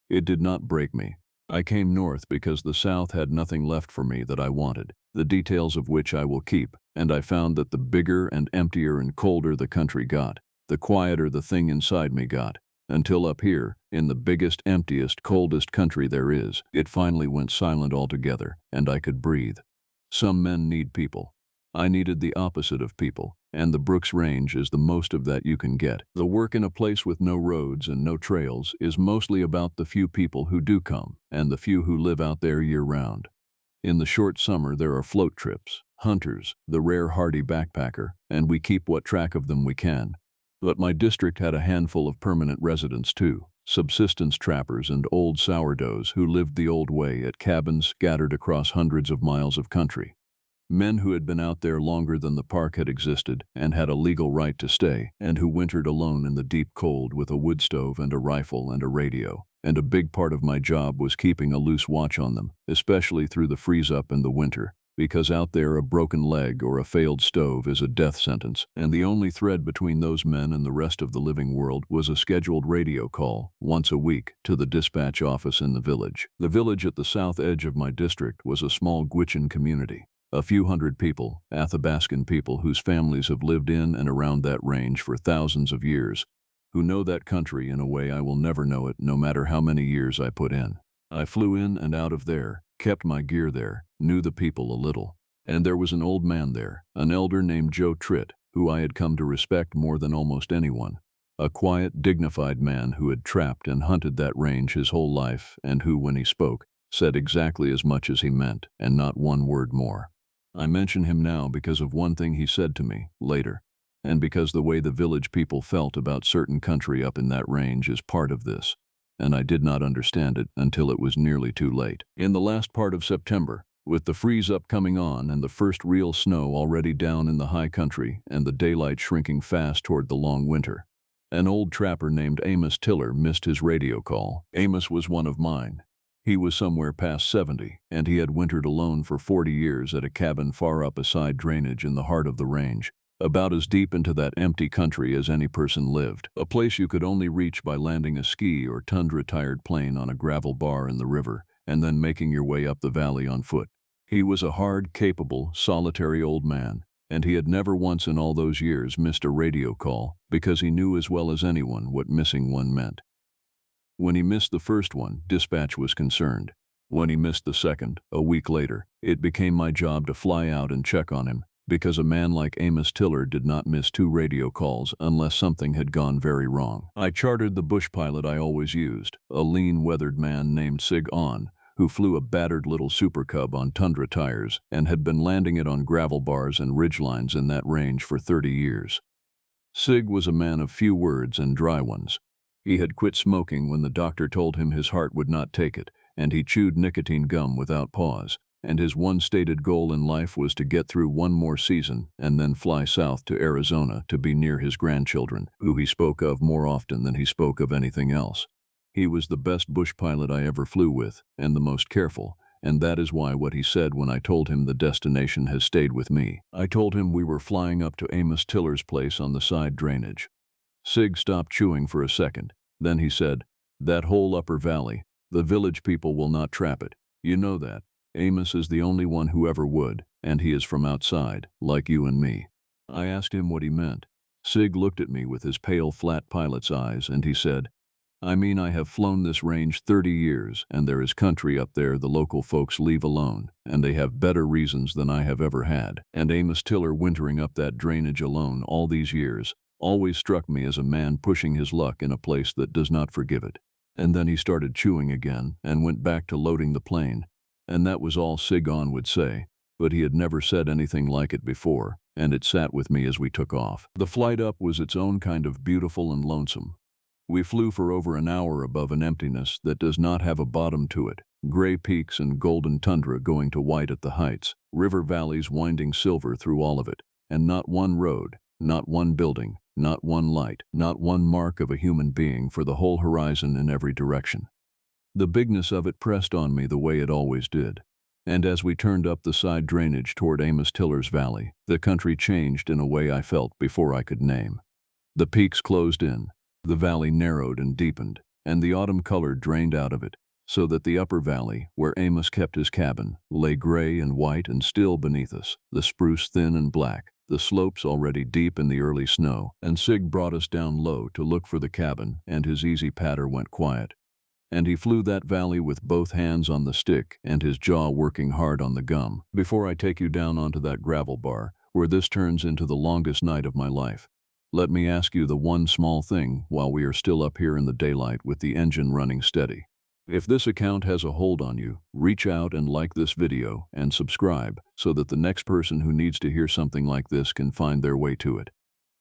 It did not break me. I came north because the South had nothing left for me that I wanted, the details of which I will keep, and I found that the bigger and emptier and colder the country got, the quieter the thing inside me got, until up here, in the biggest, emptiest, coldest country there is, it finally went silent altogether, and I could breathe. Some men need people. I needed the opposite of people, and the Brooks Range is the most of that you can get. The work in a place with no roads and no trails is mostly about the few people who do come, and the few who live out there year-round. In the short summer there are float trips, hunters, the rare hardy backpacker, and we keep what track of them we can. But my district had a handful of permanent residents too, subsistence trappers and old sourdoughs who lived the old way at cabins scattered across hundreds of miles of country. Men who had been out there longer than the park had existed and had a legal right to stay, and who wintered alone in the deep cold with a wood stove and a rifle and a radio. And a big part of my job was keeping a loose watch on them, especially through the freeze-up and the winter, because out there a broken leg or a failed stove is a death sentence, and the only thread between those men and the rest of the living world was a scheduled radio call, once a week, to the dispatch office in the village. The village at the south edge of my district was a small Gwich'in community. A few hundred people, Athabascan people whose families have lived in and around that range for thousands of years, who know that country in a way I will never know it no matter how many years I put in. I flew in and out of there, kept my gear there, knew the people a little. And there was an old man there, an elder named Joe Tritt, who I had come to respect more than almost anyone. A quiet, dignified man who had trapped and hunted that range his whole life and who, when he spoke, said exactly as much as he meant and not one word more. I mention him now because of one thing he said to me, later, and because the way the village people felt about certain country up in that range is part of this, and I did not understand it until it was nearly too late. In the last part of September, with the freeze-up coming on and the first real snow already down in the high country and the daylight shrinking fast toward the long winter, an old trapper named Amos Tiller missed his radio call. Amos was one of mine. He was somewhere past 70, and he had wintered alone for 40 years at a cabin far up a side drainage in the heart of the range, about as deep into that empty country as any person lived, a place you could only reach by landing a ski or tundra-tired plane on a gravel bar in the river, and then making your way up the valley on foot. He was a hard, capable, solitary old man, and he had never once in all those years missed a radio call because he knew as well as anyone what missing one meant. When he missed the first one, dispatch was concerned. When he missed the second, a week later, it became my job to fly out and check on him, because a man like Amos Tiller did not miss 2 radio calls unless something had gone very wrong. I chartered the bush pilot I always used, a lean, weathered man named Sig On, who flew a battered little Super Cub on tundra tires and had been landing it on gravel bars and ridgelines in that range for 30 years. Sig was a man of few words and dry ones. He had quit smoking when the doctor told him his heart would not take it, and he chewed nicotine gum without pause, and his one stated goal in life was to get through one more season and then fly south to Arizona to be near his grandchildren, who he spoke of more often than he spoke of anything else. He was the best bush pilot I ever flew with, and the most careful, and that is why what he said when I told him the destination has stayed with me. I told him we were flying up to Amos Tiller's place on the side drainage. Sig stopped chewing for a second. Then he said, "That whole upper valley, the village people will not trap it. You know that. Amos is the only one who ever would, and he is from outside, like you and me." I asked him what he meant. Sig looked at me with his pale, flat pilot's eyes, and he said, "I mean, I have flown this range 30 years, and there is country up there the local folks leave alone, and they have better reasons than I have ever had. And Amos Tiller wintering up that drainage alone all these years always struck me as a man pushing his luck in a place that does not forgive it." And then he started chewing again and went back to loading the plane. And that was all Sigon would say, but he had never said anything like it before, and it sat with me as we took off. The flight up was its own kind of beautiful and lonesome. We flew for over an hour above an emptiness that does not have a bottom to it, gray peaks and golden tundra going to white at the heights, river valleys winding silver through all of it, and not one road, not one building, not one light, not one mark of a human being for the whole horizon in every direction. The bigness of it pressed on me the way it always did. And as we turned up the side drainage toward Amos Tiller's valley, the country changed in a way I felt before I could name. The peaks closed in, the valley narrowed and deepened, and the autumn color drained out of it, so that the upper valley, where Amos kept his cabin, lay gray and white and still beneath us, the spruce thin and black, the slopes already deep in the early snow, and Sig brought us down low to look for the cabin, and his easy patter went quiet. And he flew that valley with both hands on the stick and his jaw working hard on the gum. Before I take you down onto that gravel bar, where this turns into the longest night of my life, let me ask you the one small thing while we are still up here in the daylight with the engine running steady. If this account has a hold on you, reach out and like this video and subscribe so that the next person who needs to hear something like this can find their way to it.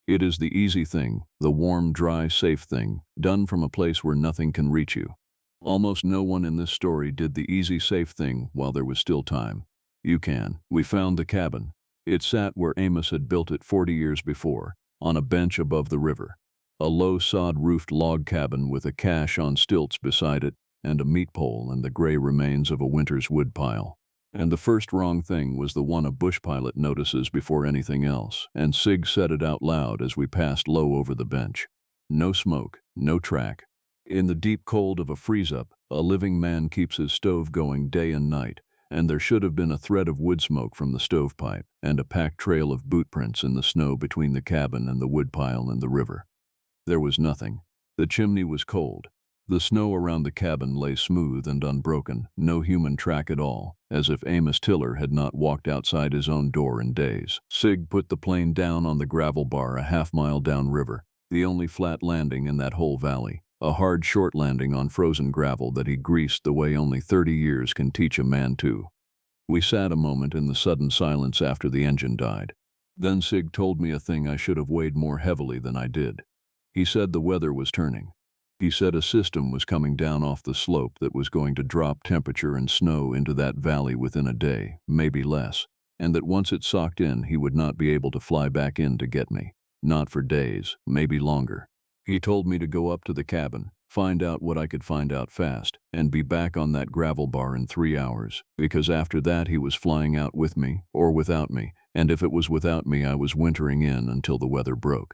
It is the easy thing, the warm, dry, safe thing, done from a place where nothing can reach you. Almost no one in this story did the easy, safe thing while there was still time. You can. We found the cabin. It sat where Amos had built it 40 years before, on a bench above the river. A low sod-roofed log cabin with a cache on stilts beside it, and a meat pole and the gray remains of a winter's woodpile. And the first wrong thing was the one a bush pilot notices before anything else, and Sig said it out loud as we passed low over the bench. No smoke, no track. In the deep cold of a freeze-up, a living man keeps his stove going day and night, and there should have been a thread of wood smoke from the stovepipe and a packed trail of boot prints in the snow between the cabin and the woodpile and the river. There was nothing. The chimney was cold. The snow around the cabin lay smooth and unbroken, no human track at all, as if Amos Tiller had not walked outside his own door in days. Sig put the plane down on the gravel bar a half-mile downriver, the only flat landing in that whole valley. A hard, short landing on frozen gravel that he greased the way only 30 years can teach a man to. We sat a moment in the sudden silence after the engine died. Then Sig told me a thing I should have weighed more heavily than I did. He said the weather was turning. He said a system was coming down off the slope that was going to drop temperature and snow into that valley within a day, maybe less, and that once it socked in, he would not be able to fly back in to get me. Not for days, maybe longer. He told me to go up to the cabin, find out what I could find out fast, and be back on that gravel bar in 3 hours, because after that he was flying out with me or without me, and if it was without me I was wintering in until the weather broke.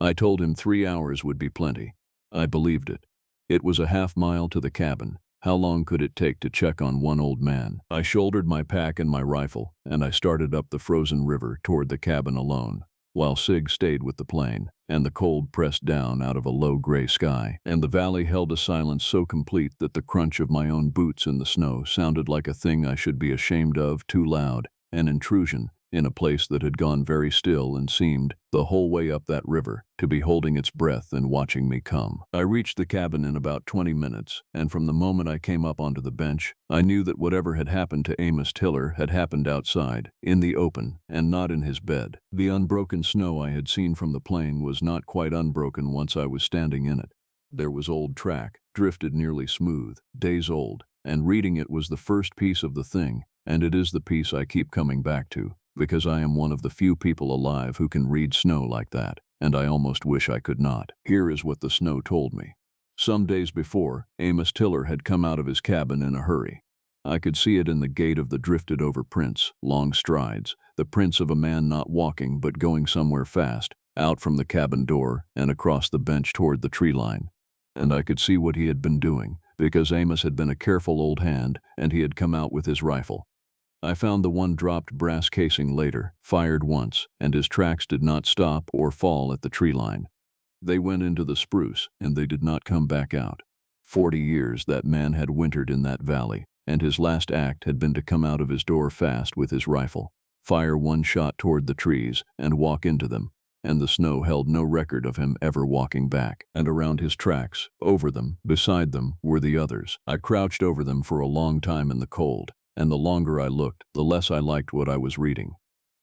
I told him 3 hours would be plenty. I believed it. It was a half-mile to the cabin. How long could it take to check on one old man? I shouldered my pack and my rifle, and I started up the frozen river toward the cabin alone, while Sig stayed with the plane, and the cold pressed down out of a low gray sky, and the valley held a silence so complete that the crunch of my own boots in the snow sounded like a thing I should be ashamed of, too loud, an intrusion, in a place that had gone very still and seemed, the whole way up that river, to be holding its breath and watching me come. I reached the cabin in about 20 minutes, and from the moment I came up onto the bench, I knew that whatever had happened to Amos Tiller had happened outside, in the open, and not in his bed. The unbroken snow I had seen from the plane was not quite unbroken once I was standing in it. There was old track, drifted nearly smooth, days old, and reading it was the first piece of the thing, and it is the piece I keep coming back to, because I am one of the few people alive who can read snow like that, and I almost wish I could not. Here is what the snow told me. Some days before, Amos Tiller had come out of his cabin in a hurry. I could see it in the gait of the drifted-over prints, long strides, the prints of a man not walking but going somewhere fast, out from the cabin door and across the bench toward the tree line. And I could see what he had been doing, because Amos had been a careful old hand and he had come out with his rifle. I found the one dropped brass casing later, fired once, and his tracks did not stop or fall at the tree line. They went into the spruce, and they did not come back out. 40 years that man had wintered in that valley, and his last act had been to come out of his door fast with his rifle, fire one shot toward the trees, and walk into them, and the snow held no record of him ever walking back. And around his tracks, over them, beside them, were the others. I crouched over them for a long time in the cold, and the longer I looked, the less I liked what I was reading.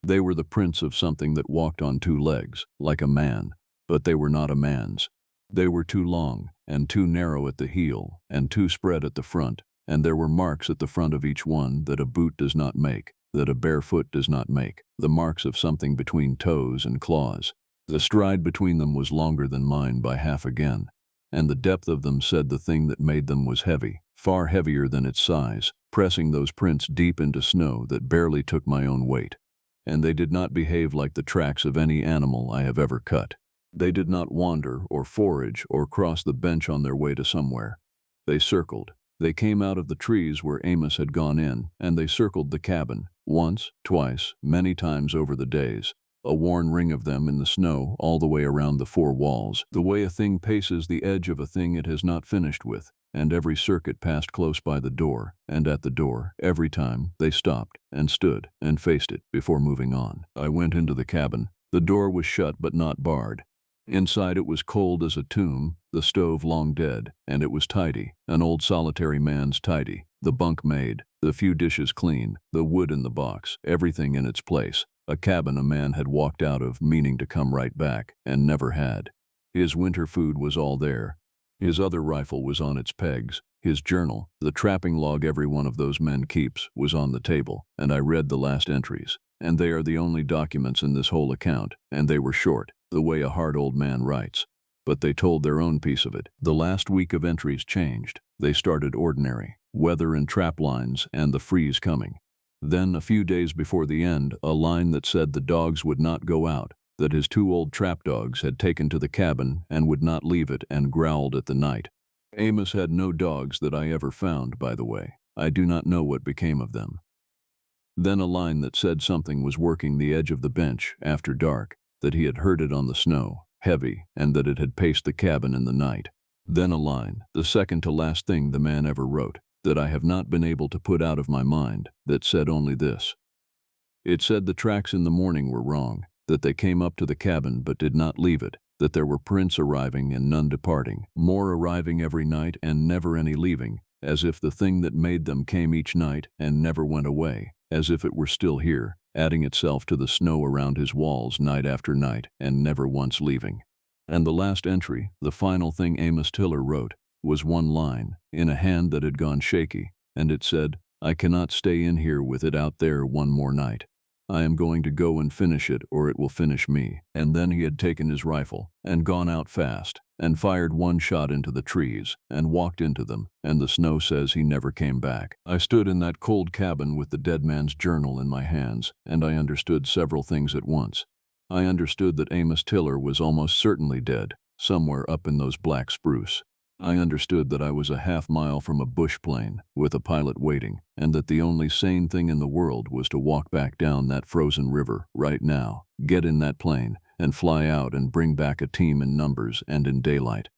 They were the prints of something that walked on two legs, like a man, but they were not a man's. They were too long, and too narrow at the heel, and too spread at the front, and there were marks at the front of each one that a boot does not make, that a bare foot does not make, the marks of something between toes and claws. The stride between them was longer than mine by half again, and the depth of them said the thing that made them was heavy, far heavier than its size, pressing those prints deep into snow that barely took my own weight. And they did not behave like the tracks of any animal I have ever cut. They did not wander or forage or cross the bench on their way to somewhere. They circled. They came out of the trees where Amos had gone in, and they circled the cabin, once, twice, many times over the days, a worn ring of them in the snow all the way around the four walls, the way a thing paces the edge of a thing it has not finished with, and every circuit passed close by the door, and at the door, every time, they stopped, and stood, and faced it, before moving on. I went into the cabin. The door was shut but not barred. Inside it was cold as a tomb, the stove long dead, and it was tidy, an old solitary man's tidy, the bunk made, the few dishes clean, the wood in the box, everything in its place, a cabin a man had walked out of meaning to come right back, and never had. His winter food was all there. His other rifle was on its pegs. His journal, the trapping log every one of those men keeps, was on the table, and I read the last entries, and they are the only documents in this whole account, and they were short, the way a hard old man writes. But they told their own piece of it. The last week of entries changed. They started ordinary, weather and trap lines and the freeze coming. Then, a few days before the end, a line that said the dogs would not go out, that his two old trap dogs had taken to the cabin and would not leave it and growled at the night. Amos had no dogs that I ever found, by the way. I do not know what became of them. Then a line that said something was working the edge of the bench after dark, that he had heard it on the snow, heavy, and that it had paced the cabin in the night. Then a line, the second to last thing the man ever wrote, that I have not been able to put out of my mind, that said only this. It said the tracks in the morning were wrong, that they came up to the cabin but did not leave it, that there were prints arriving and none departing, more arriving every night and never any leaving, as if the thing that made them came each night and never went away, as if it were still here, adding itself to the snow around his walls night after night and never once leaving. And the last entry, the final thing Amos Tiller wrote, was one line, in a hand that had gone shaky, and it said, "I cannot stay in here with it out there one more night. I am going to go and finish it or it will finish me." And then he had taken his rifle, and gone out fast, and fired one shot into the trees, and walked into them, and the snow says he never came back. I stood in that cold cabin with the dead man's journal in my hands, and I understood several things at once. I understood that Amos Tiller was almost certainly dead, somewhere up in those black spruce. I understood that I was a half-mile from a bush plane, with a pilot waiting, and that the only sane thing in the world was to walk back down that frozen river right now, get in that plane, and fly out and bring back a team in numbers and in daylight.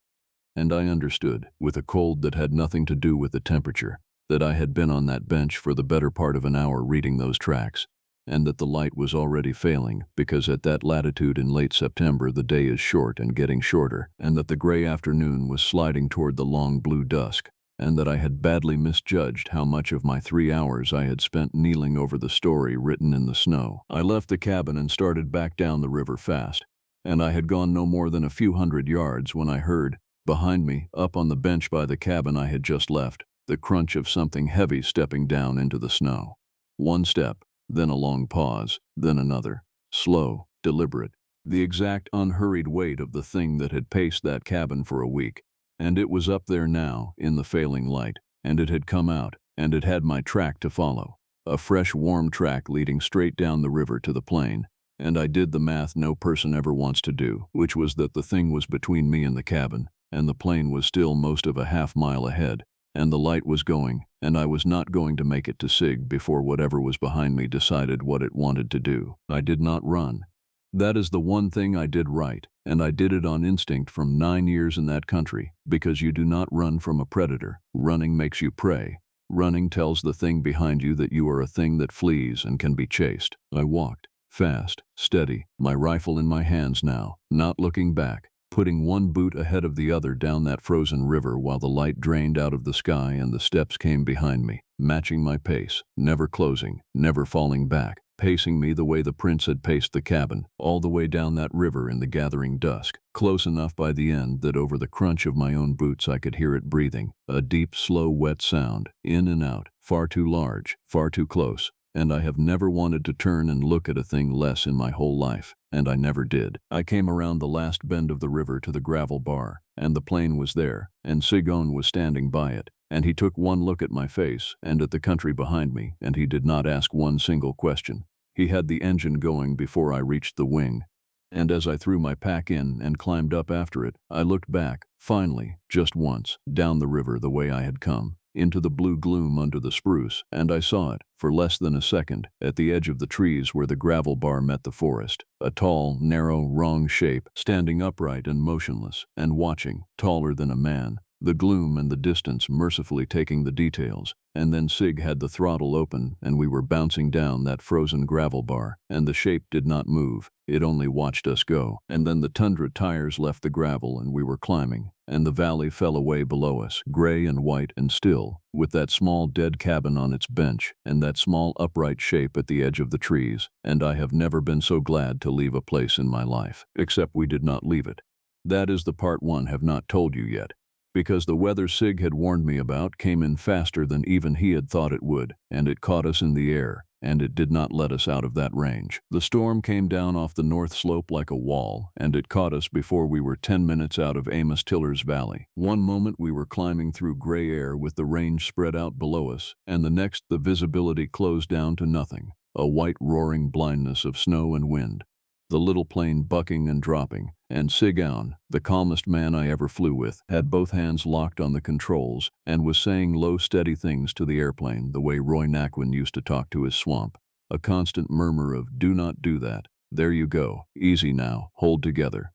And I understood, with a cold that had nothing to do with the temperature, that I had been on that bench for the better part of an hour reading those tracks, and that the light was already failing, because at that latitude in late September the day is short and getting shorter, and that the gray afternoon was sliding toward the long blue dusk, and that I had badly misjudged how much of my 3 hours I had spent kneeling over the story written in the snow. I left the cabin and started back down the river fast, and I had gone no more than a few hundred yards when I heard, behind me, up on the bench by the cabin I had just left, the crunch of something heavy stepping down into the snow. One step, then a long pause, then another, slow, deliberate, the exact unhurried weight of the thing that had paced that cabin for a week, And it was up there now, in the failing light, and it had come out, and it had my track to follow. A fresh, warm track leading straight down the river to the plain. And I did the math no person ever wants to do, which was that the thing was between me and the cabin, and the plane was still most of a half-mile ahead, and the light was going, and I was not going to make it to Sig before whatever was behind me decided what it wanted to do. I did not run. That is the one thing I did right, and I did it on instinct from 9 years in that country, because you do not run from a predator. Running makes you prey. Running tells the thing behind you that you are a thing that flees and can be chased. I walked, fast, steady, my rifle in my hands now, not looking back, putting one boot ahead of the other down that frozen river while the light drained out of the sky and the steps came behind me, matching my pace, never closing, never falling back, pacing me the way the prince had paced the cabin, all the way down that river in the gathering dusk, close enough by the end that over the crunch of my own boots I could hear it breathing, a deep, slow, wet sound, in and out, far too large, far too close, and I have never wanted to turn and look at a thing less in my whole life, and I never did. I came around the last bend of the river to the gravel bar, and the plane was there, and Sigon was standing by it, and he took one look at my face and at the country behind me, and he did not ask one single question. He had the engine going before I reached the wing, and as I threw my pack in and climbed up after it, I looked back, finally, just once, down the river the way I had come, into the blue gloom under the spruce, and I saw it, for less than a second, at the edge of the trees where the gravel bar met the forest, a tall, narrow, wrong shape, standing upright and motionless, and watching, taller than a man, the gloom and the distance mercifully taking the details, and then Sig had the throttle open and we were bouncing down that frozen gravel bar, and the shape did not move, it only watched us go, and then the Tundra tires left the gravel and we were climbing, and the valley fell away below us, gray and white and still, with that small dead cabin on its bench, and that small upright shape at the edge of the trees, and I have never been so glad to leave a place in my life, except we did not leave it. That is the part one have not told you yet. Because the weather Sig had warned me about came in faster than even he had thought it would, and it caught us in the air, and it did not let us out of that range. The storm came down off the north slope like a wall, and it caught us before we were 10 minutes out of Amos Tiller's valley. One moment we were climbing through gray air with the range spread out below us, and the next the visibility closed down to nothing, a white roaring blindness of snow and wind. The little plane bucking and dropping, and Sigon, the calmest man I ever flew with, had both hands locked on the controls and was saying low, steady things to the airplane the way Roy Naquin used to talk to his swamp. A constant murmur of, "Do not do that. There you go. Easy now. Hold together."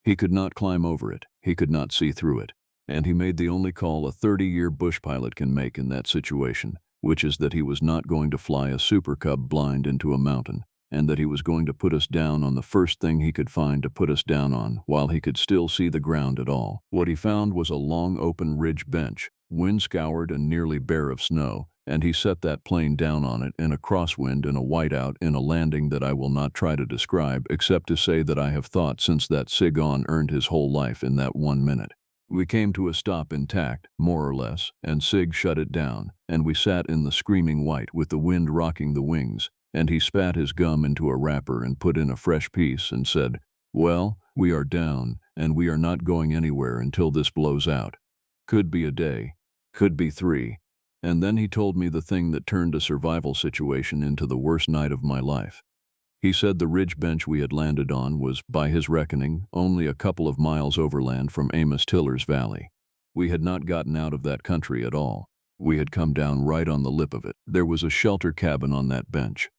He could not climb over it. He could not see through it. And he made the only call a 30-year bush pilot can make in that situation, which is that he was not going to fly a Super Cub blind into a mountain, and that he was going to put us down on the first thing he could find to put us down on while he could still see the ground at all. What he found was a long open ridge bench, wind-scoured and nearly bare of snow, and he set that plane down on it in a crosswind and a whiteout in a landing that I will not try to describe except to say that I have thought since that Sigon earned his whole life in that 1 minute. We came to a stop intact, more or less, and Sig shut it down, and we sat in the screaming white with the wind rocking the wings, and he spat his gum into a wrapper and put in a fresh piece and said, "Well, we are down, and we are not going anywhere until this blows out. Could be a day, could be 3. And then he told me the thing that turned a survival situation into the worst night of my life. He said the ridge bench we had landed on was, by his reckoning, only a couple of miles overland from Amos Tiller's valley. We had not gotten out of that country at all. We had come down right on the lip of it. There was a shelter cabin on that bench.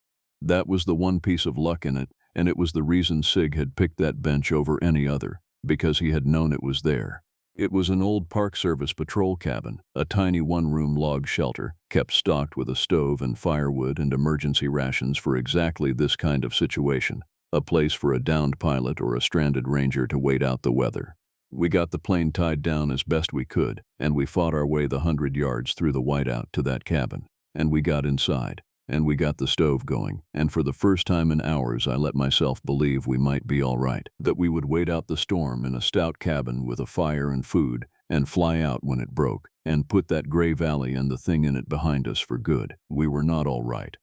That was the one piece of luck in it, and it was the reason Sig had picked that bench over any other, because he had known it was there. It was an old Park Service patrol cabin, a tiny one-room log shelter, kept stocked with a stove and firewood and emergency rations for exactly this kind of situation, a place for a downed pilot or a stranded ranger to wait out the weather. We got the plane tied down as best we could, and we fought our way the 100 yards through the whiteout to that cabin, and we got inside. And we got the stove going, and for the first time in hours I let myself believe we might be all right, that we would wait out the storm in a stout cabin with a fire and food, and fly out when it broke, and put that gray valley and the thing in it behind us for good. We were not all right.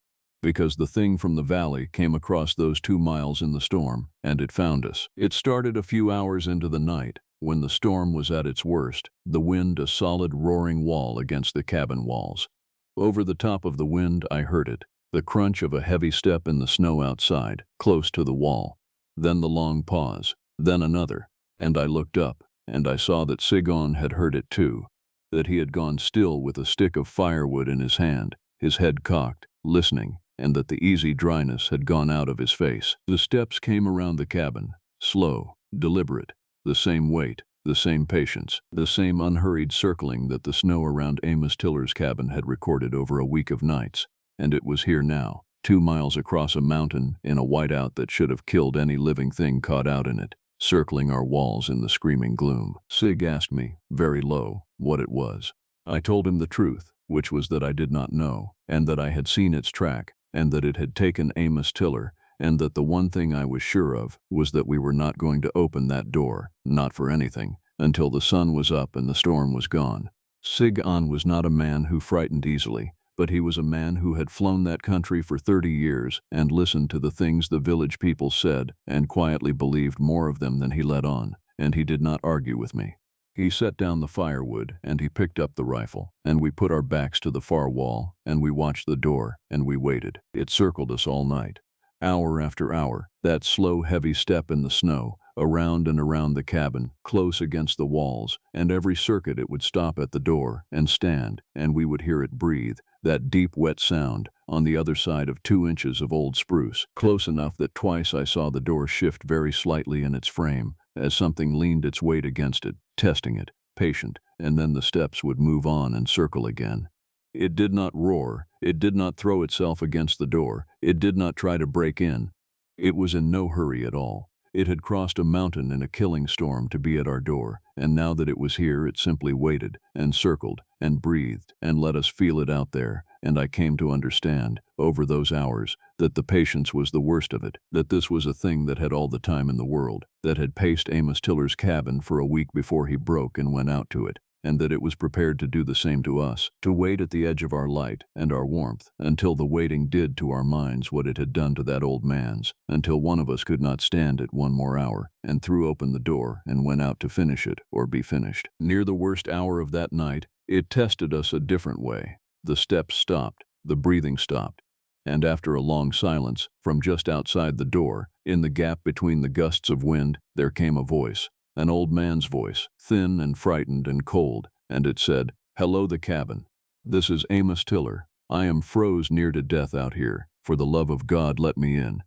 Because the thing from the valley came across those 2 miles in the storm, and it found us. It started a few hours into the night, when the storm was at its worst, the wind a solid roaring wall against the cabin walls. Over the top of the wind I heard it, the crunch of a heavy step in the snow outside, close to the wall. Then the long pause, then another, and I looked up, and I saw that Sigon had heard it too, that he had gone still with a stick of firewood in his hand, his head cocked, listening, and that the easy dryness had gone out of his face. The steps came around the cabin, slow, deliberate, the same weight, the same patience, the same unhurried circling that the snow around Amos Tiller's cabin had recorded over a week of nights. And it was here now, 2 miles across a mountain in a whiteout that should have killed any living thing caught out in it, circling our walls in the screaming gloom. Sig asked me, very low, what it was. I told him the truth, which was that I did not know, and that I had seen its track, and that it had taken Amos Tiller, and that the one thing I was sure of was that we were not going to open that door, not for anything, until the sun was up and the storm was gone. Sigon was not a man who frightened easily, but he was a man who had flown that country for 30 years and listened to the things the village people said and quietly believed more of them than he let on, and he did not argue with me. He set down the firewood, and he picked up the rifle, and we put our backs to the far wall, and we watched the door, and we waited. It circled us all night. Hour after hour, that slow, heavy step in the snow, around and around the cabin, close against the walls, and every circuit it would stop at the door and stand, and we would hear it breathe, that deep, wet sound, on the other side of 2 inches of old spruce, close enough that twice I saw the door shift very slightly in its frame, as something leaned its weight against it, testing it, patient, and then the steps would move on and circle again. It did not roar, it did not throw itself against the door, it did not try to break in. It was in no hurry at all. It had crossed a mountain in a killing storm to be at our door, and now that it was here it simply waited, and circled, and breathed, and let us feel it out there, and I came to understand, over those hours, that the patience was the worst of it, that this was a thing that had all the time in the world, that had paced Amos Tiller's cabin for a week before he broke and went out to it, and that it was prepared to do the same to us, to wait at the edge of our light and our warmth, until the waiting did to our minds what it had done to that old man's, until one of us could not stand it one more hour, and threw open the door and went out to finish it or be finished. Near the worst hour of that night, it tested us a different way. The steps stopped, the breathing stopped, and after a long silence, from just outside the door, in the gap between the gusts of wind, there came a voice. An old man's voice, thin and frightened and cold, and it said, "Hello, the cabin. This is Amos Tiller. I am froze near to death out here. For the love of God, let me in."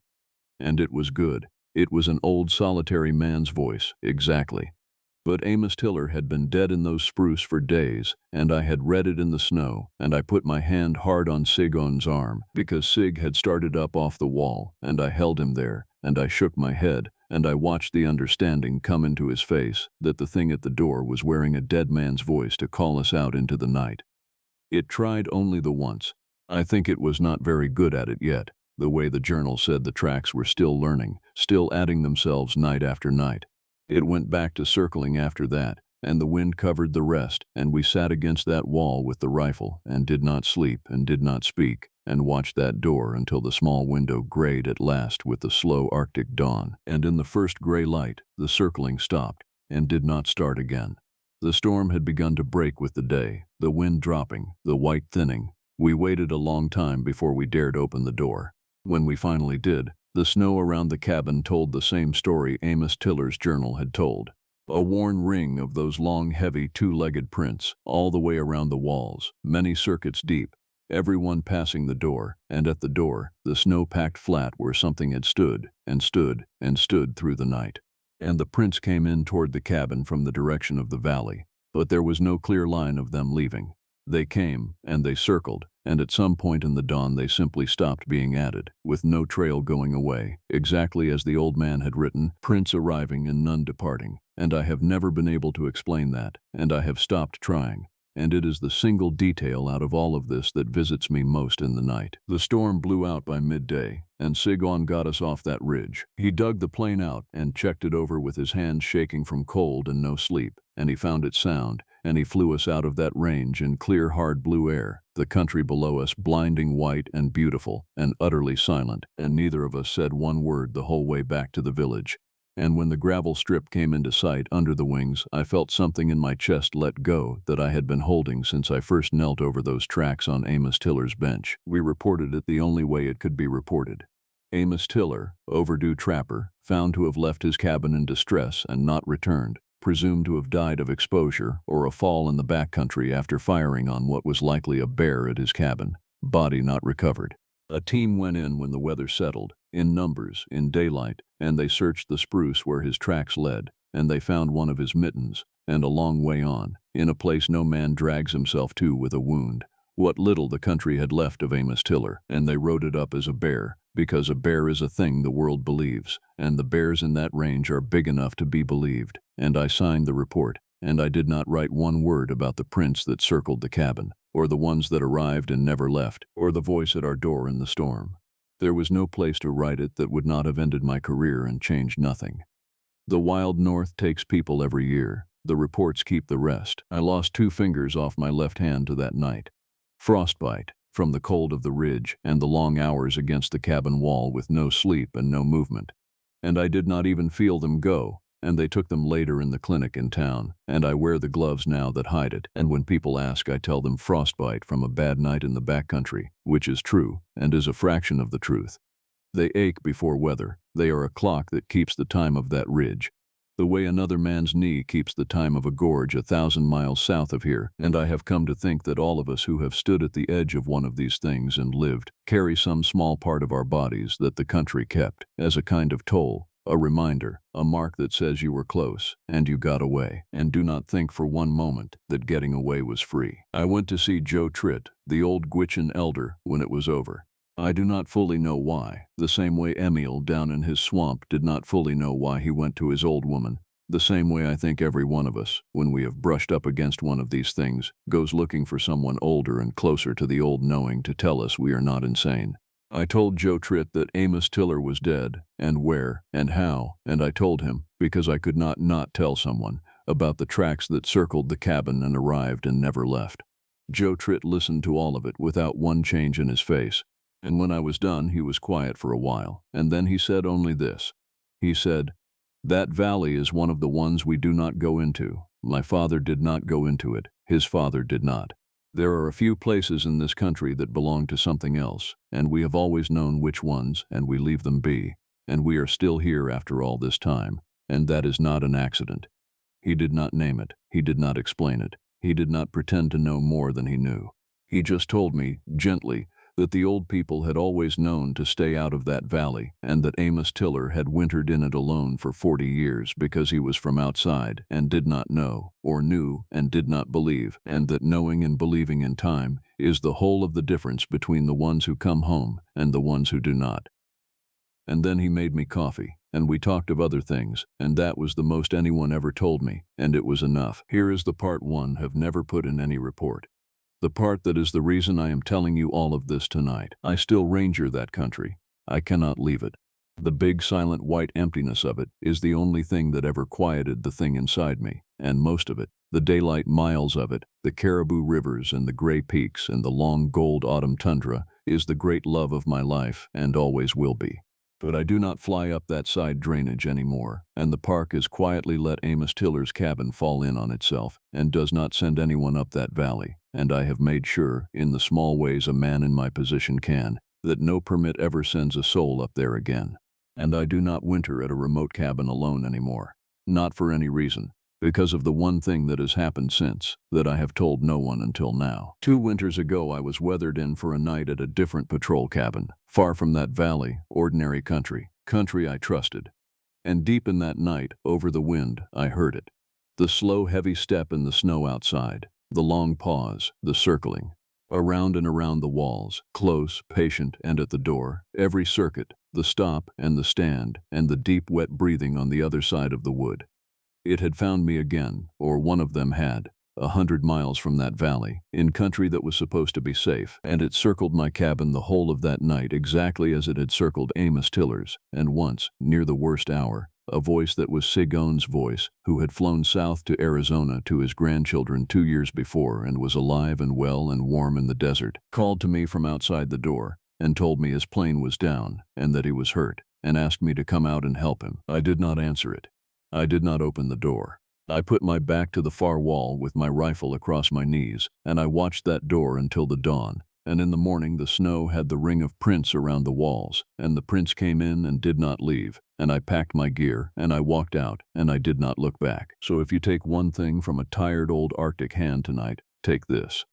And it was good. It was an old solitary man's voice, exactly. But Amos Tiller had been dead in those spruce for days, and I had read it in the snow, and I put my hand hard on Sigon's arm, because Sig had started up off the wall, and I held him there, and I shook my head, and I watched the understanding come into his face that the thing at the door was wearing a dead man's voice to call us out into the night. It tried only the once. I think it was not very good at it yet, the way the journal said the tracks were still learning, still adding themselves night after night. It went back to circling after that, and the wind covered the rest, and we sat against that wall with the rifle, and did not sleep and did not speak, and watched that door until the small window grayed at last with the slow Arctic dawn, and in the first gray light, the circling stopped, and did not start again. The storm had begun to break with the day, the wind dropping, the white thinning. We waited a long time before we dared open the door. When we finally did, the snow around the cabin told the same story Amos Tiller's journal had told. A worn ring of those long, heavy, two-legged prints, all the way around the walls, many circuits deep, everyone passing the door, and at the door, the snow-packed flat where something had stood, and stood, and stood through the night. And the prints came in toward the cabin from the direction of the valley, but there was no clear line of them leaving. They came, and they circled, and at some point in the dawn they simply stopped being added, with no trail going away, exactly as the old man had written, prints arriving and none departing. And I have never been able to explain that, and I have stopped trying. And it is the single detail out of all of this that visits me most in the night. The storm blew out by midday, and Sigon got us off that ridge. He dug the plane out and checked it over with his hands shaking from cold and no sleep, and he found it sound, and he flew us out of that range in clear, hard blue air, the country below us blinding white and beautiful and utterly silent, and neither of us said one word the whole way back to the village. And when the gravel strip came into sight under the wings, I felt something in my chest let go that I had been holding since I first knelt over those tracks on Amos Tiller's bench. We reported it the only way it could be reported. Amos Tiller, overdue trapper, found to have left his cabin in distress and not returned, presumed to have died of exposure or a fall in the backcountry after firing on what was likely a bear at his cabin, body not recovered. A team went in when the weather settled, in numbers, in daylight, and they searched the spruce where his tracks led, and they found one of his mittens, and a long way on, in a place no man drags himself to with a wound, what little the country had left of Amos Tiller, and they wrote it up as a bear, because a bear is a thing the world believes, and the bears in that range are big enough to be believed, and I signed the report, and I did not write one word about the prints that circled the cabin, or the ones that arrived and never left, or the voice at our door in the storm. There was no place to write it that would not have ended my career and changed nothing. The wild north takes people every year. The reports keep the rest. I lost 2 fingers off my left hand to that night. Frostbite, from the cold of the ridge and the long hours against the cabin wall with no sleep and no movement. And I did not even feel them go, and they took them later in the clinic in town, and I wear the gloves now that hide it, and when people ask I tell them frostbite from a bad night in the backcountry, which is true, and is a fraction of the truth. They ache before weather. They are a clock that keeps the time of that ridge, the way another man's knee keeps the time of a gorge 1,000 miles south of here, and I have come to think that all of us who have stood at the edge of one of these things and lived carry some small part of our bodies that the country kept, as a kind of toll, a reminder, a mark that says you were close, and you got away, and do not think for one moment that getting away was free. I went to see Joe Tritt, the old Gwich'in elder, when it was over. I do not fully know why, the same way Emil down in his swamp did not fully know why he went to his old woman, the same way I think every one of us, when we have brushed up against one of these things, goes looking for someone older and closer to the old knowing to tell us we are not insane. I told Joe Tritt that Amos Tiller was dead, and where, and how, and I told him, because I could not tell someone, about the tracks that circled the cabin and arrived and never left. Joe Tritt listened to all of it without one change in his face, and when I was done he was quiet for a while, and then he said only this. He said, "That valley is one of the ones we do not go into. My father did not go into it, his father did not. There are a few places in this country that belong to something else, and we have always known which ones, and we leave them be, and we are still here after all this time, and that is not an accident." He did not name it, he did not explain it, he did not pretend to know more than he knew. He just told me, gently, that the old people had always known to stay out of that valley, and that Amos Tiller had wintered in it alone for 40 years because he was from outside and did not know, or knew and did not believe, and that knowing and believing in time is the whole of the difference between the ones who come home and the ones who do not. And then he made me coffee, and we talked of other things, and that was the most anyone ever told me, and it was enough. Here is the part one have never put in any report. The part that is the reason I am telling you all of this tonight. I still ranger that country. I cannot leave it. The big silent white emptiness of it is the only thing that ever quieted the thing inside me, and most of it, the daylight miles of it, the caribou rivers and the gray peaks and the long gold autumn tundra, is the great love of my life and always will be. But I do not fly up that side drainage anymore, and the park has quietly let Amos Tiller's cabin fall in on itself and does not send anyone up that valley, and I have made sure, in the small ways a man in my position can, that no permit ever sends a soul up there again. And I do not winter at a remote cabin alone anymore. Not for any reason. Because of the one thing that has happened since, that I have told no one until now. 2 winters ago I was weathered in for a night at a different patrol cabin, far from that valley, ordinary country I trusted. And deep in that night, over the wind, I heard it. The slow, heavy step in the snow outside, the long pause, the circling. Around and around the walls, close, patient, and at the door, every circuit, the stop and the stand, and the deep wet breathing on the other side of the wood. It had found me again, or one of them had, 100 miles from that valley, in country that was supposed to be safe, and it circled my cabin the whole of that night exactly as it had circled Amos Tiller's, and once, near the worst hour, a voice that was Sigon's voice, who had flown south to Arizona to his grandchildren 2 years before and was alive and well and warm in the desert, called to me from outside the door, and told me his plane was down, and that he was hurt. and asked me to come out and help him. I did not answer it. I did not open the door. I put my back to the far wall with my rifle across my knees, and I watched that door until the dawn. And in the morning the snow had the ring of prints around the walls, and the prints came in and did not leave, and I packed my gear, and I walked out, and I did not look back. So if you take one thing from a tired old Arctic hand tonight, take this.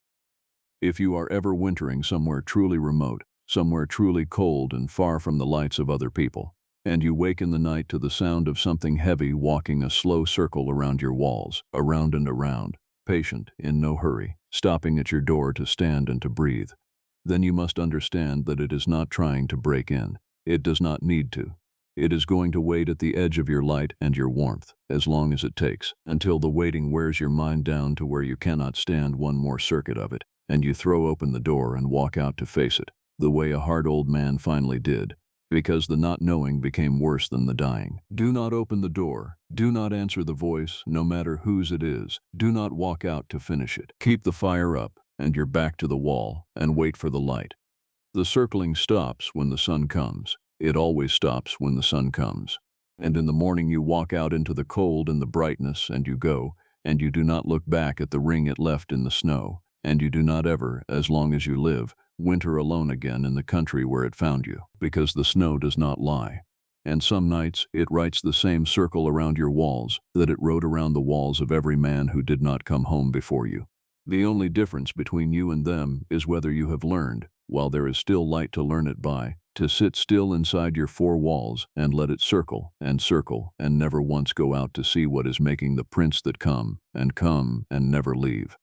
If you are ever wintering somewhere truly remote, somewhere truly cold and far from the lights of other people, and you wake in the night to the sound of something heavy walking a slow circle around your walls, around and around, patient, in no hurry, stopping at your door to stand and to breathe, then you must understand that it is not trying to break in. It does not need to. It is going to wait at the edge of your light and your warmth, as long as it takes, until the waiting wears your mind down to where you cannot stand one more circuit of it, and you throw open the door and walk out to face it, the way a hard old man finally did, because the not knowing became worse than the dying. Do not open the door. Do not answer the voice, no matter whose it is. Do not walk out to finish it. Keep the fire up and your back to the wall and wait for the light. The circling stops when the sun comes. It always stops when the sun comes. And in the morning you walk out into the cold and the brightness, and you go, and you do not look back at the ring it left in the snow, and you do not ever, as long as you live, winter alone again in the country where it found you, because the snow does not lie. And some nights it writes the same circle around your walls that it wrote around the walls of every man who did not come home before you. The only difference between you and them is whether you have learned, while there is still light to learn it by, to sit still inside your four walls and let it circle and never once go out to see what is making the prints that come and never leave.